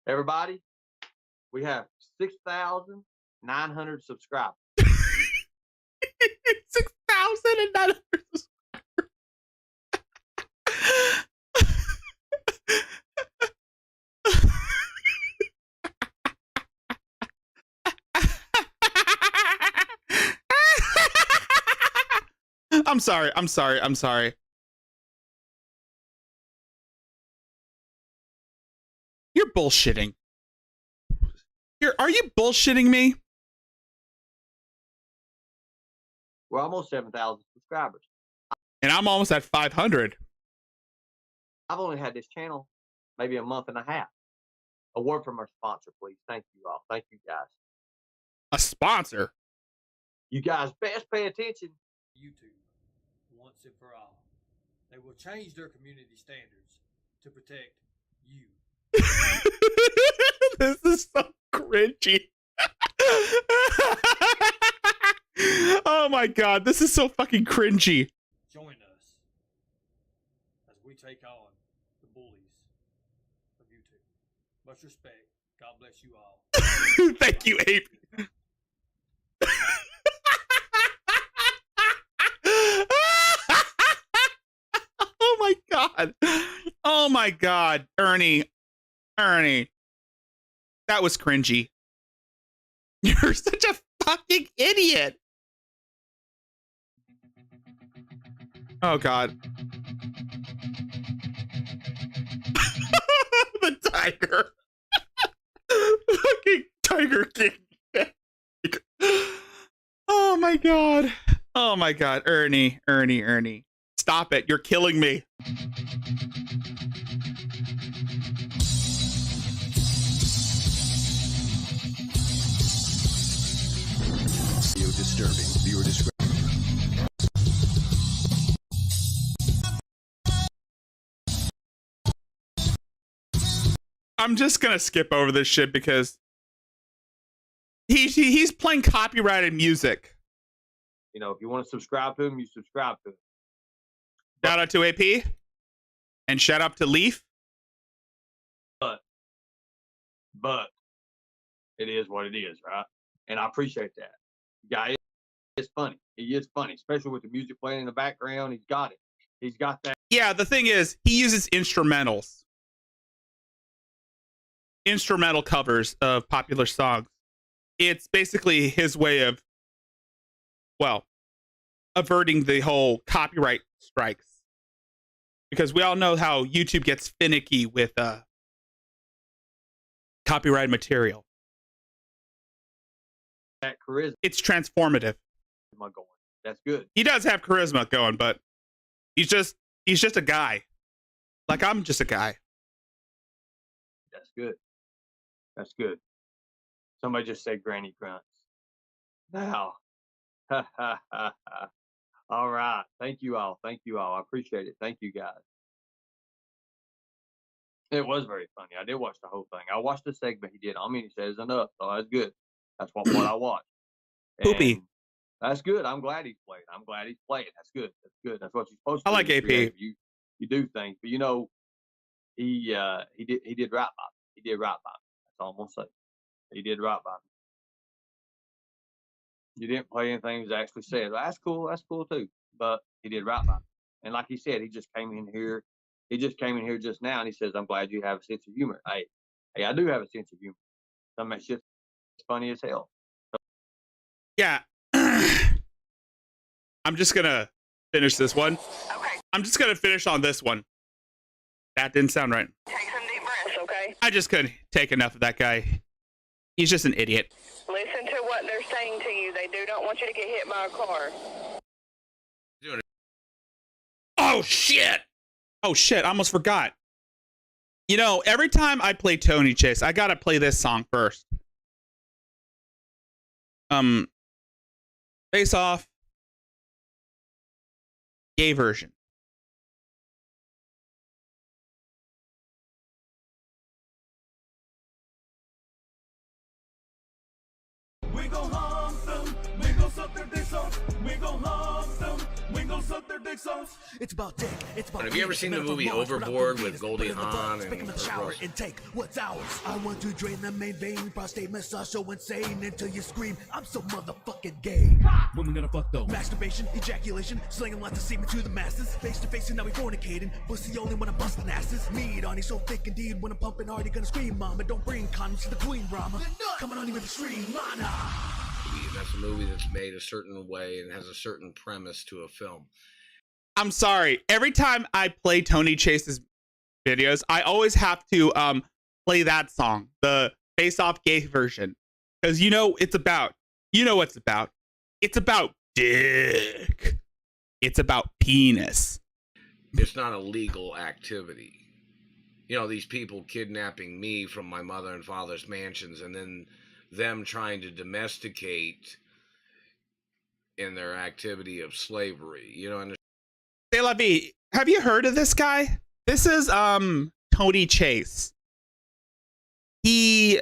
Everybody, we have 6,900 subscribers. 6,900 subscribers. I'm sorry. You're bullshitting. Are you bullshitting me? We're almost 7,000 subscribers. And I'm almost at 500. I've only had this channel maybe a month and a half. A word from our sponsor, please. Thank you all. Thank you, guys. A sponsor? You guys best pay attention. YouTube, once and for all. They will change their community standards to protect you. This is so cringy. Oh my god, this is so fucking cringy. Join us as we take on the bullies of YouTube. Much respect. God bless you all. Thank you, Ape. Oh my god. Oh my god. Ernie. That was cringy. You're such a fucking idiot. Oh god. The tiger. Fucking Tiger King. Oh my god. Oh my god. Ernie. Stop it. You're killing me. Disturbing. Viewer discretion. I'm just gonna skip over this shit because he's playing copyrighted music. You know, if you want to subscribe to him, you subscribe to him. Shout out to AP and shout out to Leaf. But it is what it is, right? And I appreciate that. Guy is funny. He is funny, especially with the music playing in the background. He's got it. He's got that. Yeah, the thing is, he uses instrumental covers of popular songs. It's basically his way of, well, averting the whole copyright strikes. Because we all know how YouTube gets finicky with copyright material. That charisma. It's transformative. Going. That's good. He does have charisma going, but he's just a guy. Like I'm just a guy. That's good. That's good. Somebody just said Granny Grunts. Now. All right. Thank you all. Thank you all. I appreciate it. Thank you guys. It was very funny. I did watch the whole thing. I watched the segment he did. I mean, he says enough, so that's good. That's what I watched. Poopy. And that's good. I'm glad he's played. I'm glad he's playing. That's good. That's good. That's what you're supposed to do. I like AP. You do things, but you know, he did right by me. He did right by me. That's all I'm gonna say. He did right by me. You didn't play anything that was actually said. Well, that's cool. That's cool too. But he did right by me. And like he said, he just came in here. He just came in here just now, and he says, "I'm glad you have a sense of humor." Hey, I do have a sense of humor. Some of that shit's funny as hell. Yeah. I'm just gonna finish this one. Okay. I'm just gonna finish on this one. That didn't sound right. Take some deep breaths, okay? I just couldn't take enough of that guy. He's just an idiot. Listen to what they're saying to you. They do not want you to get hit by a car. Oh shit! Oh shit! I almost forgot. You know, every time I play Tony Chase, I gotta play this song first. Face Off. Gay version. We gon' hump them, we gon' suck their dicks off. We gon' hump them, we gon' suck their dicks off. It's about dick, it's about. Have you ever seen the movie Overboard with Goldie Hawn and the shower and take what's ours. I want to drain the main vein, prostate massage so insane until you scream, I'm so motherfucking gay. When we gonna fuck though? Masturbation, ejaculation, slinging lots of semen to the masses. Face to face and now we fornicating. Pussy only when I'm busting asses. Meat on you so thick indeed when I'm pumping hard, you're gonna scream, mama. Don't bring condoms to the queen, Brahma. Coming on you with a scream, mana. That's a movie that's made a certain way and has a certain premise to a film. I'm sorry. Every time I play Tony Chase's videos, I always have to play that song, the Face Off Gay version, because you know it's about. You know what it's about. It's about dick. It's about penis. It's not a legal activity. You know, these people kidnapping me from my mother and father's mansions and then them trying to domesticate in their activity of slavery. You know, Zilla, have you heard of this guy? This is Tony Chase. He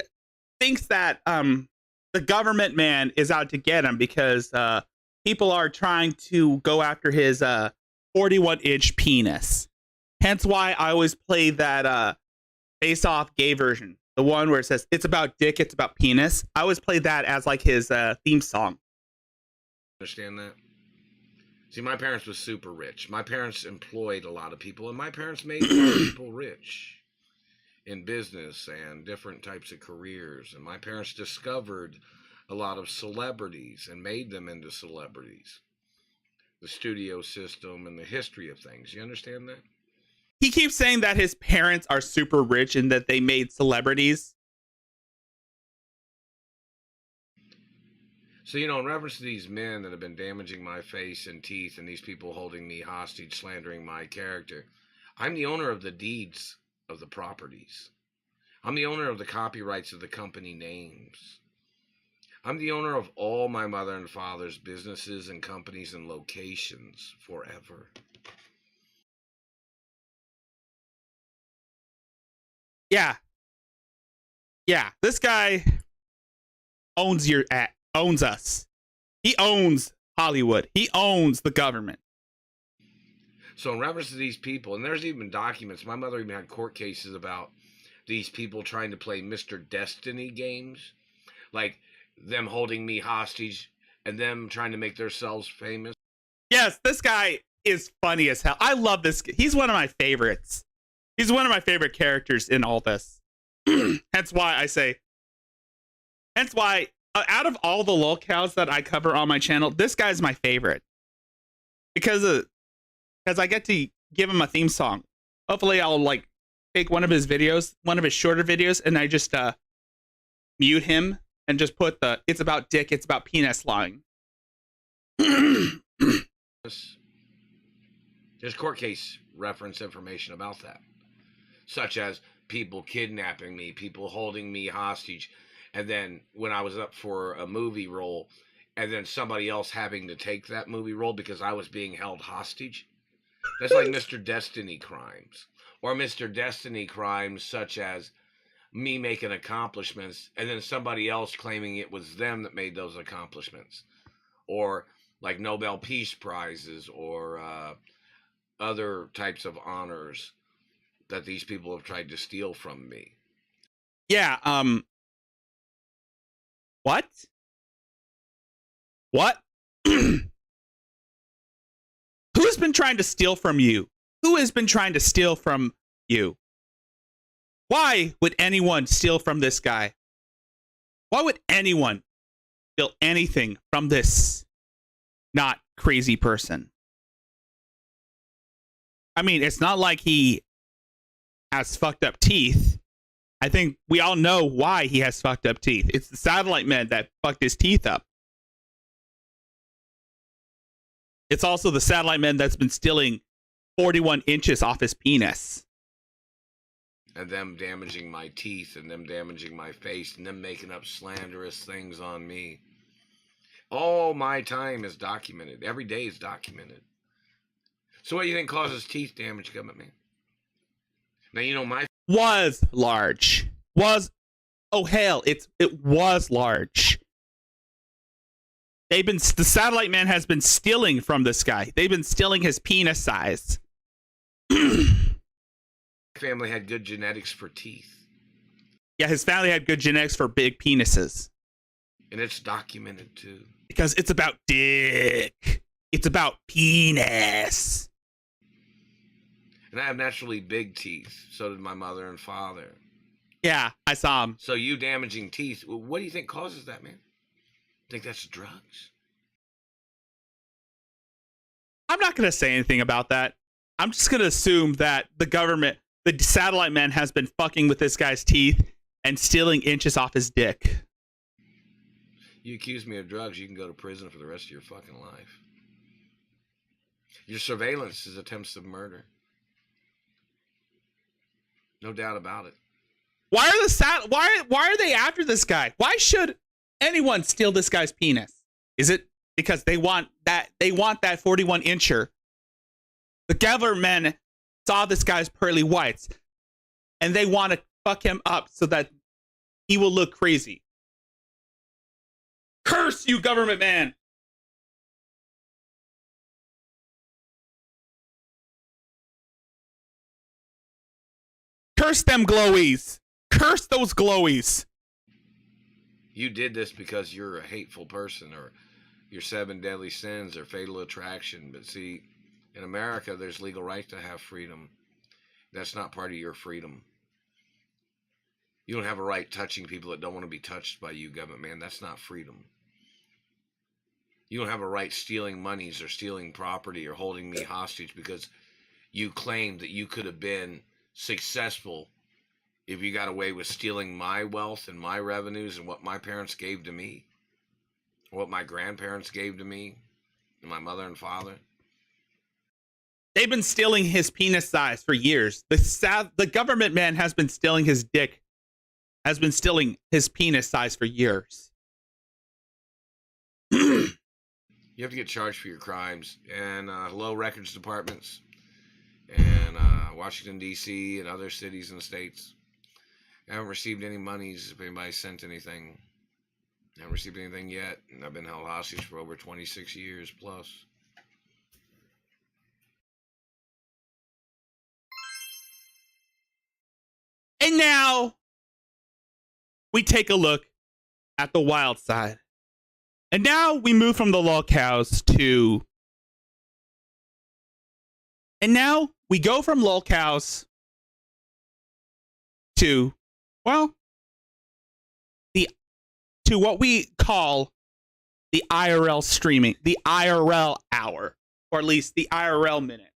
thinks that the government man is out to get him because people are trying to go after his 41-inch penis. Hence why I always play that Face Off Gay version. The one where it says, it's about dick, it's about penis. I always play that as like his theme song. Understand that? See, my parents was super rich. My parents employed a lot of people, and my parents made a lot of people rich in business and different types of careers. And my parents discovered a lot of celebrities and made them into celebrities. The studio system and the history of things. You understand that? He keeps saying that his parents are super rich and that they made celebrities. So, you know, in reference to these men that have been damaging my face and teeth and these people holding me hostage, slandering my character, I'm the owner of the deeds of the properties. I'm the owner of the copyrights of the company names. I'm the owner of all my mother and father's businesses and companies and locations forever. Yeah. Yeah, this guy owns owns us. He owns Hollywood. He owns the government. So in reference to these people, and there's even documents, my mother even had court cases about these people trying to play Mr. Destiny games, like them holding me hostage and them trying to make themselves famous. Yes, this guy is funny as hell. I love this. He's one of my favorites. He's one of my favorite characters in all this. Hence why out of all the lolcows that I cover on my channel, this guy's my favorite. Because I get to give him a theme song. Hopefully I'll like take one of his videos, one of his shorter videos, and I just mute him and just put the "it's about dick, it's about penis" line. There's court case reference information about that, such as people kidnapping me, people holding me hostage, and then when I was up for a movie role, and then somebody else having to take that movie role because I was being held hostage. That's like Mr. Destiny crimes, or Mr. Destiny crimes such as me making accomplishments and then somebody else claiming it was them that made those accomplishments, or like Nobel Peace Prizes, or other types of honors that these people have tried to steal from me. Yeah, what? Who has been trying to steal from you? Who has been trying to steal from you? Why would anyone steal from this guy? Why would anyone steal anything from this not crazy person? I mean, it's not like he has fucked up teeth. I think we all know why he has fucked up teeth. It's the satellite man that fucked his teeth up. It's also the satellite man that's been stealing 41 inches off his penis. And them damaging my teeth, and them damaging my face, and them making up slanderous things on me. All my time is documented. Every day is documented. So what do you think causes teeth damage, government man? Now, you know, my... Was large. Oh, hell, it was large. The satellite man has been stealing from this guy. They've been stealing his penis size. family had good genetics for teeth. Yeah, his family had good genetics for big penises. And it's documented too. Because it's about dick. It's about penis. And I have naturally big teeth. So did my mother and father. Yeah, I saw him. So you damaging teeth, what do you think causes that, man? Think that's drugs? I'm not going to say anything about that. I'm just going to assume that the government, the satellite man, has been fucking with this guy's teeth and stealing inches off his dick. You accuse me of drugs, you can go to prison for the rest of your fucking life. Your surveillance is attempts of murder. No doubt about it. Why are they after this guy? Why should anyone steal this guy's penis? Is it because they want that 41 incher? The government saw this guy's pearly whites and they want to fuck him up so that he will look crazy. Curse you, government man! Curse them glowies! Curse those glowies! You did this because you're a hateful person, or your 7 deadly sins, or fatal attraction. But see, in America, there's legal right to have freedom. That's not part of your freedom. You don't have a right touching people that don't want to be touched by you, government man. That's not freedom. You don't have a right stealing monies or stealing property or holding me hostage because you claimed that you could have been successful if you got away with stealing my wealth and my revenues and what my parents gave to me, or what my grandparents gave to me, and my mother and father. They've been stealing his penis size for years. The government man has been stealing his dick, has been stealing his penis size for years. You have to get charged for your crimes. And hello, records departments, and Washington, D.C., and other cities and states. I haven't received any monies if anybody sent anything. I haven't received anything yet, and I've been held hostage for over 26 years plus. And now we take a look at the wild side. And now we move from the lolcows to... And now we go from lolcows to, well, to what we call the IRL streaming, the IRL hour, or at least the IRL minute.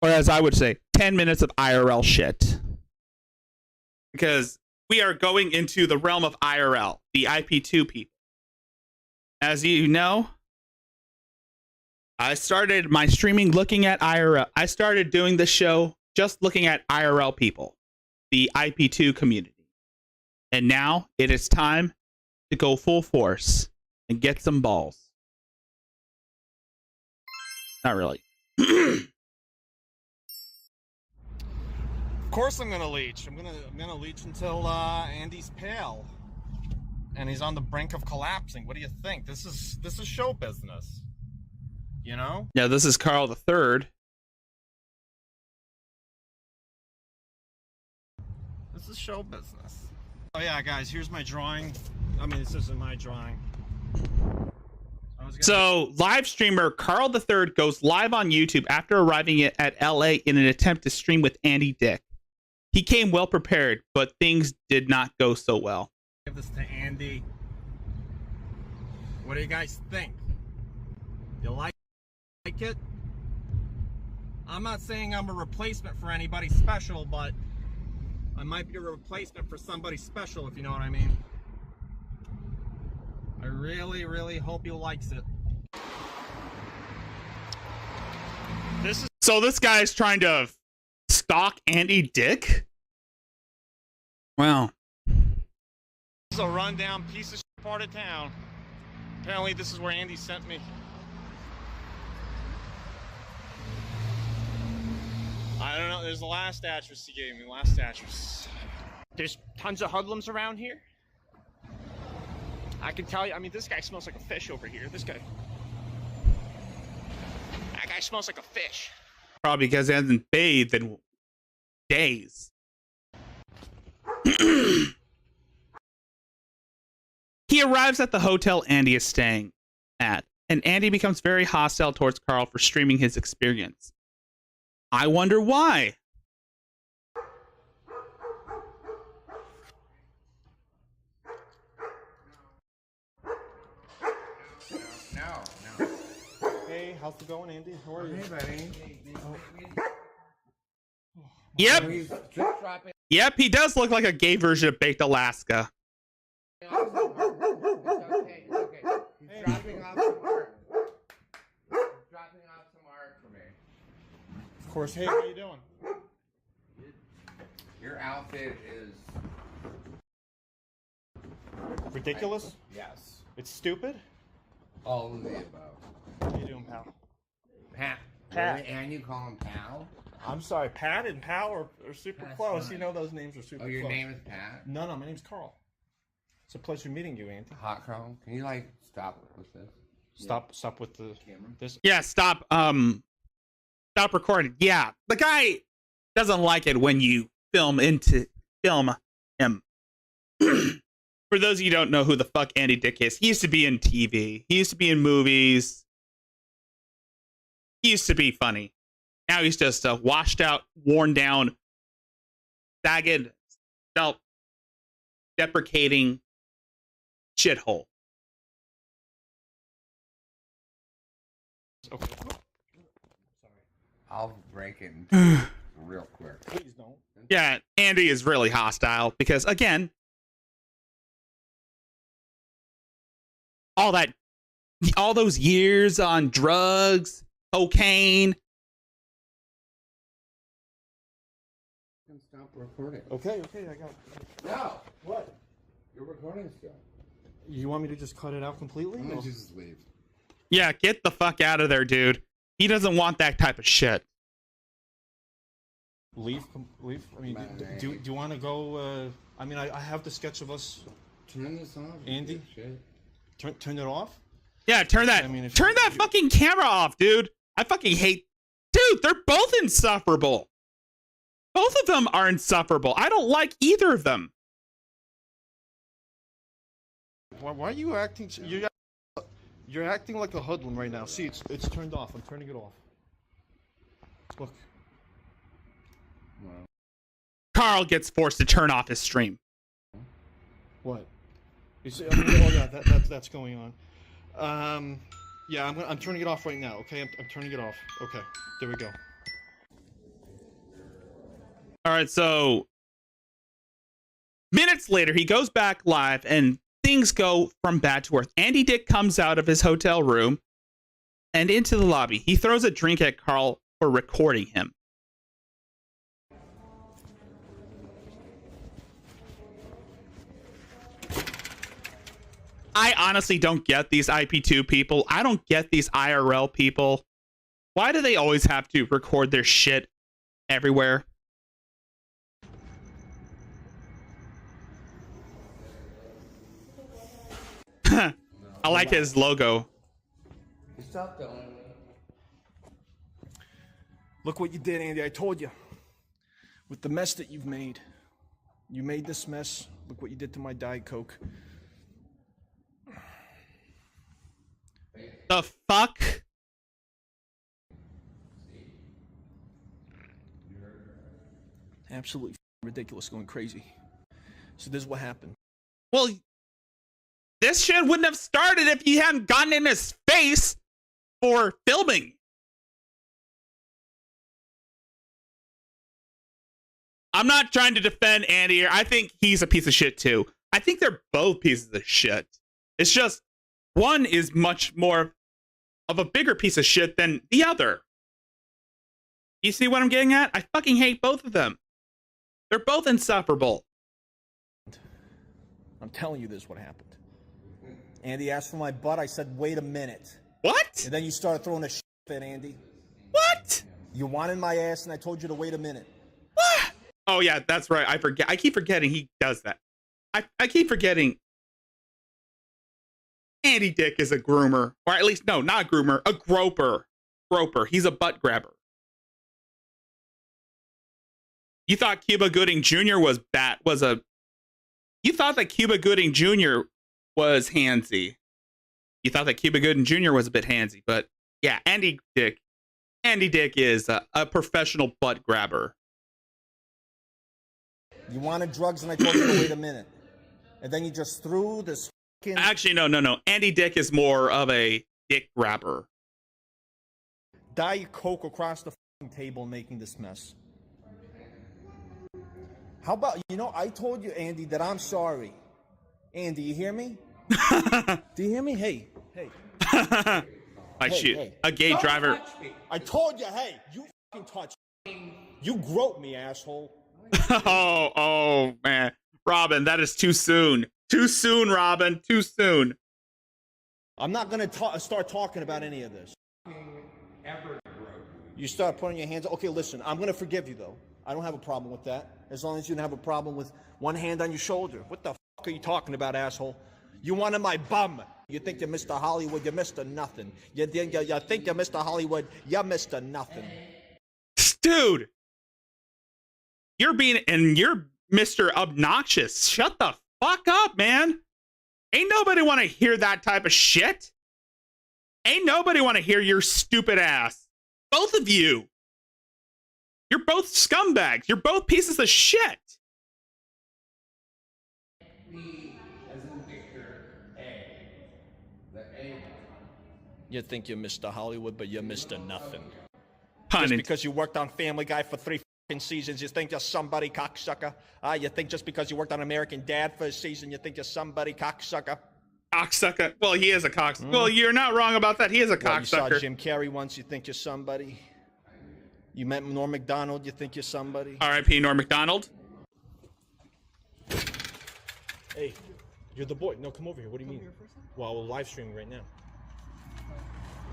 Or as I would say, 10 minutes of IRL shit. Because we are going into the realm of IRL, the IP2 people. As you know, I started my streaming looking at IRL. I started doing the show just looking at IRL people, the IP2 community. And now it is time to go full force and get some balls. Not really. Of course I'm gonna leech. I'm gonna leech until Andy's pale, and he's on the brink of collapsing. What do you think? This is show business, you know? Yeah, this is Carl the Third. This is show business. Oh yeah, guys, here's my drawing. I mean, this isn't my drawing. So, live streamer Carl the Third goes live on YouTube after arriving at LA in an attempt to stream with Andy Dick. He came well prepared, but things did not go so well. Give this to Andy. What do you guys think? You like it? I'm not saying I'm a replacement for anybody special, but I might be a replacement for somebody special, if you know what I mean. I really, really hope he likes it. So this guy's trying to stalk Andy Dick? Wow. This is a rundown piece of shit part of town. Apparently this is where Andy sent me. I don't know, there's the last address he gave me, last address. There's tons of hoodlums around here. I can tell you, I mean, this guy smells like a fish over here. This guy. That guy smells like a fish. Probably because he hasn't bathed in days. He arrives at the hotel Andy is staying at, and Andy becomes very hostile towards Carl for streaming his experience. I wonder why. No. Hey, how's it going, Andy? How are you? Hey, buddy. Yep. Yep, he does look like a gay version of Baked Alaska. It's okay. He's dropping off some art. He's dropping off some art for me. Of course. Hey, how you doing? Your outfit is ridiculous? Yes. It's stupid? All of the above. How you doing, pal? Pat. Pat. Really? And you call him Pal? I'm sorry, Pat and Pal are super That's close. fine. You know those names are super close. Oh, your name is Pat? No, my name's Carl. It's a pleasure meeting you, Andy. Hot Carl. Can you stop with this? Stop with the camera. This. Yeah, stop recording. Yeah, the guy doesn't like it when you film him. For those of you who don't know who the fuck Andy Dick is, he used to be in TV. He used to be in movies. He used to be funny. Now he's just a washed out, worn down, sagged, self-deprecating shithole. Okay. Sorry. I'll break it into real quick. Please don't. Yeah, Andy is really hostile because, again, all those years on drugs, cocaine. Stop recording. Okay, I got it. No. What? You're recording still. You want me to just cut it out completely? I'm gonna just leave. Yeah, get the fuck out of there, dude. He doesn't want that type of shit. Leave? I mean, do you want to go? I mean, I have the sketch of us. Turn this off. Andy? Turn it off? Yeah, turn that. I mean, turn that fucking camera off, dude. I fucking hate. Dude, they're both insufferable. Both of them are insufferable. I don't like either of them. Why are you acting? You're acting like a hoodlum right now. See, it's turned off. I'm turning it off. Look. Wow. Carl gets forced to turn off his stream. What? Oh yeah, that's going on. Yeah, I'm turning it off right now. Okay, I'm turning it off. Okay, there we go. All right, so minutes later, he goes back live and things go from bad to worse. Andy Dick comes out of his hotel room and into the lobby. He throws a drink at Carl for recording him. I honestly don't get these IP2 people. I don't get these IRL people. Why do they always have to record their shit everywhere? I like his logo. Stop telling me. Look what you did, Andy. I told you. With the mess that you've made. You made this mess. Look what you did to my Diet Coke. The fuck? Absolutely ridiculous, going crazy. So this is what happened. Well, this shit wouldn't have started if you hadn't gotten in his face for filming. I'm not trying to defend Andy here. I think he's a piece of shit too. I think they're both pieces of shit. It's just one is much more of a bigger piece of shit than the other. You see what I'm getting at? I fucking hate both of them. They're both insufferable. I'm telling you this is what happened. Andy asked for my butt. I said, wait a minute. What? And then you started throwing a shit fit, Andy. What? You wanted my ass and I told you to wait a minute. What? Oh yeah, that's right. I forget. I keep forgetting he does that. I keep forgetting Andy Dick is a groomer. Or at least, no, not a groomer, a groper. Groper. He's a butt grabber. You thought Cuba Gooding Jr. was you thought that Cuba Gooding Jr. was handsy. You thought that Cuba Gooding Jr. was a bit handsy, but yeah, Andy Dick is a professional butt grabber. You wanted drugs and I told you to wait a minute. And then you just threw this fucking... Actually, no. Andy Dick is more of a dick grabber. Diet Coke across the fucking table making this mess. How about, I told you, Andy, that I'm sorry. Andy, you hear me? Do you hear me? Hey. A gay Don't driver. touch me. I told you, hey, you fucking touched me. You groped me, asshole. Oh, man. Robin, that is too soon. Too soon, Robin. Too soon. I'm not going to start talking about any of this. You start putting your hands... Okay, listen, I'm going to forgive you, though. I don't have a problem with that. As long as you don't have a problem with one hand on your shoulder. What the fuck are you talking about, asshole? You wanted my bum. You think you're Mr. Hollywood, you're Mr. Nothing. You think you're Mr. Hollywood, you're Mr. Nothing. Dude. You're Mr. Obnoxious. Shut the fuck up, man. Ain't nobody want to hear that type of shit. Ain't nobody want to hear your stupid ass. Both of you. You're both scumbags. You're both pieces of shit. You think you're Mr. Hollywood, but you're Mr. Nothing. Just because you worked on Family Guy for 3 seasons, you think you're somebody, cocksucker? You think just because you worked on American Dad for a season, you think you're somebody, cocksucker? Cocksucker. Well, he is a cocksucker. Well, you're not wrong about that. He is a cocksucker. You saw Jim Carrey once, you think you're somebody? You met Norm Macdonald, you think you're somebody? R.I.P. Norm Macdonald. Hey, you're the boy. No, come over here. What do you mean? Well, we're live streaming right now.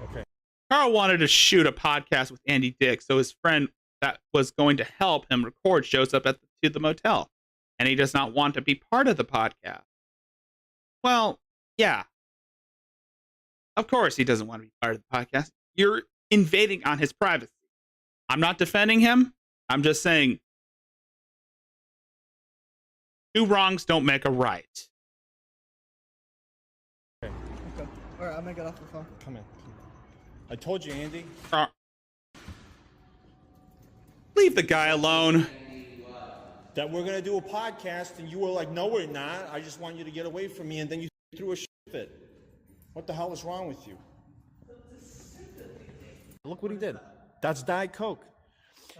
Okay. Carl wanted to shoot a podcast with Andy Dick, so his friend that was going to help him record shows up to the motel, and he does not want to be part of the podcast. Well, yeah. Of course he doesn't want to be part of the podcast. You're invading on his privacy. I'm not defending him. I'm just saying two wrongs don't make a right. Okay. All right, I'm gonna get off the phone. Come in. I told you, Andy. Leave the guy alone. That we're gonna do a podcast, and you were like, "No, we're not. I just want you to get away from me," and then you threw a shit fit. What the hell is wrong with you? Look what he did. That's Diet Coke.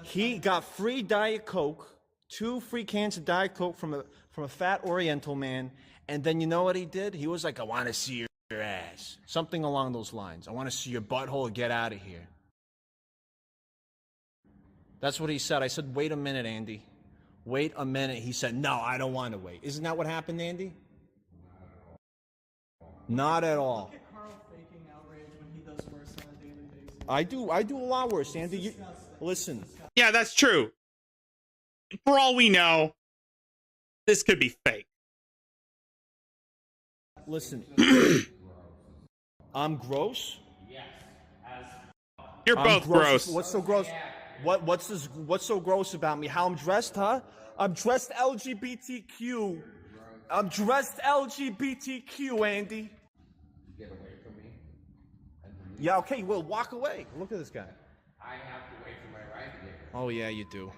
He got free Diet Coke, 2 free cans of Diet Coke from a fat Oriental man, and then you know what he did? He was like, "I want to see your ass," something along those lines. "I want to see your butthole. Get out of here." That's what he said. I said, "Wait a minute, Andy. Wait a minute." He said, "No, I don't want to wait." Isn't that what happened, Andy? Not at all. Look at Carl faking outrage when he does worse on a daily basis. I do a lot worse, Andy. Listen. Yeah, that's true. For all we know, this could be fake. Listen. I'm gross? You're both gross. What's so gross? What's so gross about me? How I'm dressed, huh? I'm dressed LGBTQ. I'm dressed LGBTQ, Andy. Get away from me. Yeah, okay, well, walk away. Look at this guy. I have to wait for my ride to get here. Oh, yeah, you do.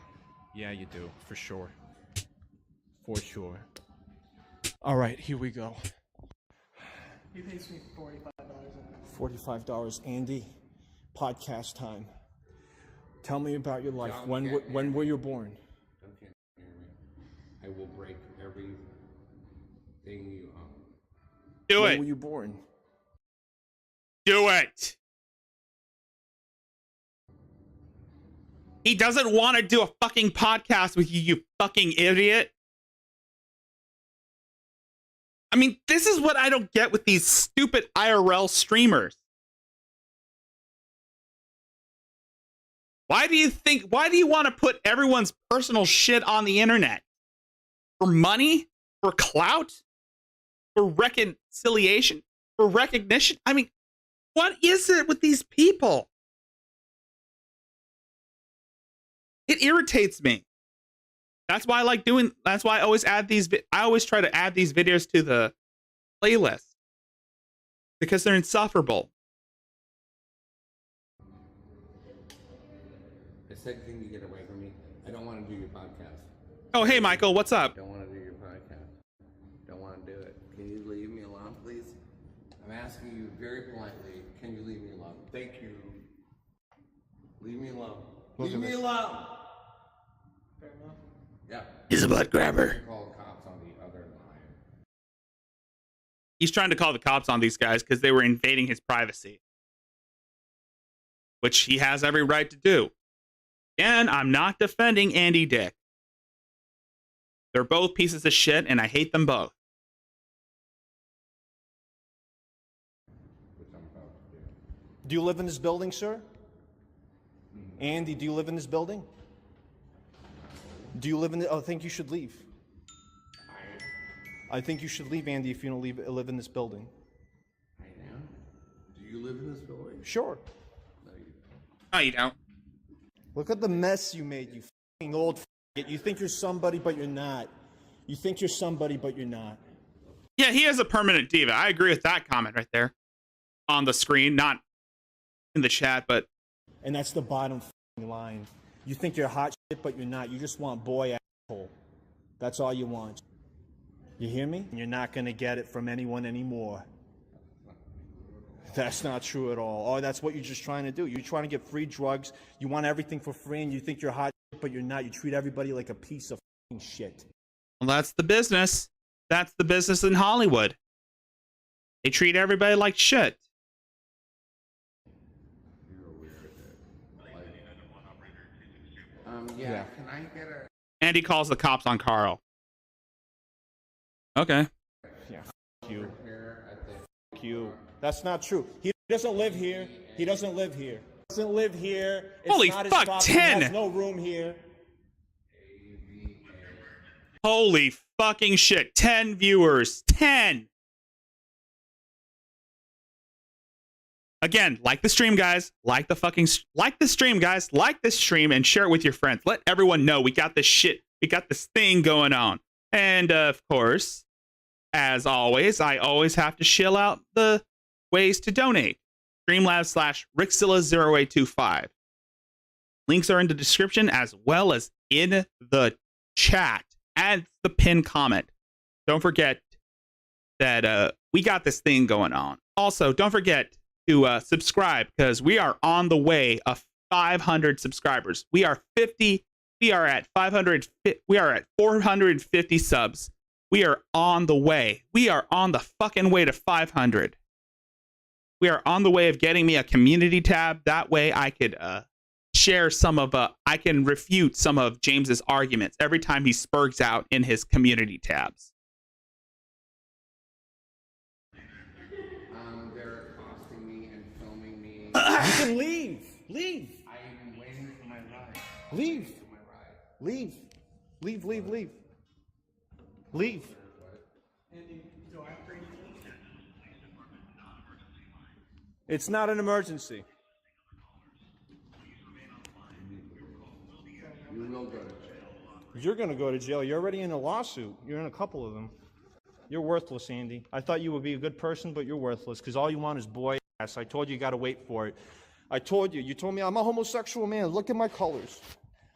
Yeah, you do, for sure. For sure. All right, here we go. He pays me $45 an hour. $45, Andy. Podcast time. Tell me about your life. John, When were you born? Don't you hear me? I will break everything you own. Do When it. were you born? Do it. He doesn't want to do a fucking podcast with you, you fucking idiot. I mean, this is what I don't get with these stupid IRL streamers. Why do you want to put everyone's personal shit on the internet? For money? For clout? For reconciliation? For recognition? I mean, what is it with these people? It irritates me. That's why I always I always try to add these videos to the playlist. Because they're insufferable. I said you can get away from me. I don't want to do your podcast. Oh, hey, Michael, what's up? Don't want to do your podcast. Don't want to do it. Can you leave me alone, please? I'm asking you very politely. Can you leave me alone? Thank you. Leave me alone. Leave me alone. Fair enough. Yeah. He's a butt grabber. Call cops on the other line. He's trying to call the cops on these guys because they were invading his privacy. Which he has every right to do. And I'm not defending Andy Dick. They're both pieces of shit, and I hate them both. Which I'm about to do. Do you live in this building, sir? Andy, do you live in this building? Do you live in the... Oh, I think you should leave. I think you should leave, Andy, if you don't live in this building. I am? Do you live in this building? Sure. No, you don't. No, you don't. Look at the mess you made, you f***ing old f***it. You think you're somebody, but you're not. You think you're somebody, but you're not. Yeah, he is a permanent diva. I agree with that comment right there. On the screen, not in the chat, but... And that's the bottom f***ing line. You think you're hot shit, but you're not. You just want boy asshole. That's all you want. You hear me? You're not going to get it from anyone anymore. That's not true at all. Oh, that's what you're just trying to do. You're trying to get free drugs. You want everything for free, and you think you're hot shit, but you're not. You treat everybody like a piece of f***ing shit. Well, that's the business. That's the business in Hollywood. They treat everybody like shit. You're a weird yeah, can I get a... Andy calls the cops on Carl. Okay. Yeah, f*** you. F*** you. That's not true. He doesn't live here. He doesn't live here. doesn't live here. It's Holy not his fuck, property. 10! He has no room here. Holy fucking shit. 10 viewers. 10! Again, like the stream, guys. Like the stream, guys. Like this stream and share it with your friends. Let everyone know we got this shit. We got this thing going on. And of course, as always, I always have to shill out the ways to donate. Streamlabs/Rickzilla0825. Links are in the description as well as in the chat and the pinned comment. Don't forget that we got this thing going on. Also, don't forget to subscribe because we are on the way of 500 subscribers. We are at 500. We are at 450 subs. We are on the way. We are on the fucking way to 500. We are on the way of getting me a community tab. That way I could share some of I can refute some of James's arguments every time he spurgs out in his community tabs. They're accosting me and filming me. You can leave. Leave. I'm waiting for my ride. Leave. Leave. Leave. Leave. Andy, do I have to? It's not an emergency. You will go to jail. You're going to go to jail. You're already in a lawsuit. You're in a couple of them. You're worthless, Andy. I thought you would be a good person, but you're worthless because all you want is boy ass. I told you got to wait for it. I told you. You told me I'm a homosexual man. Look at my colors.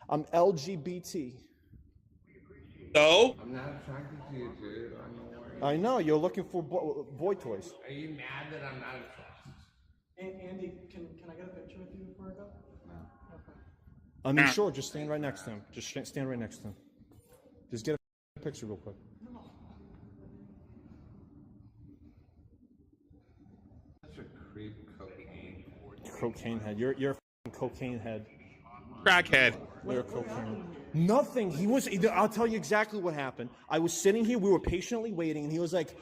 I'm LGBT. So? I'm not attracted to you, dude. I know. You're looking for boy toys. Are you mad that I'm not attracted? Andy, can I get a picture with you before I go? No. Okay. I mean, sure. Just stand right next to him. Just stand right next to him. Just get a picture real quick. Such a creep cocaine. Cocaine head. You're a cocaine head. Crackhead. You're a cocaine. Nothing. He was. I'll tell you exactly what happened. I was sitting here. We were patiently waiting, and he was like,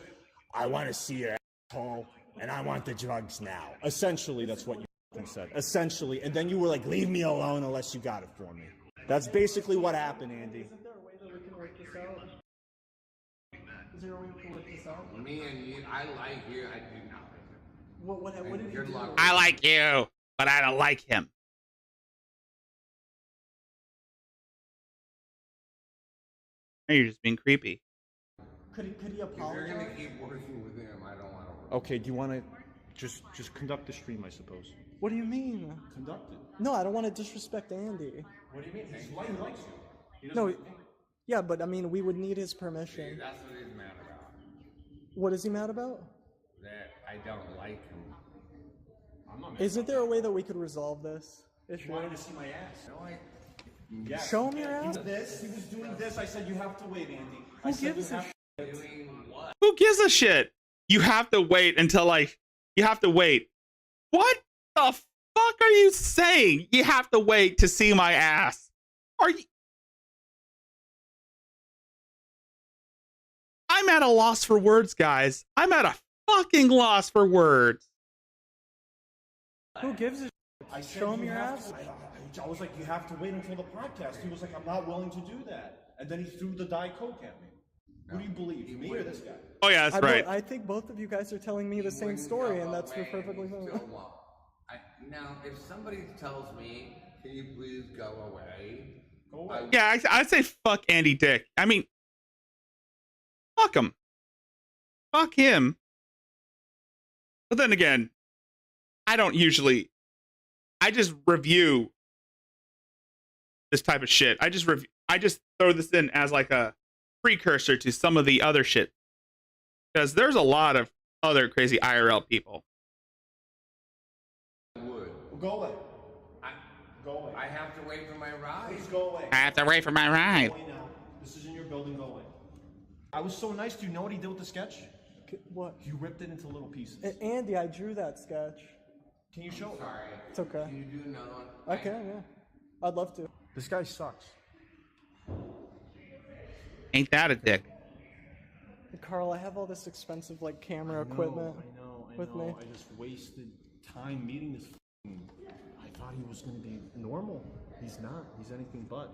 "I want to see your asshole, and I want the drugs now." Essentially, that's what you said. Essentially, and then you were like, "Leave me alone unless you got it for me." That's basically what happened, Andy. Isn't there a way that we can work this out? Is there a way we can work this out? Me and you, I like you. I do not like you. What did he do? I like you, but I don't like him. You're just being creepy. Could he If you're apologize? gonna keep working with him, I don't want to work. Okay. Do you want to just conduct the stream? I suppose. What do you mean? Conduct it. No, I don't want to disrespect Andy. What do you mean? He likes you. He No, yeah, but I mean, we would need his permission. Dude, that's what he's mad about. What is he mad about? That I don't like him. I'm not mad. Isn't there a way that we could resolve this issue? You wanted to see my ass. No, Yes. Show him your ass. He was doing this. I said you have to wait, Andy. Who gives a shit? doing what? Who gives a shit? You have to wait until you have to wait. What the fuck are you saying? You have to wait to see my ass. Are you? I'm at a loss for words, guys. I'm at a fucking loss for words. Who gives a shit? I said Show him you your have ass. to- I was like, you have to wait until the podcast. He was like, I'm not willing to do that. And then he threw the Diet Coke at me. Who do you believe, me or this guy? Oh yeah, that's right. I think both of you guys are telling me the same story, and that's perfectly fine. Now, if somebody tells me, can you please go away? Go away. Yeah, I'd say fuck Andy Dick. I mean, fuck him. Fuck him. But then again, I just review this type of shit. I just throw this in as like a precursor to some of the other shit. Because there's a lot of other crazy IRL people. I would. Go away. Go away. I have to wait for my ride. Please go away. I have to wait for my ride. Go away now. This is in your building. Go away. I was so nice. Do you know what he did with the sketch? What? He ripped it into little pieces. Andy, I drew that sketch. Can you show it? Sorry. It's okay. Can you do another one? I can, yeah. I'd love to. This guy sucks. Ain't that a dick? Carl, I have all this expensive like camera equipment I know. with me. I just wasted time meeting this. I thought thought he was going to be normal. He's not. He's anything but.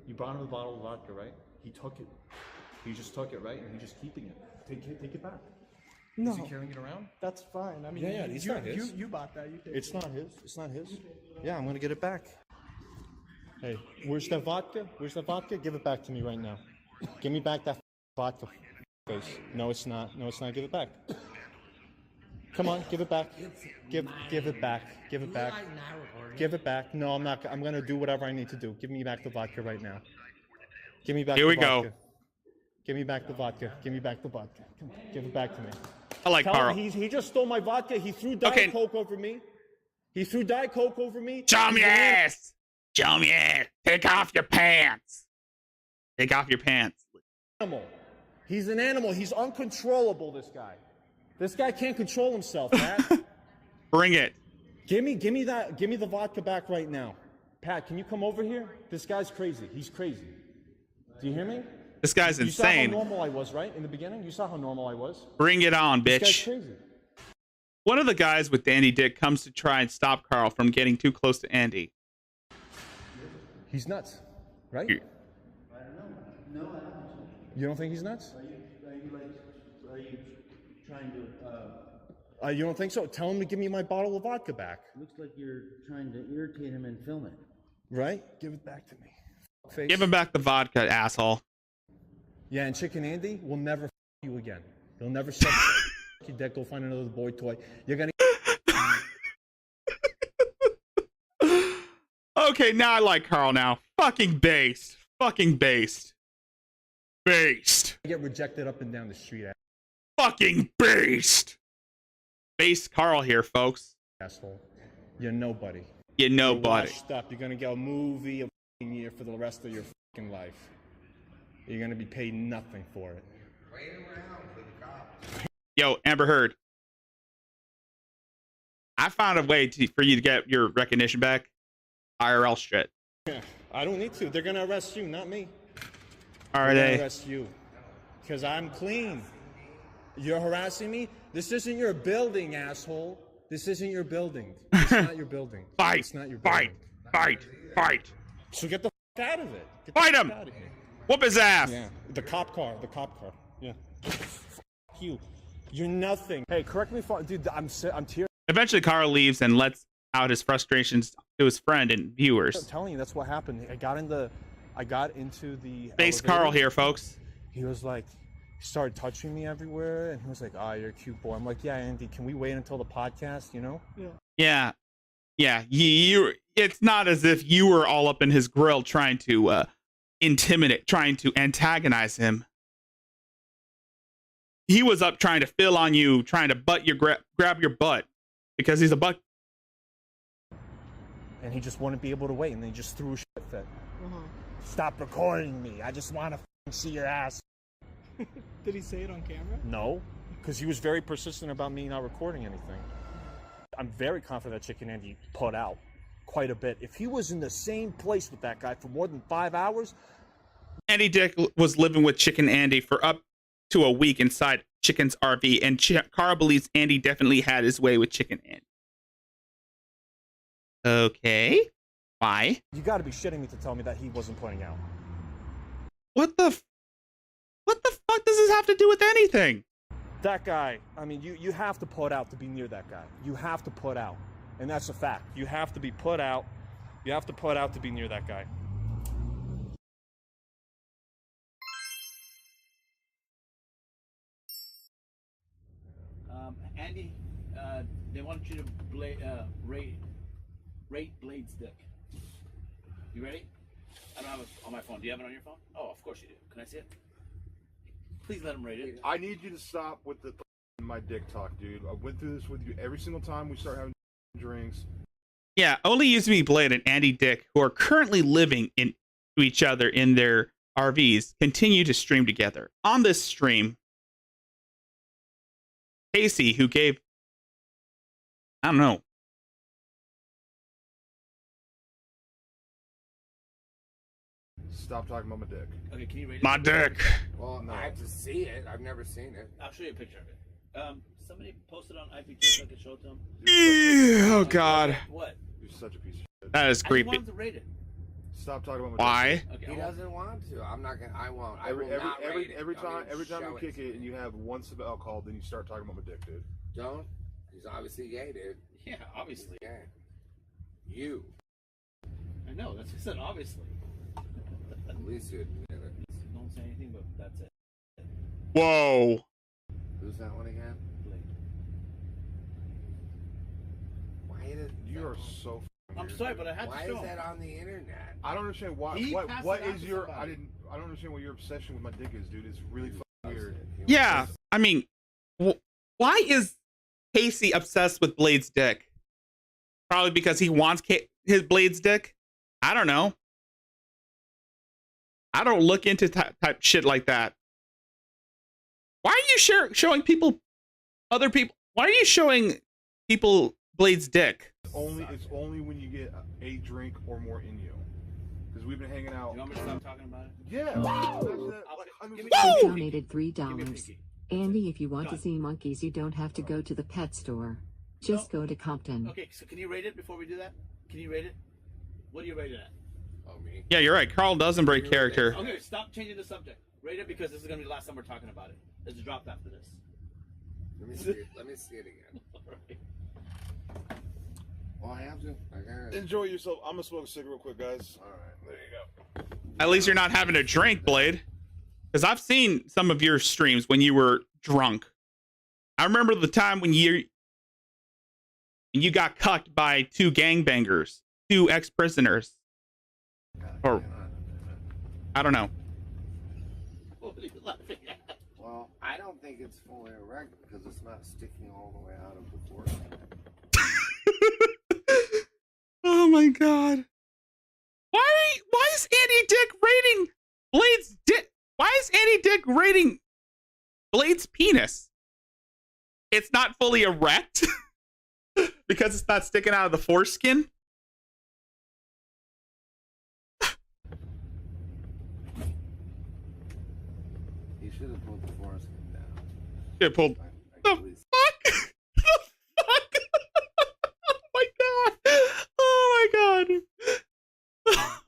You brought him a bottle of vodka, right? He took it. He just took it, right? And he's just keeping it. Take it back. No. Is he carrying it around? That's fine. I mean, Yeah, it's not his. You bought that. You It's not his. It's not his. Yeah, I'm gonna get it back. Hey, where's that vodka? Where's that vodka? Give it back to me right now. Give me back that vodka. Face. No, it's not. No, it's not. Give it back. Come on, give it back. Give it back. Give it back. Give it back. No, I'm not. I'm gonna do whatever I need to do. Give me back the vodka right now. Give me back. Here the we vodka. go. Give me back the vodka. Give me back the vodka. Give it back to me. I like Tell Carl. him he just stole my vodka. He threw Diet Coke over me. He threw Diet Coke over me. Show me your ass. Show me your ass. Take off your pants. Take off your pants. Animal. He's an animal. He's uncontrollable, this guy. This guy can't control himself, Pat. Bring it. Give me the vodka back right now. Pat, can you come over here? This guy's crazy. He's crazy. Do you hear me? This guy's insane. You saw how normal I was, right? In the beginning? You saw how normal I was? Bring it on, bitch. This guy's crazy. One of the guys with Andy Dick comes to try and stop Carl from getting too close to Andy. He's nuts, right? You don't think he's nuts? Are you trying to? You don't think so? Tell him to give me my bottle of vodka back. Looks like you're trying to irritate him and film it. Right? Give it back to me. Face. Give him back the vodka, asshole. Yeah, and Chicken Andy will never f you again. He'll never suck your dick. Go find another boy toy. You're gonna. Okay, now I like Carl now. Fucking based. Fucking based. Based. Get rejected up and down the street. Fucking based. Based Carl here, folks. Asshole. You're nobody. You're nobody. You're washed up. You're gonna get a movie a year for the rest of your fucking life. You're gonna be paid nothing for it. Wait around for the cops. Yo, Amber Heard. I found a way for you to get your recognition back. IRL shit. Yeah, I don't need to. They're gonna arrest you, not me. Are They're they? gonna arrest you. Because I'm clean. You're harassing me? This isn't your building, asshole. This isn't your building. It's not your building. Fight. It's not your building. Fight. So get the f out of it. Get Fight the him. Out of here. Whoop his ass. Yeah. The cop car. Yeah. F you. You're nothing. Hey, correct me if dude, I'm tearing. Eventually, Carl leaves and lets out his frustrations to his friend and viewers. I'm telling you, that's what happened. I got into the Base elevator. Carl here, folks. He was like, he started touching me everywhere, and he was like, "Ah, you're a cute boy." I'm like, "Yeah, Andy, can we wait until the podcast?" You know? Yeah. You. It's not as if you were all up in his grill trying to intimidate, trying to antagonize him. He was up trying to fill on you, trying to grab your butt because he's a butt. And he just wouldn't be able to wait, and then he just threw a shit fit. Stop recording me. I just want to see your ass. Did he say it on camera? No, because he was very persistent about me not recording anything. I'm very confident that Chicken Andy put out quite a bit. If he was in the same place with that guy for more than 5 hours. Andy Dick was living with Chicken Andy for up to a week inside Chicken's RV, and Carl believes Andy definitely had his way with Chicken Andy. Okay. Why? You got to be shitting me to tell me that he wasn't putting out. What the fuck does this have to do with anything? That guy, I mean, you have to put out to be near that guy. You have to put out. And that's a fact. You have to be put out. You have to put out to be near that guy. Andy, they want you to rate Blade's dick. You ready? I don't have it on my phone. Do you have it on your phone? Oh, of course you do. Can I see it? Please let him rate it. I need you to stop with the my dick talk, dude. I went through this with you every single time we start having drinks. Yeah, only used to be Blade and Andy Dick, who are currently living to each other in their RVs, continue to stream together. On this stream, Casey, who gave, I don't know. Stop talking about my dick. Okay, can you rate it? My dick. Well, I have to see it. I've never seen it. I'll show you a picture of it. Somebody posted on IPG so I can show it to them. Oh, God. What? You're such a piece of shit. That is I creepy. want him to rate it. Stop talking about my Why? dick. He doesn't want to. I'm not gonna. I won't. I Every will not rate it. every Don't time even you show it kick to it me. and you have 1 sip of alcohol, then you start talking about my dick, dude. Don't. He's obviously gay, dude. Yeah, obviously. Yeah. You. I know. That's what I said. Obviously. At least you admit it. Don't say anything, but that's it. Whoa. Who's that one again? Blade. Why is You are so. I'm sorry, but I had Why to show is him. that on the internet? I don't understand why. He What passed what it out is to your? somebody. I don't understand what your obsession with my dick is, dude. It's really fucking weird. Yeah, I mean, why is Casey obsessed with Blade's dick? Probably because he wants his Blade's dick. I don't know. I don't look into type shit like that. Why are you showing people, other people? Why are you showing people Blade's dick? It's only when you get a drink or more in you. Because we've been hanging out. You want me to stop talking about it? Yeah. You donated $3. Andy, if you want to see monkeys, you don't have to go to the pet store. Just go to Compton. Okay, so can you rate it before we do that? Can you rate it? What do you rate it at? Oh, me. Yeah, you're right. Carl doesn't break character. Okay, stop changing the subject. Rate it because this is going to be the last time we're talking about it. It's dropped after this. Let me see it. Let me see it again. Alright. Well, I have to. I got it. Enjoy yourself. I'm gonna smoke a cigarette real quick, guys. All right, there you go. At least you're not having a drink, Blade. Because I've seen some of your streams when you were drunk. I remember the time when you got cucked by 2 gangbangers, 2 ex-prisoners. Or, I don't know. What are you laughing at? Well, I don't think it's fully erect because it's not sticking all the way out of the forehead. Oh my god. Why is Andy Dick rating Blade's dick? Why is Andy Dick rating Blade's penis? It's not fully erect? Because it's not sticking out of the foreskin? You should have pulled the foreskin down. Yeah, pulled. The fuck? The fuck? Oh my god. Oh my god.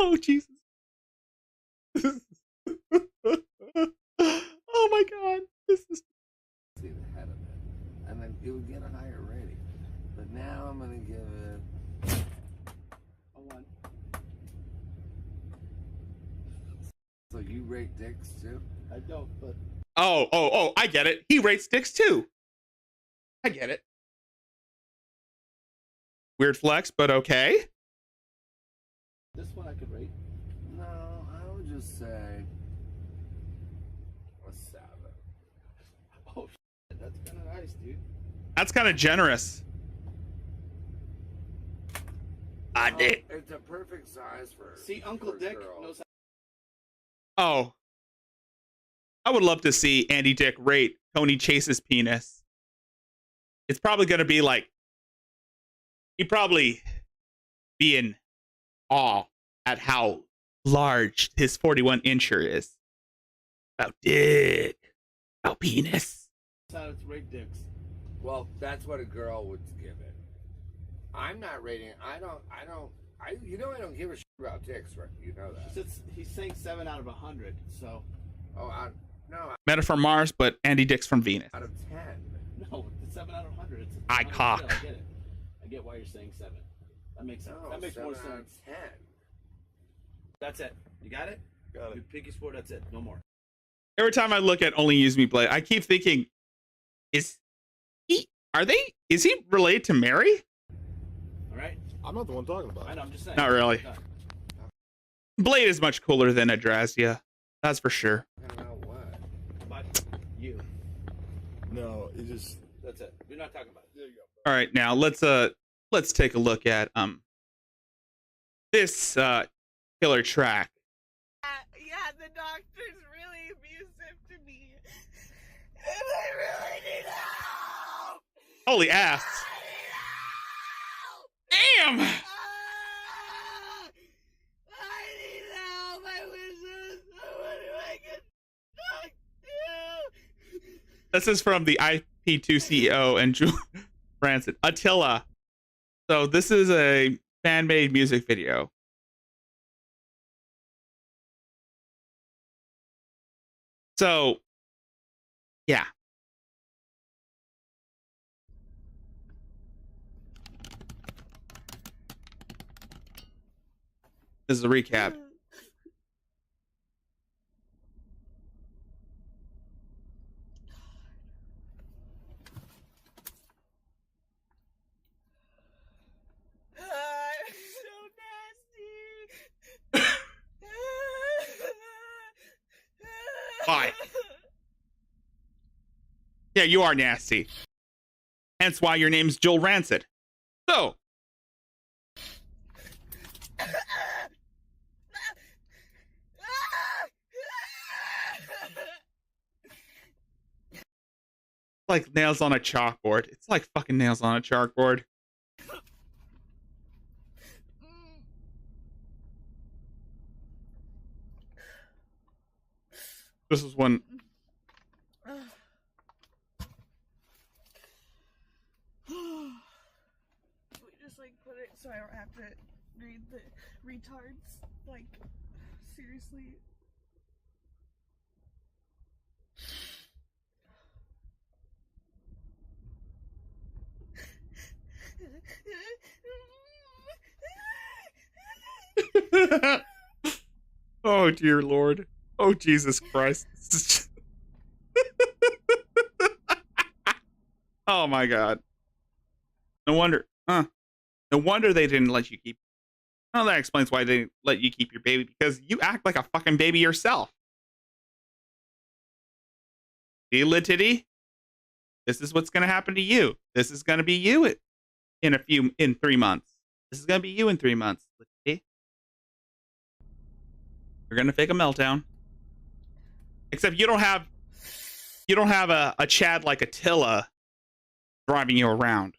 Oh Jesus. Oh my god. This is. See the head of it. And then it would get a higher rating. But now I'm going to give it a 1. So you rate dicks too? I don't, but. Oh, I get it. He rates dicks too. I get it. Weird flex, but okay. This one I could rate. No, I would just say a 7. Oh, shit, that's kind of nice, dude. That's kind of generous. I did. It's a perfect size for. See, Uncle for a Dick girl. knows Oh. I would love to see Andy Dick rate Tony Chase's penis. It's probably going to be like, he'd probably be in awe at how large his 41-incher is. About dick. About penis. how to rate dicks. Well, that's what a girl would give it. I'm not rating it. I don't give a shit about dicks, right? You know that. He's saying 7 out of 100, so. Oh, no. Meta from Mars, but Andy Dick's from Venus. Out of 10. No, it's 7 out of 100. It's I cock. I get it. I get why you're saying 7. That makes sense. No, That makes more 7 out of sense. 10. That's it. You got it? Got it. Your pinky sport, that's it. No more. Every time I look at Only Use Me Blade, I keep thinking, is he related to Mary? All right? I'm not the one talking about it. I know, I'm just saying. Not really. Blade is much cooler than Adrazia. That's for sure. But you. No, it just. That's it. We're not talking about it. There you go. All right, now let's take a look at this killer track. Yeah, the doctor's really abusive to me. And I really need help! Holy ass. Damn! I need help! I wish there was someone I could talk to! This is from the IP2 CEO and Drew Branson. Attila. So this is a fan-made music video. So, yeah. This is a recap. Why? Yeah, you are nasty. Hence why your name's Joel Rancid. So. Like nails on a chalkboard. It's like fucking nails on a chalkboard. This is when We just like put it so I don't have to read the retards. Like, seriously. Oh dear Lord. Oh Jesus Christ. Oh my God. No wonder. No wonder they didn't let you keep. Well, that explains why they didn't let you keep your baby, because you act like a fucking baby yourself. Zilla titty. This is what's gonna happen to you. This is gonna be you in 3 months. This is gonna be you in 3 months. You're gonna fake a meltdown. Except you don't have a Chad like Attila driving you around.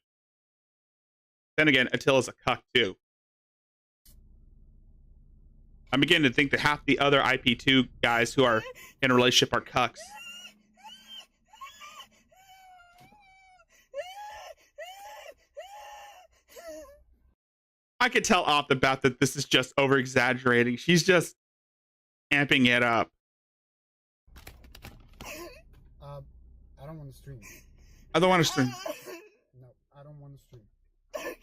Then again, Attila's a cuck too. I'm beginning to think that half the other IP2 guys who are in a relationship are cucks. I could tell off the bat that this is just over exaggerating. She's just amping it up. I don't want to stream. I don't want to stream. No, I don't want to stream. I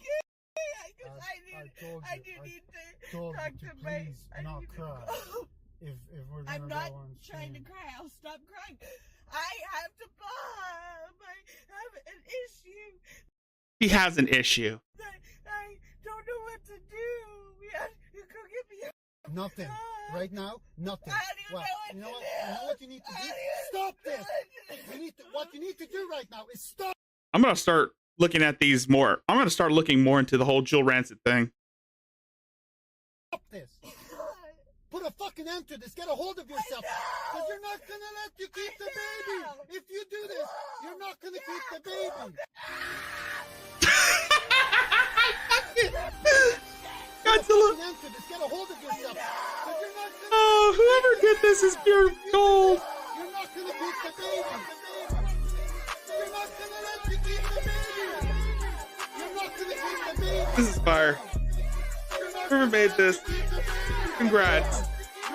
do need to told talk you to to please I not need to cry. go. If we're gonna I'm go not on trying to stream. cry. I'll stop crying. I have to bomb. I have an issue. He has an issue. I don't know what to do. You go get me. Nothing. Right now, nothing. I don't even Well, know you know what what? to do. You know what you need to do? Stop this. What you need to do right now is stop. I'm gonna start looking at these more. I'm gonna start looking more into the whole Joel Rancid thing. Stop this. Put a fucking end to this. Get a hold of yourself. Because you're not going to let you keep the baby. If you do this, you're not going to keep the baby. Godzilla. Put a fucking end to this. Get a hold of yourself. Because you're not going to... Oh, whoever did this is pure gold. You're not going to keep the baby. You're not going to let you keep the baby. You're not going to keep the baby. This is fire. Whoever made this, congrats.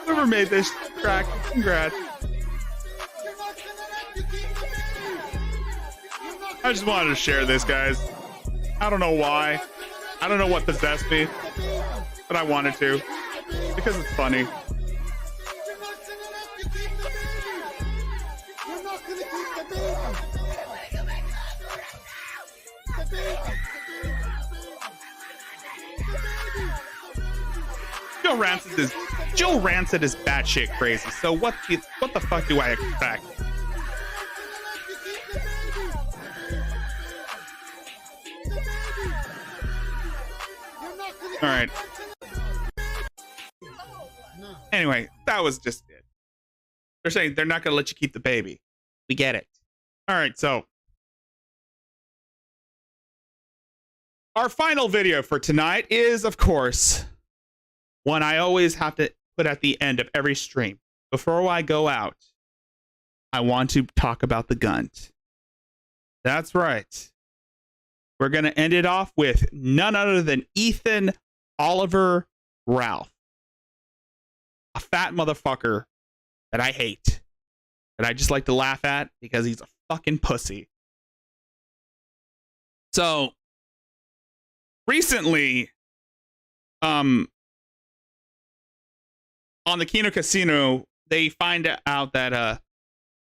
Whoever made this track, congrats. I just wanted to share this, guys. I don't know why. I don't know what possessed me, but I wanted to because it's funny. Joe Rancid is batshit crazy. So what the fuck do I expect? All right. Anyway, that was just it. They're saying they're not going to let you keep the baby. We get it. All right, so our final video for tonight is, of course, one I always have to put at the end of every stream. Before I go out, I want to talk about the Gunt. That's right. We're going to end it off with none other than Ethan Oliver Ralph. A fat motherfucker that I hate. That I just like to laugh at because he's a fucking pussy. So, recently, on the Kino Casino, they find out that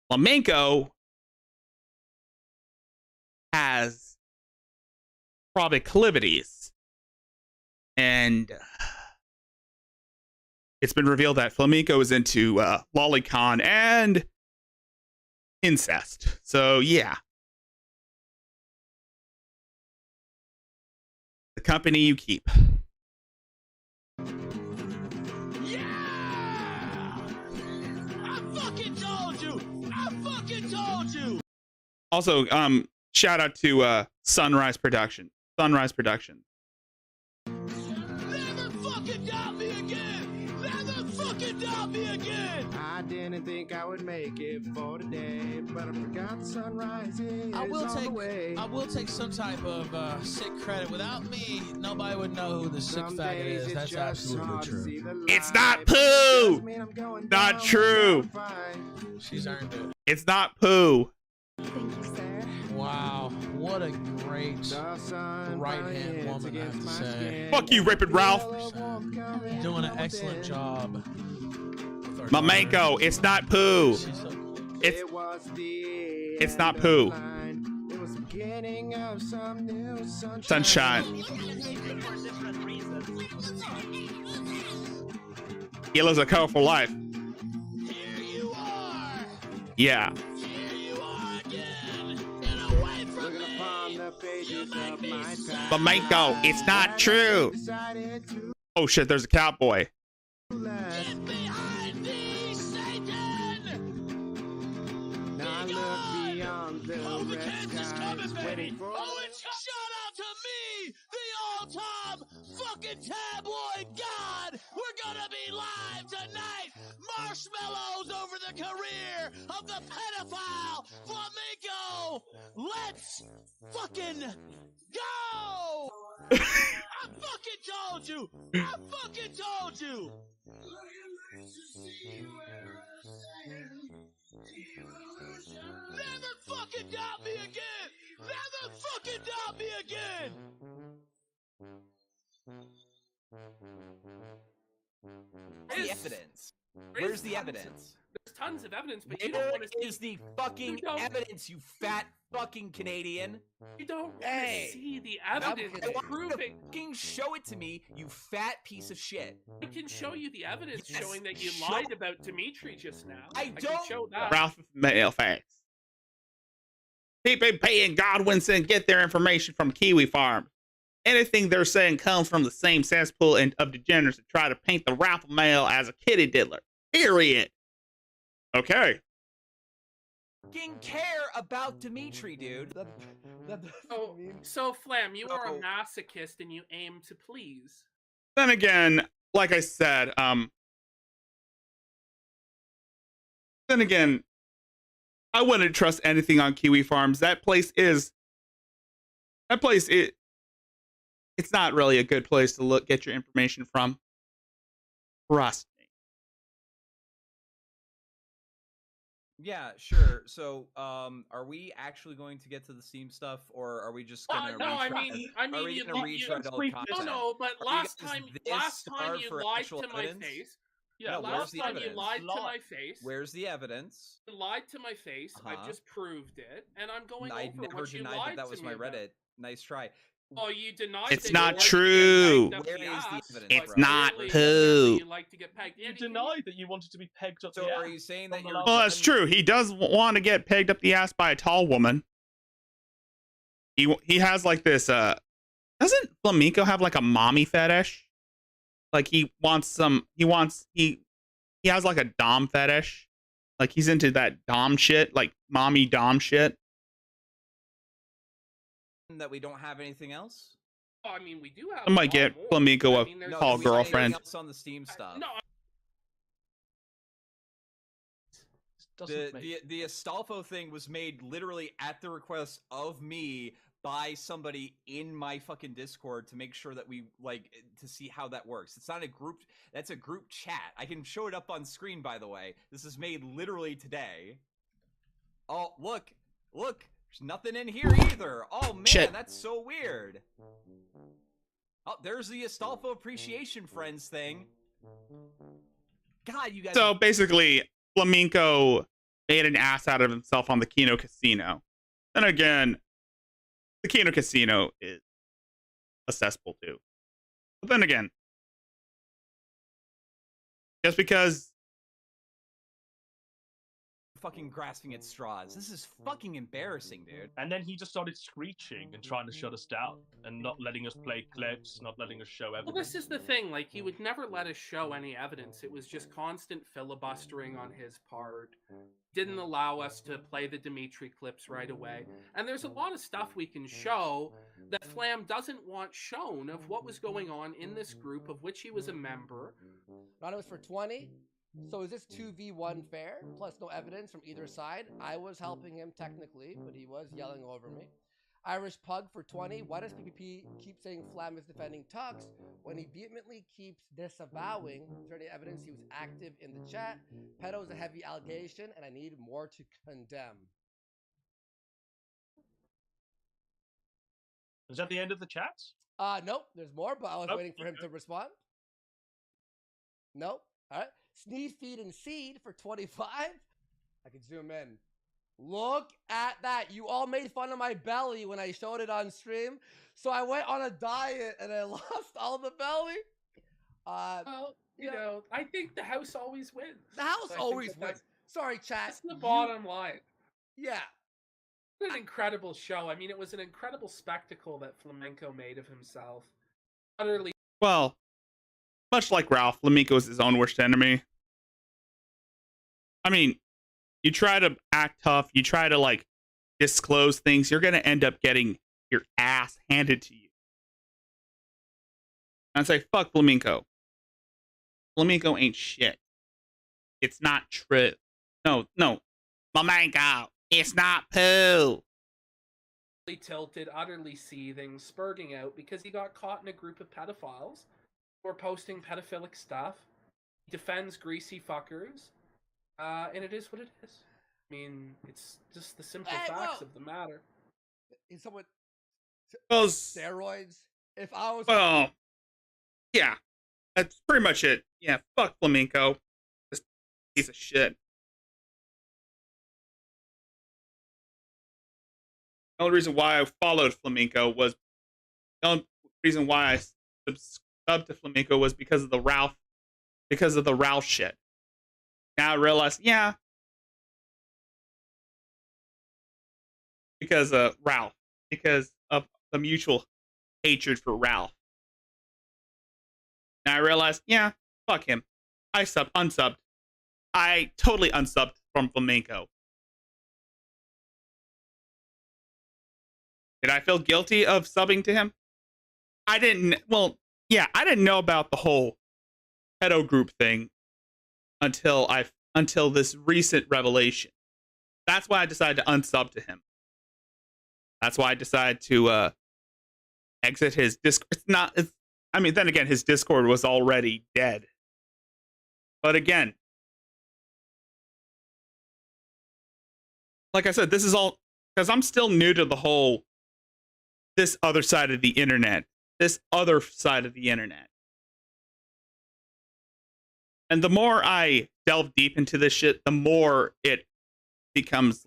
Flamenco has proclivities. And it's been revealed that Flamenco is into lolicon and incest. So, yeah. The company you keep. Also, shout out to Sunrise Production. Sunrise Production. Never fucking doubt me again! Never fucking doubt me again! I didn't think I would make it for today, but I forgot the sunrise is I will on the way. take some type of sick credit. Without me, nobody would know who the sick faggot is. That's absolutely true. It's not poo! Not true. She's earned it. It's not poo. Thank you, sir. Wow, what a great right-hand woman, I have to say. Fuck you, Rip It Ralph. Doing an excellent job. Flamenco, it's not poo. It's not poo. Sunshine. He lives a colorful life. Yeah. Flamenco, it's not true. Oh shit, there's a cowboy. Get behind me, Satan! Now look beyond the red skies, waiting for... Oh, it's shout out to me, the all-time fucking tabloid god! We're gonna be live tonight! Marshmallows over the career of the pedophile Flamenco! Let's fucking go! I fucking told you! I fucking told you! Never fucking doubt me again! Never fucking doubt me again! The evidence. Where's the evidence? There's tons of evidence, but you don't want to see. Where is the fucking evidence, you fat fucking Canadian? You don't want to see the evidence proving. Fucking show it to me, you fat piece of shit. I can show you the evidence Yes, showing that you show- lied about Dimitri just now. I can don't- show that. Ralph Mail Facts. People paying Godwinson get their information from Kiwi Farm. Anything they're saying comes from the same cesspool of degenerates that try to paint the Ralph Mail as a kitty diddler. Period. Okay. Fucking care about Dimitri, dude. So Flam, you are a masochist and you aim to please. Then again, like I said, then again, I wouldn't trust anything on Kiwi Farms. It's not really a good place to get your information from. Trust me. Yeah, sure. So, are we actually going to get to the Steam stuff, or are we just gonna? No, I retry- mean, are we gonna retread all the content? No, but Are you last guys time this you starved for lied actual to my evidence? face. Yeah, where's last the time you evidence? lied to my face. Where's the evidence? You lied to my face. Uh-huh. I just proved it, and I'm going I over never what you denied lied that was to my me about. Reddit. Nice try. Oh, you denied. It's that not you like to get true. pegged up Where the is the ass, evidence, but It's not clearly, poo. You like to get pegged. You denied that you wanted to be pegged up So, the ass. are you saying that you're? Well, that's true. He does want to get pegged up the ass by a tall woman. He has like this. Doesn't Flamenco have like a mommy fetish? Like he has like a dom fetish. Like he's into that dom shit, like mommy dom shit. That we don't have anything else? Oh, I mean, we do have. I might get Flamenco a there's tall do we have anything girlfriend. else on the Steam stuff. No, The Astolfo thing was made literally at the request of me by somebody in my fucking Discord to make sure that we to see how that works. It's not a group, that's a group chat. I can show it up on screen, by the way. This is made literally today. Oh, look, there's nothing in here either. Oh man, Shit. That's so weird. Oh, there's the Astolfo Appreciation Friends thing. God, you guys. So basically, Flamenco made an ass out of himself on the Kino Casino. And again, the Kino Casino is a cesspool too. But then again, just because fucking grasping at straws. This is fucking embarrassing, dude. And then he just started screeching and trying to shut us down and not letting us play clips, not letting us show evidence. Well, this is the thing. Like, he would never let us show any evidence. It was just constant filibustering on his part. Didn't allow us to play the Dimitri clips right away. And there's a lot of stuff we can show that Flam doesn't want shown of what was going on in this group of which he was a member. Anonymous for 20. So is this 2v1 fair, plus no evidence from either side? I was helping him technically, but he was yelling over me. Irish Pug for 20. Why does PPP keep saying Flam is defending Tux when he vehemently keeps disavowing? Is there any evidence he was active in the chat? Pedo is a heavy allegation, and I need more to condemn. Is that the end of the chats? Nope, there's more, but I was waiting for him to respond. Nope. All right. Sneeze, Feed, and Seed for 25. I can zoom in. Look at that. You all made fun of my belly when I showed it on stream. So I went on a diet and I lost all the belly. Well, you know, I think the house always wins. The house always wins. Sorry, chat. That's the bottom line. Yeah. What an incredible show. I mean, it was an incredible spectacle that Flamenco made of himself. Utterly. well, much like Ralph, Flamenco is his own worst enemy. I mean, you try to act tough, you try to like disclose things, you're going to end up getting your ass handed to you. And I say, fuck Flamenco. Flamenco ain't shit. It's not true. No. Flamenco, it's not poo. Tilted, utterly seething, spurting out because he got caught in a group of pedophiles who were posting pedophilic stuff. He defends greasy fuckers. And it is what it is. I mean, it's just the simple facts of the matter. Is someone Those steroids? If I was yeah, that's pretty much it. Yeah, fuck Flamenco. This piece of shit. The only reason why I followed Flamenco was the only reason why I subbed to Flamenco was because of the Ralph shit. Now I realize, yeah, because of Ralph, because of the mutual hatred for Ralph. Now I realize, yeah, fuck him. I unsubbed. I totally unsubbed from Flamenco. Did I feel guilty of subbing to him? I didn't know about the whole pedo group thing until this recent revelation. That's why I decided to unsub to him. That's why I decided to exit his Discord. Then again, his Discord was already dead. But again, like I said, this is all because I'm still new to the whole this other side of the internet. And the more I delve deep into this shit, the more it becomes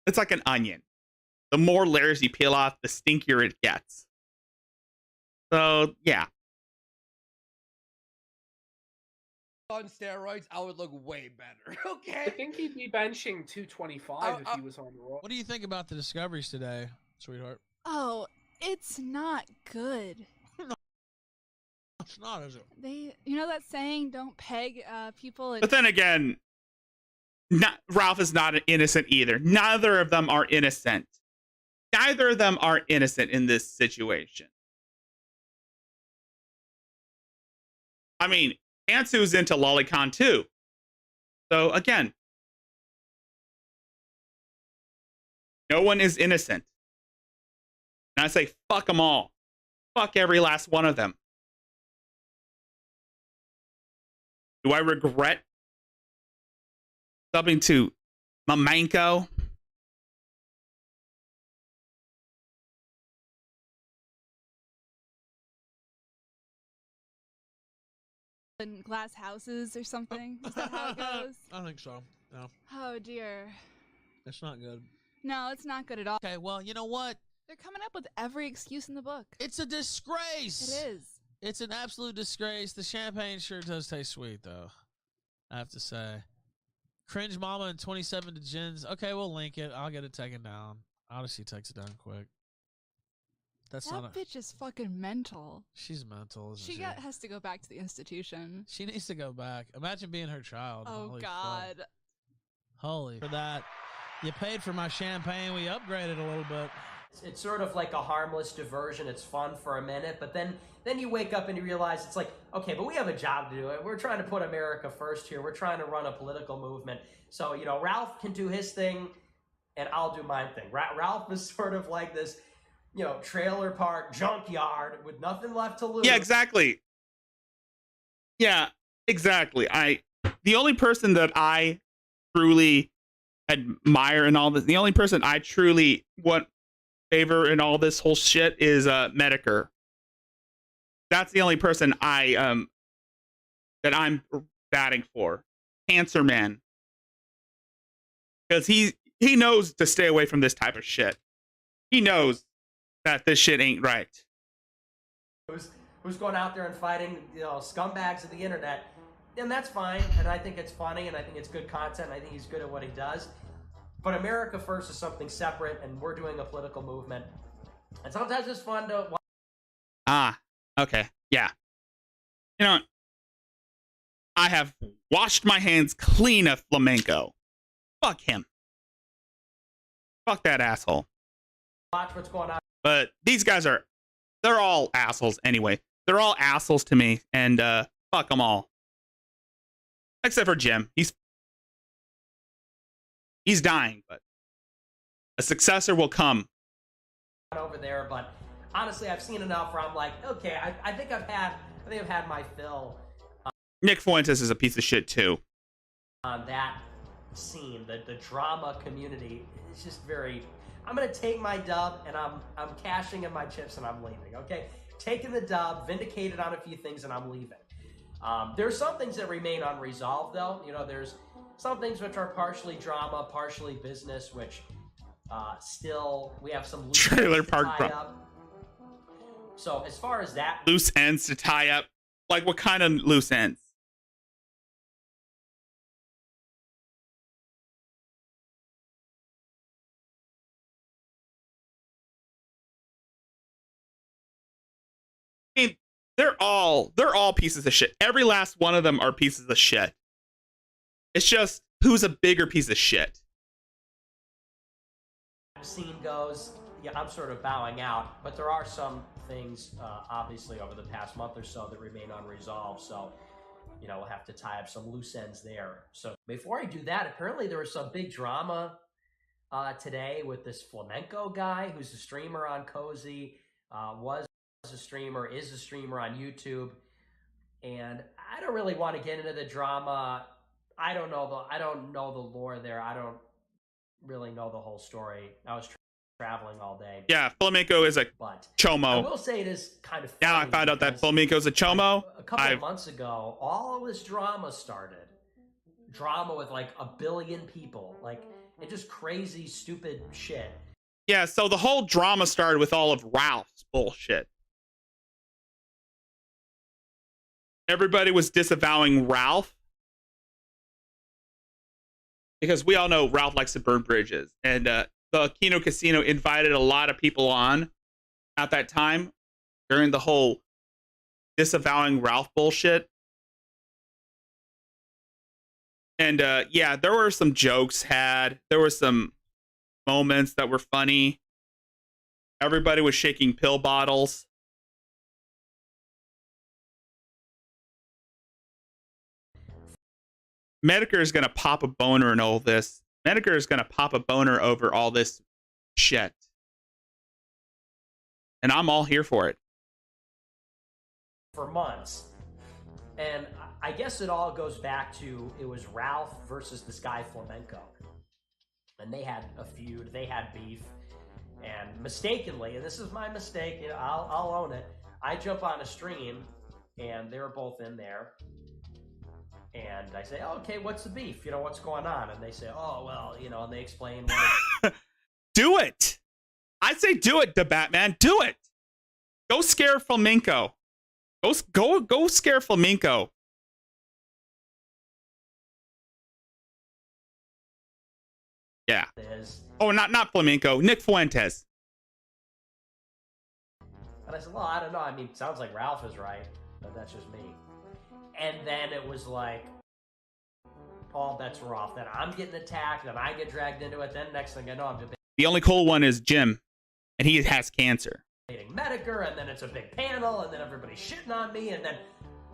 it's like an onion. The more layers you peel off, the stinkier it gets. So, yeah. On steroids, I would look way better. Okay. I think he'd be benching 225 if he was on the roll. What do you think about the discoveries today, sweetheart? Oh, it's not good. It's not, is it? You know that saying, don't peg people. But then again, Ralph is not innocent either. Neither of them are innocent. Neither of them are innocent in this situation. I mean, Ansu's into Lolicon too. So again, no one is innocent. And I say, fuck them all. Fuck every last one of them. Do I regret subbing to Mamanko? In glass houses or something? Is that how it goes? I think so. No. Oh dear. It's not good. No, it's not good at all. Okay, well, you know what? They're coming up with every excuse in the book. It's a disgrace. It is. It's an absolute disgrace. The champagne sure does taste sweet, though. I have to say. Cringe Mama and 27 to Gins. Okay, we'll link it. I'll get it taken down. Odyssey takes it down quick. That's that not a... bitch is fucking mental. She's mental, isn't she? Has to go back to the institution. She needs to go back. Imagine being her child. Oh, Holy God. Fuck. Holy. For that. You paid for my champagne. We upgraded a little bit. It's sort of like a harmless diversion. It's fun for a minute, but then you wake up and you realize it's like, okay, but we have a job to do. We're trying to put America first here. We're trying to run a political movement. So, you know, Ralph can do his thing and I'll do my thing. Ralph is sort of like this, you know, trailer park junkyard with nothing left to lose. Yeah, exactly. Yeah, exactly. The only person that I truly admire in all this, the only person I truly want favor in all this whole shit is Medicare. That's the only person that I'm batting for. Cancer Man. Because he knows to stay away from this type of shit. He knows that this shit ain't right. Who's going out there and fighting, you know, scumbags of the internet. And that's fine, and I think it's funny, and I think it's good content, and I think he's good at what he does. But America First is something separate, and we're doing a political movement. And sometimes it's fun to... Ah, okay, yeah. You know, I have washed my hands clean of Flamenco. Fuck him. Fuck that asshole. Watch what's going on. But these guys they're all assholes anyway. They're all assholes to me, and fuck them all. Except for Jim. He's dying, but a successor will come. Over there, but honestly, I've seen enough where I'm like, okay, I think I've had my fill. Nick Fuentes is a piece of shit too. On that scene, the drama community is just very. I'm gonna take my dub and I'm cashing in my chips and I'm leaving. Okay, taking the dub, vindicated on a few things, and I'm leaving. There's some things that remain unresolved, though. You know, there's some things which are partially drama, partially business, which still we have some loose trailer ends to park tie up. So as far as that, loose ends to tie up, like what kind of loose ends? I mean, they're all pieces of shit. Every last one of them are pieces of shit. It's just who's a bigger piece of shit. scene goes, yeah, I'm sort of bowing out, but there are some things, obviously, over the past month or so that remain unresolved. So, you know, we'll have to tie up some loose ends there. So before I do that, apparently there was some big drama today with this flamenco guy who's a streamer on Cozy, was a streamer, is a streamer on YouTube. And I don't really want to get into the drama. I don't know the lore there. I don't really know the whole story. I was traveling all day. Yeah, flamenco is a chomo. I will say it is kind of funny. Now I found out that flamenco is a chomo. A couple of months ago, all of this drama started. Drama with like 1 billion people, like, and just crazy, stupid shit. Yeah, so the whole drama started with all of Ralph's bullshit. Everybody was disavowing Ralph because we all know Ralph likes to burn bridges, and the Kino Casino invited a lot of people on at that time during the whole disavowing Ralph bullshit. And yeah, there were some jokes had. There were some moments that were funny. Everybody was shaking pill bottles. Medicare is going to pop a boner in all this. Medicare is going to pop a boner over all this shit. And I'm all here for it. For months. And I guess it all goes back to, it was Ralph versus this guy Flamenco. And they had a feud, they had beef. And mistakenly, and this is my mistake, you know, I'll own it, I jump on a stream and they were both in there. And I say, oh, okay, what's the beef? You know, what's going on? And they say, oh, well, you know, and they explain. Do it. I say do it, the Batman. Do it. Go scare Flamenco. Go scare Flamenco. Yeah. Oh, not Flamenco. Nick Fuentes. And I said, well, I don't know. I mean, sounds like Ralph is right, but that's just me. And then it was like, all bets were off. Then I'm getting attacked, then I get dragged into it. Then next thing I know, I'm debating The only cool one is Jim, and he has cancer. Medicare, and then it's a big panel, and then everybody's shitting on me, and then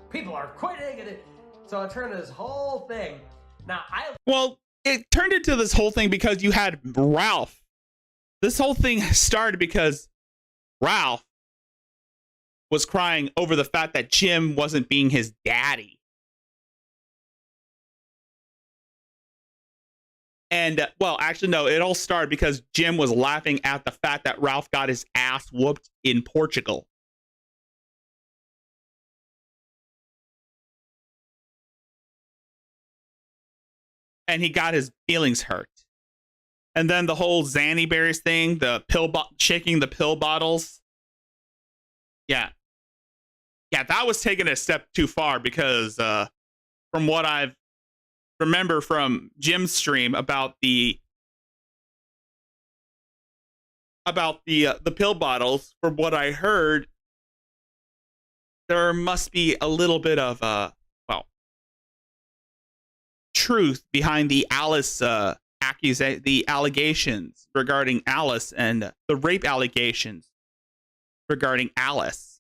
people are quitting, and so it turned into this whole thing. Now, Well, it turned into this whole thing because you had Ralph. This whole thing started because Ralph was crying over the fact that Jim wasn't being his daddy. And, well, actually, no, it all started because Jim was laughing at the fact that Ralph got his ass whooped in Portugal. And he got his feelings hurt. And then the whole Zanny Berries thing, the shaking the pill bottles. Yeah. Yeah, that was taking a step too far because from what I've remember from Jim's stream about the pill bottles, from what I heard, there must be a little bit of truth behind the Alice the allegations regarding Alice and the rape allegations regarding Alice.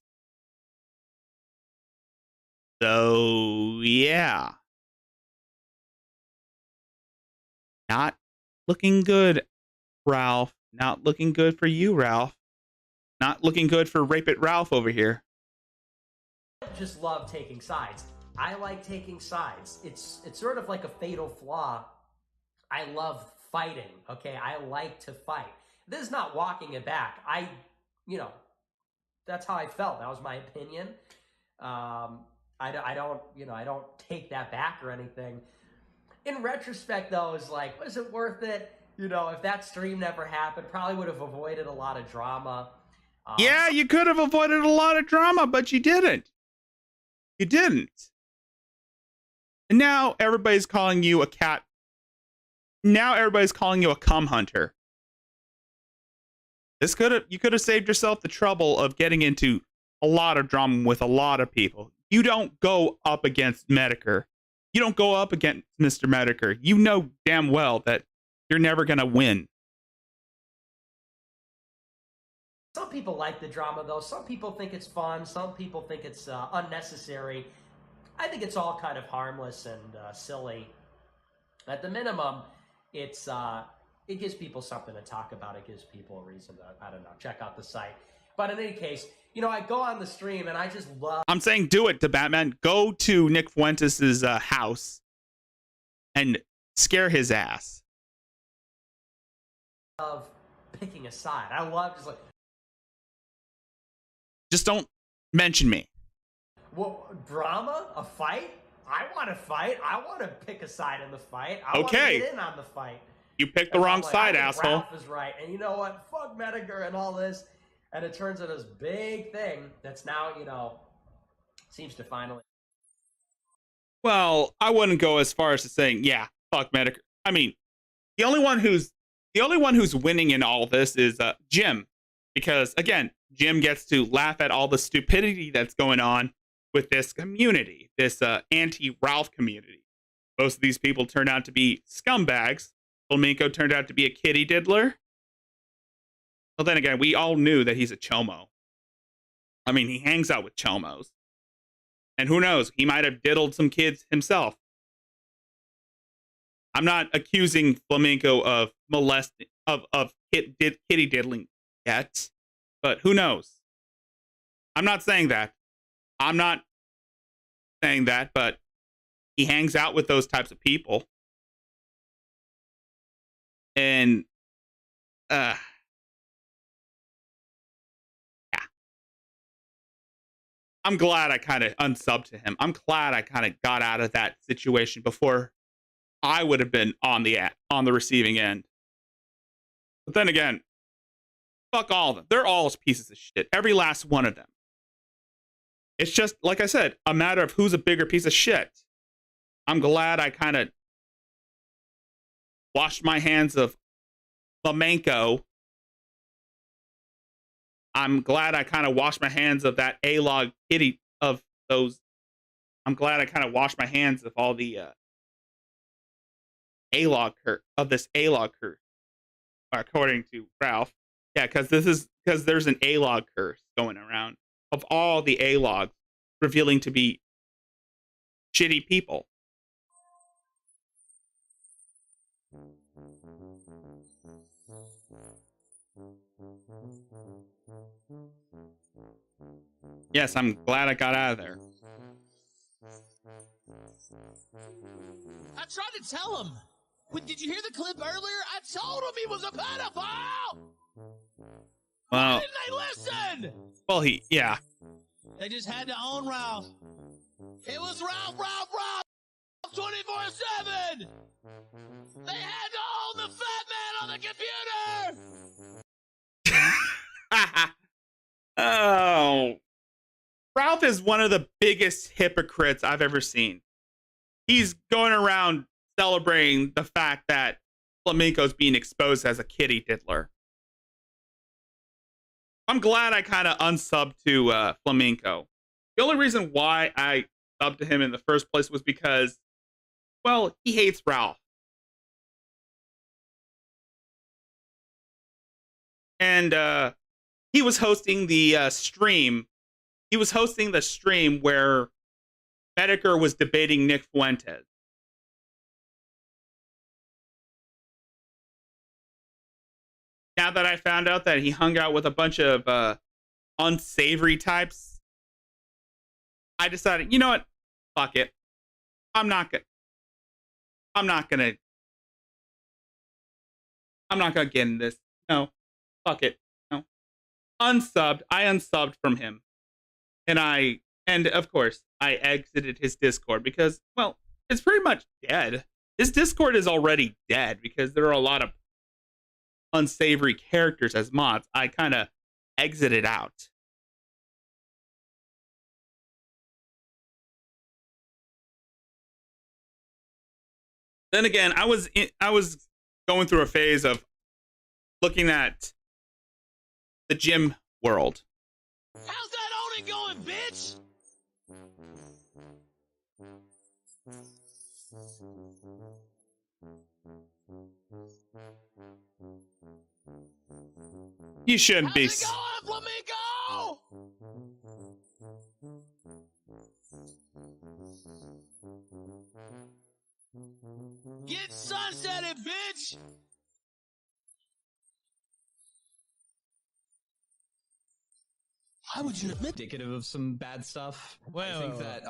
So yeah. Not looking good, Ralph. Not looking good for you, Ralph. Not looking good for Rape It Ralph over here. I just love taking sides. I like taking sides. It's sort of like a fatal flaw. I love fighting, okay? I like to fight. This is not walking it back. That's how I felt. That was my opinion. I don't take that back or anything. In retrospect, though, it's like, was it worth it? You know, if that stream never happened, probably would have avoided a lot of drama. Yeah, you could have avoided a lot of drama, but you didn't. You didn't. And now everybody's calling you a cat. Now everybody's calling you a cum hunter. You could have saved yourself the trouble of getting into a lot of drama with a lot of people. You don't go up against Medicare. You don't go up against Mr. Medicare. You know damn well that you're never going to win. Some people like the drama, though. Some people think it's fun. Some people think it's unnecessary. I think it's all kind of harmless and silly. At the minimum, it gives people something to talk about. It gives people a reason to, I don't know, check out the site. But in any case, I go on the stream and I just love... I'm saying do it to Batman. Go to Nick Fuentes' house and scare his ass. Of picking a side. I love just like... Just don't mention me. What, drama? A fight? I want to fight. I want to pick a side in the fight. I want to Okay. get in on the fight. You picked the wrong side, I think asshole. Ralph is right. And you know what? Fuck Medicare and all this. And it turns into this big thing that's now, seems to finally... Well, I wouldn't go as far as to saying, yeah, fuck Medicare. I mean, the only one who's winning in all this is Jim, because again, Jim gets to laugh at all the stupidity that's going on with this community, this anti-Ralph community. Most of these people turned out to be scumbags. Flamenco turned out to be a kitty diddler. Well, then again, we all knew that he's a chomo. I mean, he hangs out with chomos. And who knows, he might have diddled some kids himself. I'm not accusing Flamenco of molesting, of kitty diddling yet, but who knows? I'm not saying that. I'm not saying that, but he hangs out with those types of people. And, yeah. I'm glad I kind of unsubbed to him. I'm glad I kind of got out of that situation before I would have been on the receiving end. But then again, fuck all of them. They're all pieces of shit. Every last one of them. It's just, like I said, a matter of who's a bigger piece of shit. I'm glad I kind of washed my hands of Flamenco. I'm glad I kind of washed my hands of that A-log kitty of those. I'm glad I kind of washed my hands of all the A-log curse of this A-log curse, according to Ralph. Yeah, because there's an A-log curse going around of all the A-logs revealing to be shitty people. Yes, I'm glad I got out of there. I tried to tell him. Did you hear the clip earlier? I told him he was a pedophile! Why Well, didn't they listen? well, yeah. They just had to own Ralph. It was Ralph 24/7! They had to own the fat man on the computer! Oh. Ralph is one of the biggest hypocrites I've ever seen. He's going around celebrating the fact that Flamenco's being exposed as a kitty diddler. I'm glad I kind of unsubbed to Flamenco. The only reason why I subbed to him in the first place was because, well, he hates Ralph. And he was hosting the stream. He was hosting the stream where Medicare was debating Nick Fuentes. Now that I found out that he hung out with a bunch of unsavory types, I decided, you know what? Fuck it. I'm not gonna get in this. No. Fuck it. No. Unsubbed. I unsubbed from him. And of course, I exited his Discord because, well, it's pretty much dead. His Discord is already dead because there are a lot of unsavory characters as mods. I kind of exited out. Then again, I was going through a phase of looking at the gym world. How's that owning going, bitch? You shouldn't be. How's it going, Flamenco? Get sunsetted, bitch! Why would you admit? Indicative of some bad stuff. I think that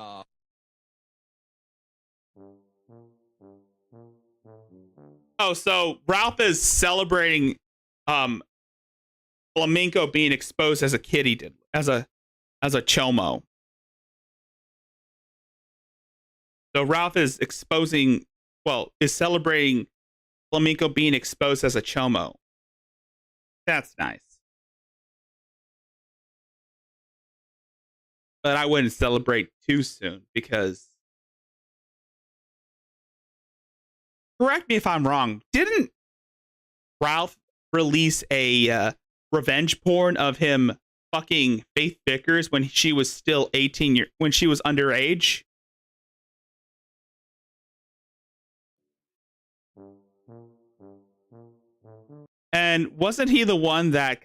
Oh, so Ralph is celebrating Flamenco being exposed as a kitty did, as a chomo. So Ralph is is celebrating Flamenco being exposed as a chomo. That's nice. But I wouldn't celebrate too soon because, correct me if I'm wrong, didn't Ralph release a revenge porn of him fucking Faith Vickers when she was still 18 when she was underage? And wasn't he the one that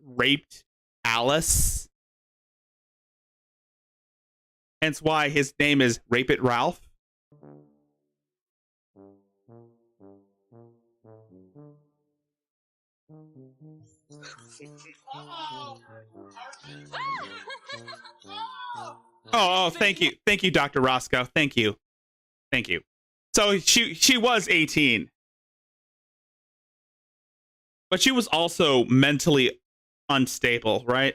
raped Alice? Hence why his name is Rape It Ralph. Oh, thank you, Dr. Roscoe. Thank you. So she was 18, but she was also mentally unstable, right?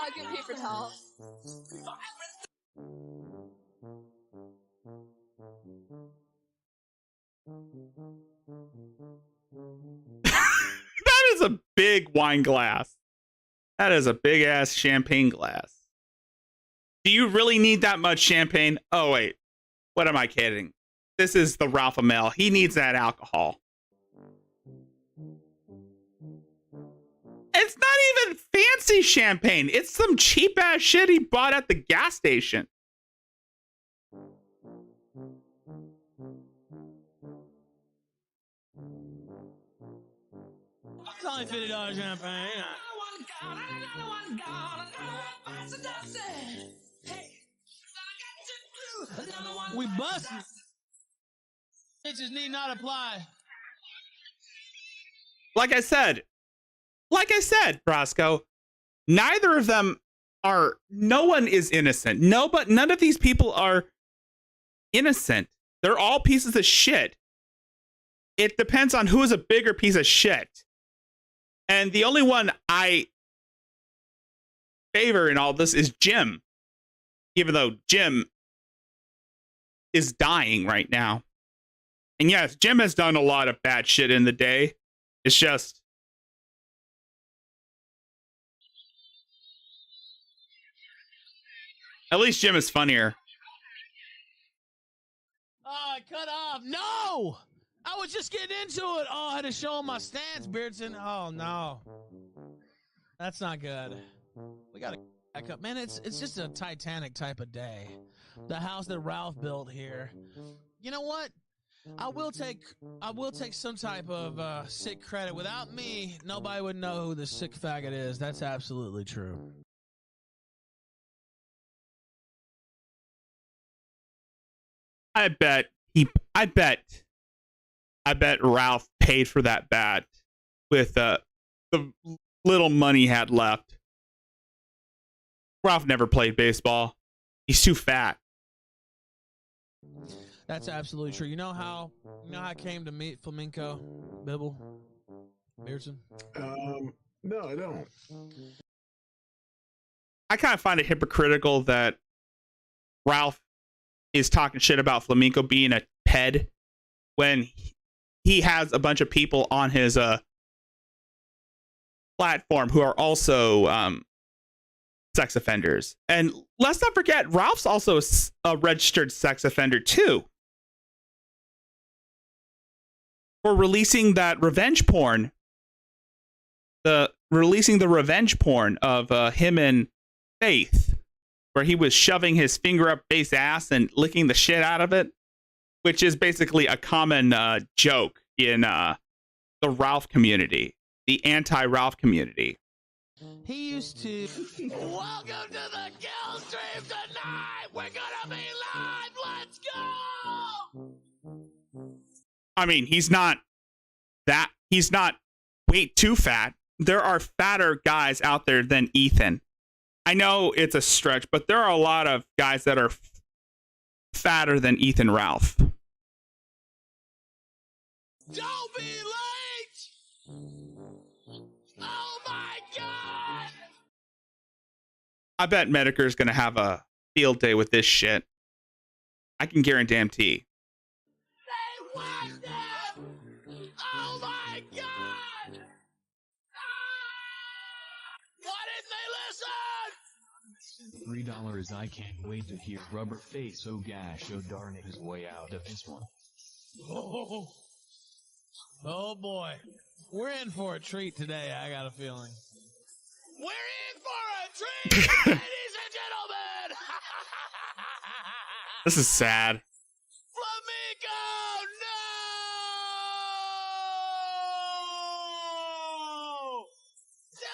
I get paper towels. That is a big wine glass. That is a big ass champagne glass. Do you really need that much champagne? Oh, wait. What am I kidding? This is the Ralph Amel. He needs that alcohol. It's not even fancy champagne. It's some cheap ass shit he bought at the gas station. It's only $50 champagne. We busted. Bitches need not apply. Like I said, Brosco, neither of them are, no one is innocent. No, but none of these people are innocent. They're all pieces of shit. It depends on who is a bigger piece of shit. And the only one I favor in all this is Jim. Even though Jim is dying right now. And yes, Jim has done a lot of bad shit in the day. It's just, at least Jim is funnier. Oh, cut off. No! I was just getting into it. Oh, I had to show him my stance, Beardson. Oh, no. That's not good. We got to back up. Man, it's just a Titanic type of day. The house that Ralph built here. You know what? I will take some type of sick credit. Without me, nobody would know who the sick faggot is. That's absolutely true. I bet Ralph paid for that bat with the little money he had left. Ralph never played baseball. He's too fat. That's absolutely true. You know how I came to meet Flamenco, Bibble, Beardson? No, I don't. I kind of find it hypocritical that Ralph is talking shit about Flamenco being a ped when he has a bunch of people on his platform who are also sex offenders. And let's not forget, Ralph's also a registered sex offender too. For releasing that revenge porn. Releasing the revenge porn of him and Faith, where he was shoving his finger up Faith's ass and licking the shit out of it, which is basically a common joke in the Ralph community, the anti-Ralph community. He used to. Welcome to the kill stream tonight. We're gonna be live. Let's go. I mean, he's not way too fat. There are fatter guys out there than Ethan. I know it's a stretch, but there are a lot of guys that are fatter than Ethan Ralph. Don't be late. Oh my god. I bet Medicare's going to have a field day with this shit. I can guarantee. They whacked him. Oh my god. Why didn't they listen? $3. I can't wait to hear Rubberface Ogash darn his way out of this one. Oh boy. We're in for a treat today, I got a feeling. We're in for a treat, ladies and gentlemen. This is sad. Flamenco, no! No!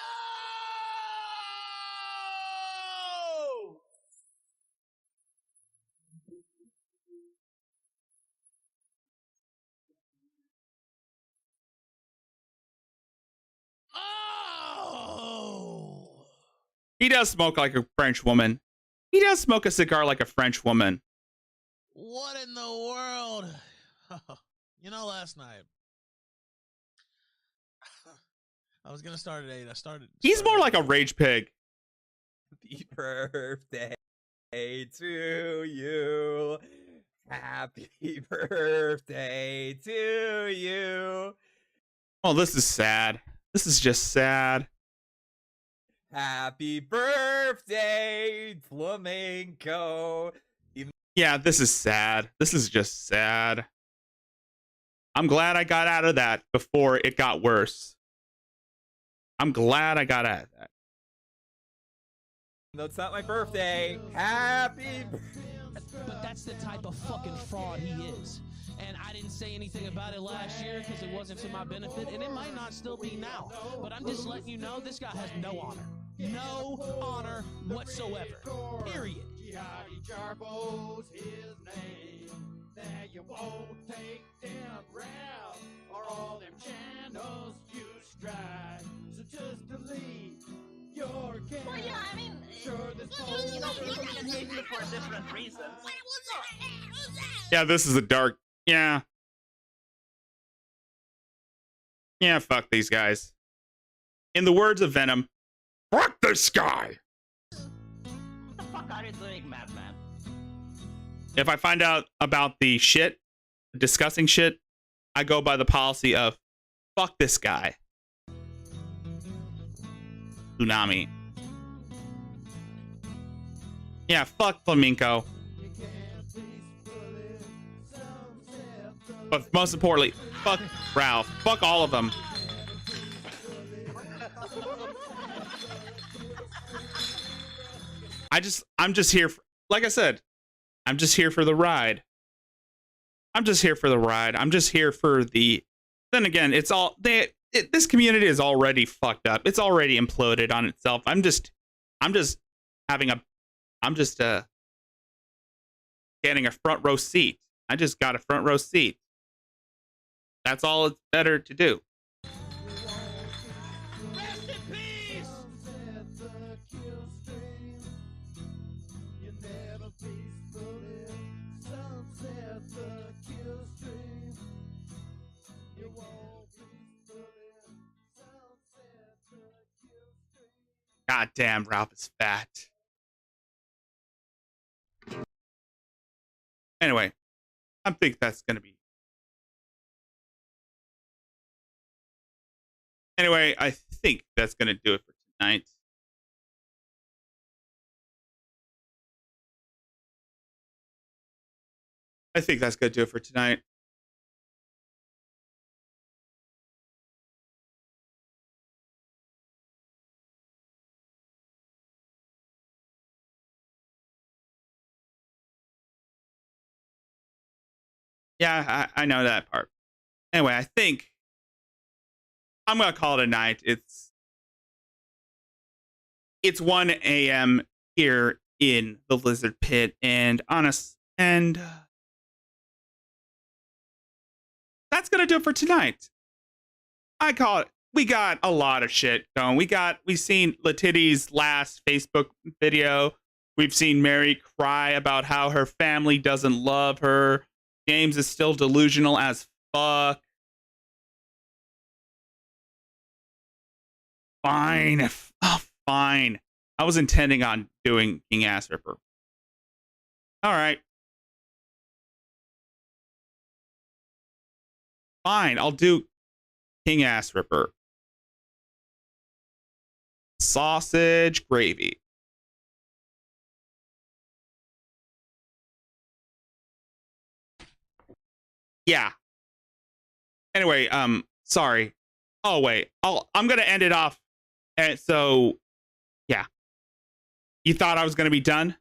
He does smoke like a French woman. He does smoke a cigar like a French woman. What in the world? You know, last night I was gonna start at 8. I started. He's more like a rage pig. Happy birthday to you. Happy birthday to you. Oh, this is sad. This is just sad. Happy birthday, flamenco. Yeah, this is sad. This is just sad. I'm glad I got out of that before it got worse. I'm glad I got out of that. No, it's not my birthday. Happy But that's the type of fucking fraud he is. And I didn't say anything about it last year because it wasn't to my benefit, and it might not still be now. But I'm just letting you know this guy has no honor. No honor whatsoever. Period. Jarbo's his name. Now you won't take them round, or all them channels you strike. So just delete your account. Well, yeah, I mean, sure, this you can hate me for different reasons. Yeah, this is a dark. Yeah. Yeah, fuck these guys. In the words of Venom, fuck this guy. What the fuck are you doing, madman? If I find out about the shit, discussing shit, I go by the policy of fuck this guy. Tsunami. Yeah, fuck flamenco. But most importantly, fuck Ralph. Fuck all of them. I'm just here for, like I said, I'm just here for the ride. I'm just here for the ride. I'm just here for the, then again, it's all, this community is already fucked up. It's already imploded on itself. I'm just getting a front row seat. I just got a front row seat. That's all it's better to do. Rest in peace! God damn, Ralph is fat. Anyway, I think that's gonna be. Anyway, I think that's gonna do it for tonight. I think that's gonna do it for tonight. Yeah, I know that part. Anyway, I think I'm gonna call it a night. It's 1 a.m. here in the Lizard Pit, and that's gonna do it for tonight. I call it. We got a lot of shit going. We've seen Letiti's last Facebook video. We've seen Mary cry about how her family doesn't love her. James is still delusional as fuck. Fine. Oh, fine. I was intending on doing King Ass Ripper. All right. Fine. I'll do King Ass Ripper. Sausage gravy. Yeah. Anyway, sorry. Oh wait. I'm gonna end it off. And so, yeah. You thought I was gonna be done?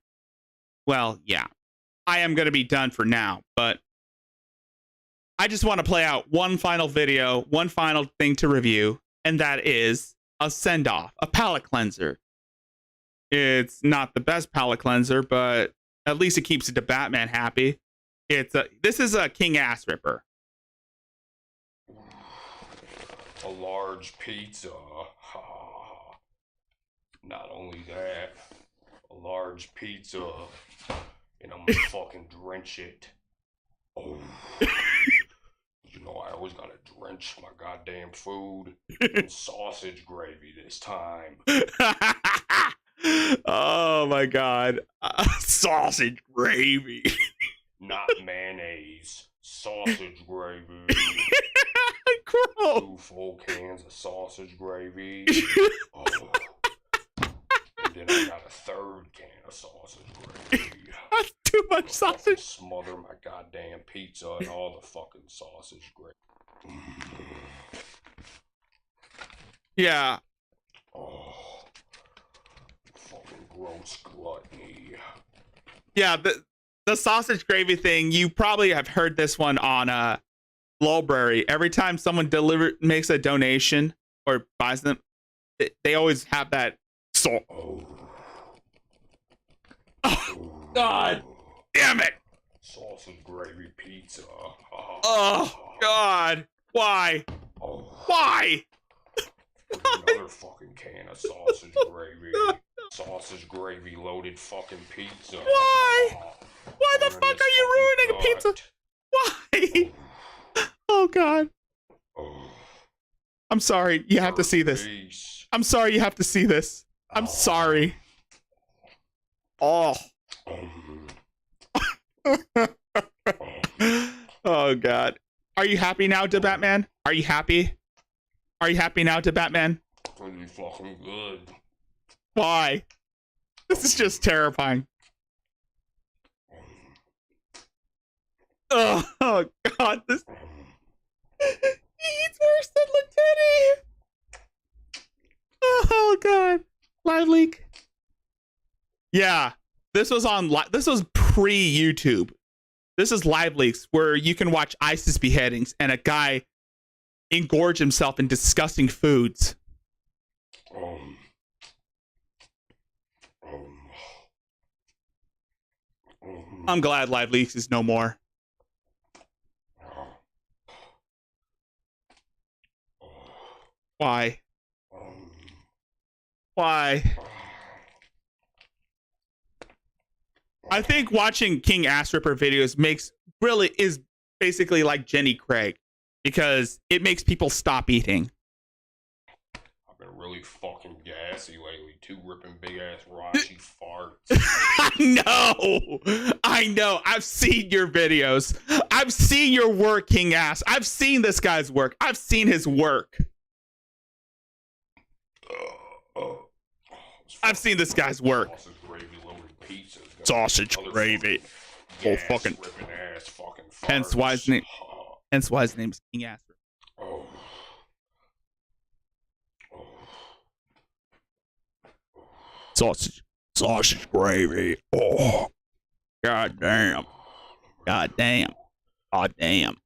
Well, yeah. I am gonna be done for now, but I just want to play out one final video, one final thing to review, and that is a send-off, a palate cleanser. It's not the best palate cleanser, but at least it keeps the Batman happy. This is a King Ass Ripper. A large pizza. Not only that, a large pizza, and I'm gonna fucking drench it. Oh. You know, I always gotta drench my goddamn food in sausage gravy this time. Oh my god. Sausage gravy. Not mayonnaise. Sausage gravy. Gross. 2 full cans of sausage gravy. Oh. And then I got a 3rd can of sausage gravy. That's too much sausage. Smother my goddamn pizza and all the fucking sausage gravy. Yeah. Oh. Fucking gross gluttony. Yeah, the sausage gravy thing, you probably have heard this one on Lowberry. Every time someone makes a donation or buys them, they always have that salt. Oh, God damn it. Sausage gravy pizza. Oh, God. Why? Why? Another fucking can of sausage gravy. Sausage gravy loaded fucking pizza. Why? Why the fuck are you ruining a pizza? Why? Oh, God. I'm sorry. You have to see this. I'm sorry you have to see this. I'm sorry. Oh. Oh, God. Are you happy now, to Batman? Are you happy? Are you happy now, to Batman? Pretty fucking good. Why? This is just terrifying. Oh, God. This... He eats worse than Letty. Oh, God. Live leak. Yeah. This was on. This was pre-YouTube. This is live leaks where you can watch ISIS beheadings and a guy engorge himself in disgusting foods. I'm glad live leaks is no more. Why? Why? I think watching King Ass Ripper videos is basically like Jenny Craig because it makes people stop eating. I've been really fucking gassy lately too, ripping big ass raunchy farts. I know. I've seen your videos. I've seen your work, King Ass. I've seen this guy's work. I've seen his work. I've seen this guy's work. Sausage gravy. Oh, fucking. Hence why his name. Hence why his name's King Ass. Sausage gravy. Oh, god damn. God damn. God damn.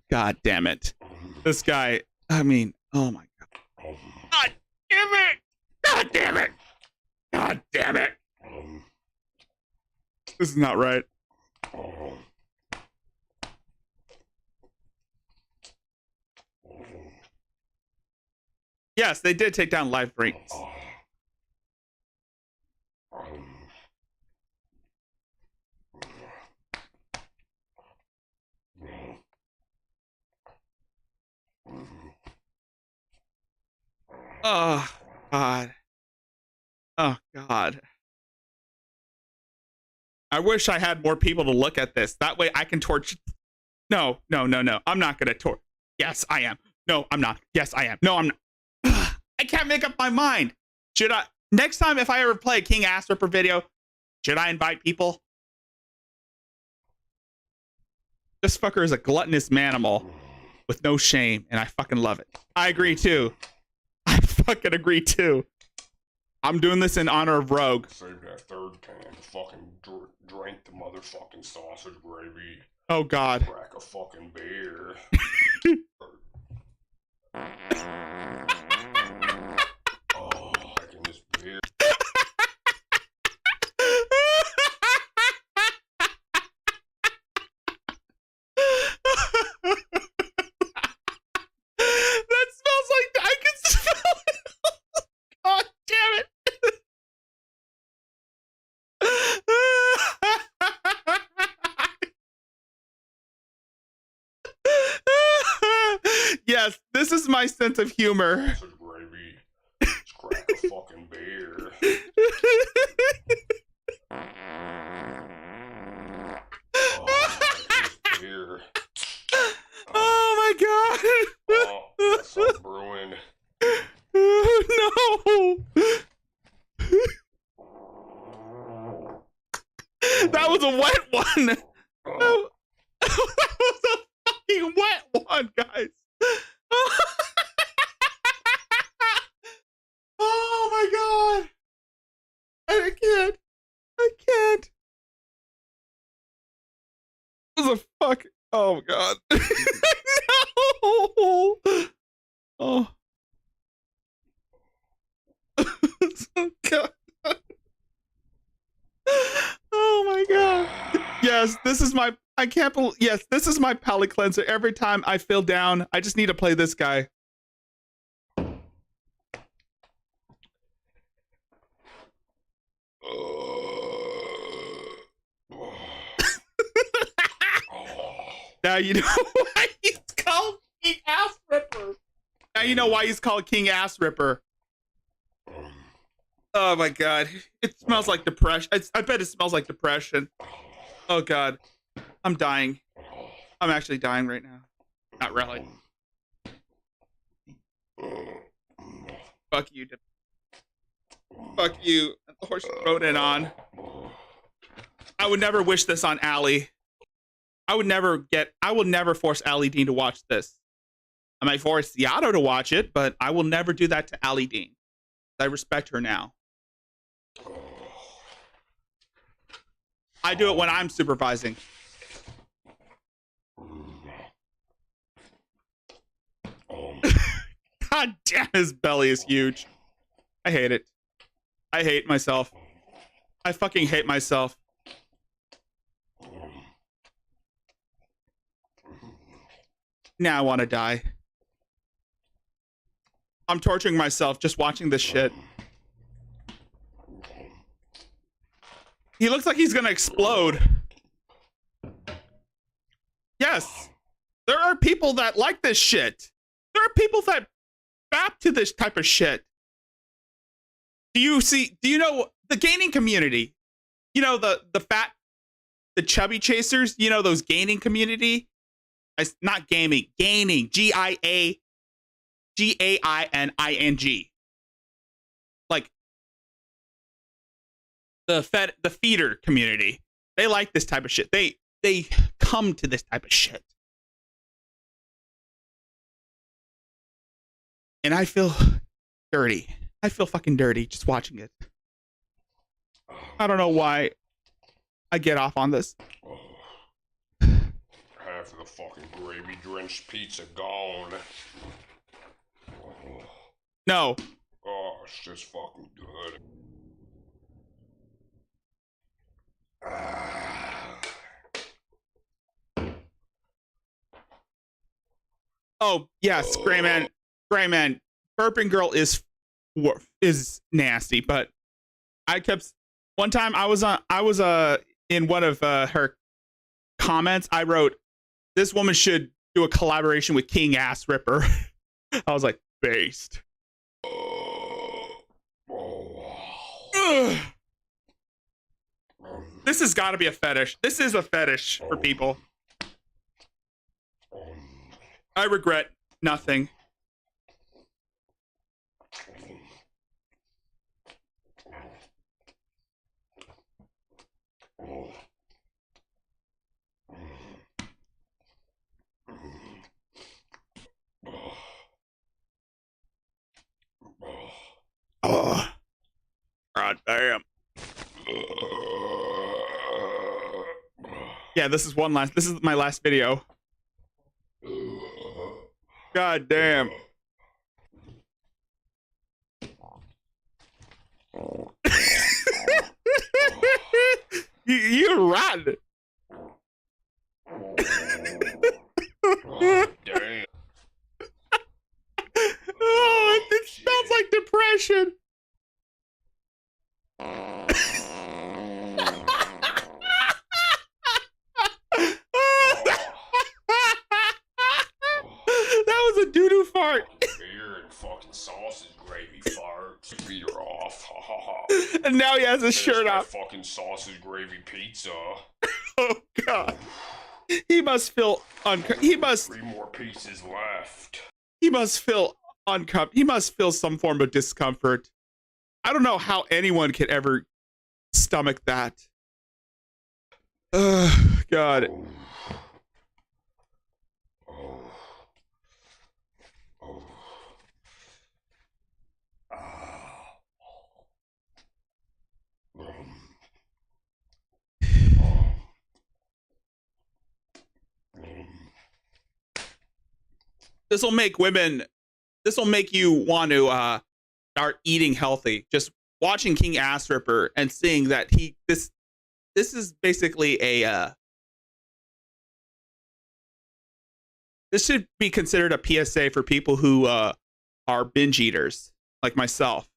God damn it. This guy. I mean, oh my god. God damn it. God damn it. God damn it. This is not right. Yes, they did take down live breaks. Oh, God. Oh, God. I wish I had more people to look at this. That way I can torch. No. I'm not going to torch. Yes, I am. No, I'm not. Yes, I am. No, I'm not. I can't make up my mind. Should I? Next time, if I ever play a King Ass Ripper video, should I invite people? This fucker is a gluttonous manimal with no shame, and I fucking love it. I agree, too. I fucking agree, too. I'm doing this in honor of Rogue. Save that 3rd can to fucking drink the motherfucking sausage gravy. Oh, God. Crack a fucking beer. Oh, cracking this beer. That smells like I can Yes, this is my sense of humor. Gravy. Let's crack a fucking beer. Beer. Oh my god. Oh, that's some brewing. No. That was a wet one. That was a fucking wet one, guys. Oh my god. I can't. It was a fuck. Oh god. No. Oh. Oh god. Oh my god. Yes, this is my. I can't believe. Yes, this is my palate cleanser. Every time I feel down, I just need to play this guy. Now you know why he's called King Ass Ripper. Now you know why he's called King Ass Ripper. Oh my god. It smells like depression. I bet it smells like depression. Oh god. I'm dying. I'm actually dying right now. Not really. Fuck you. Fuck you. The horse you rode in on. I would never wish this on Allie. I will never force Allie Dean to watch this. I might force Yato to watch it, but I will never do that to Allie Dean. I respect her now. I do it when I'm supervising. God damn, his belly is huge. I hate it. I hate myself. I fucking hate myself. Now I want to die. I'm torturing myself just watching this shit. He looks like he's gonna explode. Yes. There are people that like this shit. There are people that bap to this type of shit. Do you know the gaining community? You know, the chubby chasers, you know, those gaining community? Not gaming, gaining. Gaining. Like the feeder community. They like this type of shit. They come to this type of shit. And I feel dirty. I feel fucking dirty just watching it. I don't know why I get off on this. Half of the fucking gravy-drenched pizza gone. No. Oh, it's just fucking good. Oh, yes, Gray Man. Burping Girl is nasty, but I kept one time I was in one of her comments, I wrote, this woman should do a collaboration with King Ass Ripper. I was like, based. This has got to be a fetish. This is a fetish for people. I regret nothing. Oh, god damn. Yeah, this is my last video. God damn. You run. Damn. Oh, it smells like depression. That was a doo-doo And now he has his Finish shirt my off. fucking sausage gravy pizza. Oh God. He must feel he must 3 more pieces left. he must feel uncomfortable. He must feel some form of discomfort. I don't know how anyone could ever stomach that. God. This will make you want to start eating healthy. Just watching King Ass Ripper and seeing that this is basically a this should be considered a PSA for people who are binge eaters like myself.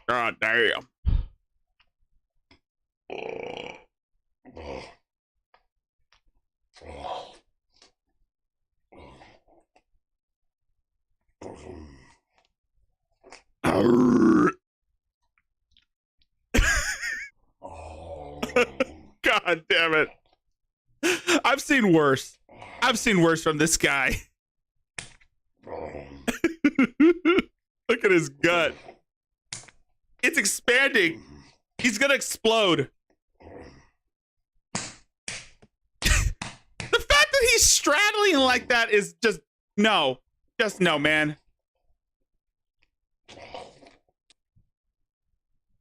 God damn. God damn it. I've seen worse. I've seen worse from this guy. Look at his gut. It's expanding. He's gonna explode. The fact that he's straddling like that is just no. Just no, man.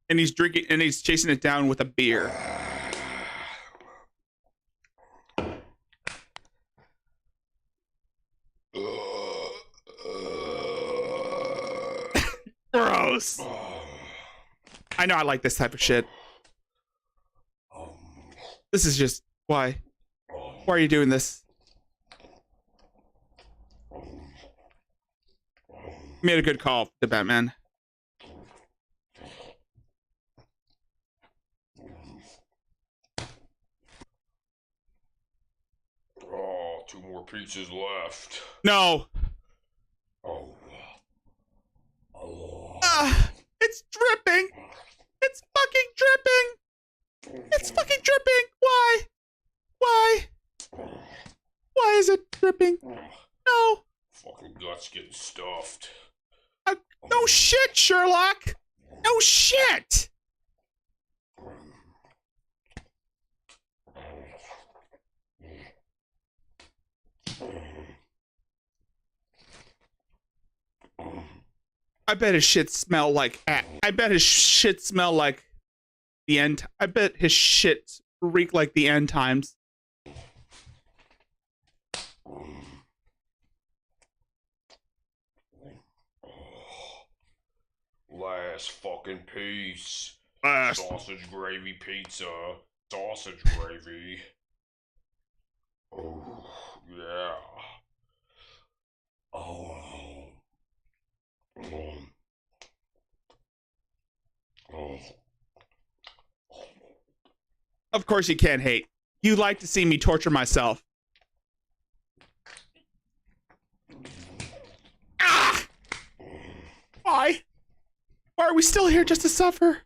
And he's drinking and he's chasing it down with a beer. Gross. I know I like this type of shit. This is just why. Why are you doing this? Made a good call, the Batman. Oh, 2 more pizzas left. No. Oh. It's dripping. It's fucking dripping. It's fucking dripping. Why? Why? Why is it dripping? No. Fucking guts getting stuffed. No shit, Sherlock. No shit. I bet his shit smell like I bet his shit smell like the end. I bet his shit reek like the end times. Last fucking piece. Last. Sausage gravy pizza. Sausage gravy. Oh, yeah. Oh. Of course you can't hate. You like to see me torture myself. Ah! Why? Why are we still here just to suffer?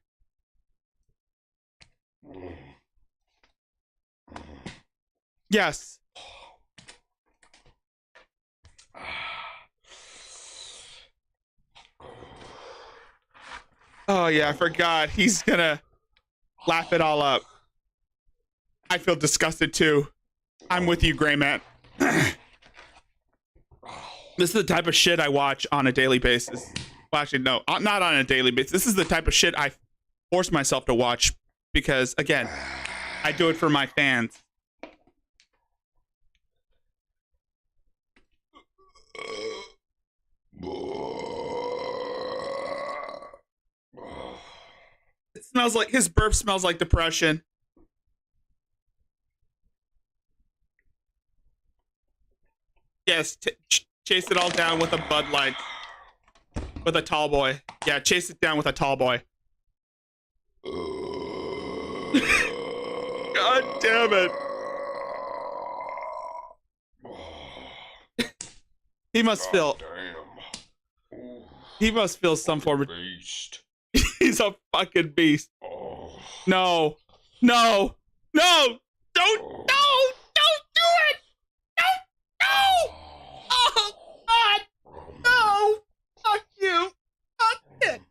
Yes. Oh yeah, I forgot. He's gonna lap it all up. I feel disgusted too. I'm with you, Gray Man. This is the type of shit I watch on a daily basis. Well, actually, no, not on a daily basis. This is the type of shit I force myself to watch because, again, I do it for my fans. It smells like his burp smells like depression. Yes, chase it all down with a Bud Light. With a tall boy. Yeah, chase it down with a tall boy. God damn it. He must feel. He must feel some form of beast. He's a fucking beast. Oh. No. No. No. Don't. No. Don't do it. No. No. Oh, God. No. Fuck you. Fuck it.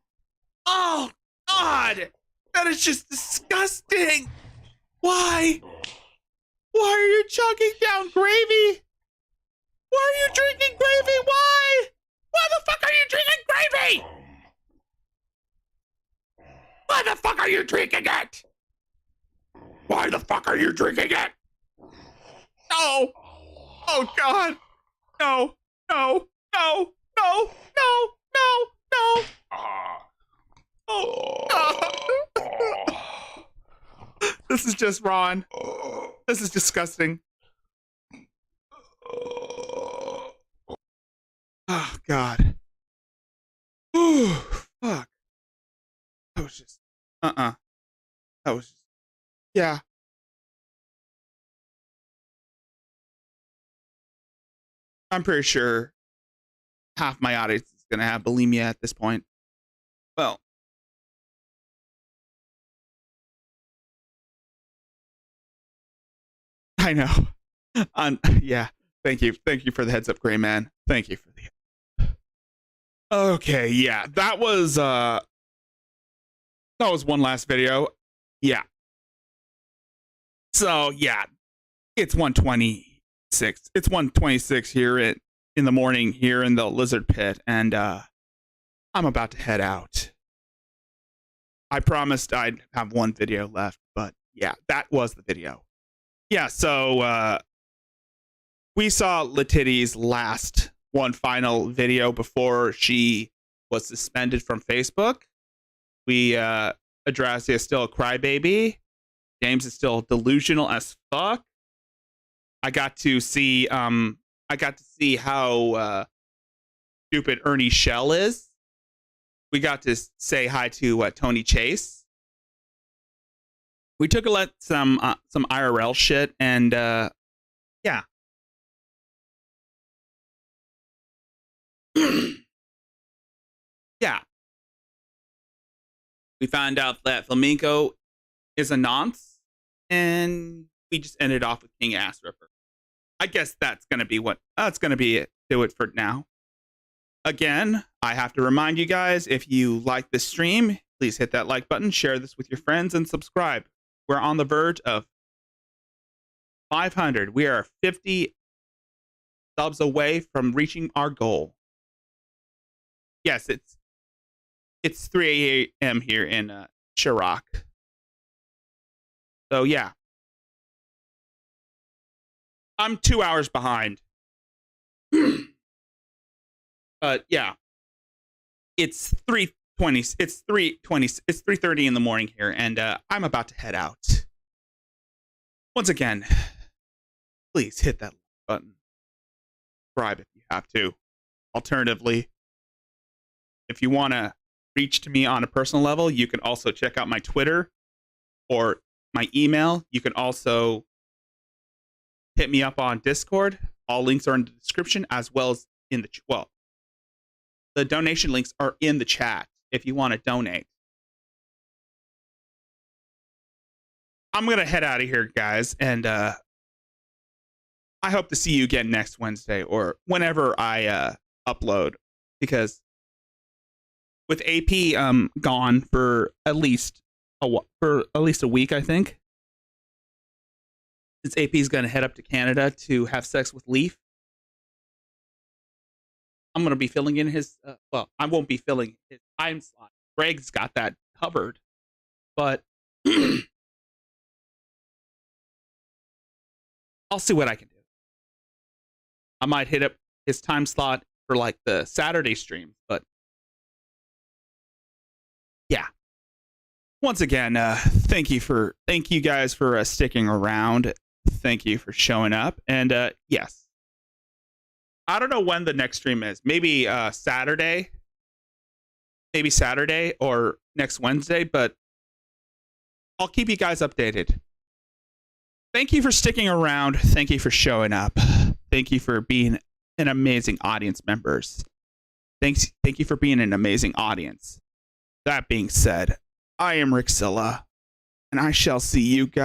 Oh, God. That is just disgusting. Why? Why are you chugging down gravy? Why are you drinking gravy? Why? Why the fuck are you drinking gravy? Why the fuck are you drinking it? Why the fuck are you drinking it? No. Oh, God. No. No. No. No. No. No. No. Oh. This is just Ron. This is disgusting. Oh, God. Ooh, fuck. That was just, That was just, yeah. I'm pretty sure half my audience is going to have bulimia at this point. Well. I know. Yeah. Thank you. Thank you for the heads up, Gray Man. Thank you for the. Okay, yeah. That was one last video. Yeah. So, yeah. It's 1:26. It's 1:26 here in the morning here in the lizard pit, and I'm about to head out. I promised I'd have one video left, but yeah, that was the video. Yeah, so we saw Letitty's last one final video before she was suspended from Facebook. We Adrassi is still a crybaby. James is still delusional as fuck. I got to see how stupid Ernie Shell is. We got to say hi to Tony Chase. We took a let some IRL shit, and yeah. Yeah. We found out that Flamenco is a nonce, and we just ended off with King Ass Ripper. I guess that's gonna be it. Do it for now. Again, I have to remind you guys, if you like this stream, please hit that like button, share this with your friends, and subscribe. We're on the verge of 500. We are 50 subs away from reaching our goal. Yes, it's 3 a.m. here in Chirac. So yeah. I'm 2 hours behind. But yeah. It's 3:20. It's 3:20. It's 3:30 in the morning here, and I'm about to head out. Once again, please hit that like button. Subscribe if you have to. Alternatively, if you want to reach to me on a personal level, you can also check out my Twitter or my email. You can also hit me up on Discord. All links are in the description, as well as in the donation links are in the chat if you want to donate. I'm going to head out of here, guys, and I hope to see you again next Wednesday or whenever I upload, because with AP gone for at least a week, I think. Since AP is going to head up to Canada to have sex with Leaf, I'm going to be filling in his, I won't be filling his time slot. Greg's got that covered, but I'll see what I can do. I might hit up his time slot for like the Saturday stream, but yeah. Once again, thank you guys for sticking around. Thank you for showing up. And yes. I don't know when the next stream is. Maybe Saturday. Maybe Saturday or next Wednesday, but I'll keep you guys updated. Thank you for sticking around. Thank you for showing up. Thank you for being an amazing audience members. Thank you for being an amazing audience. That being said, I am Rickzilla, and I shall see you guys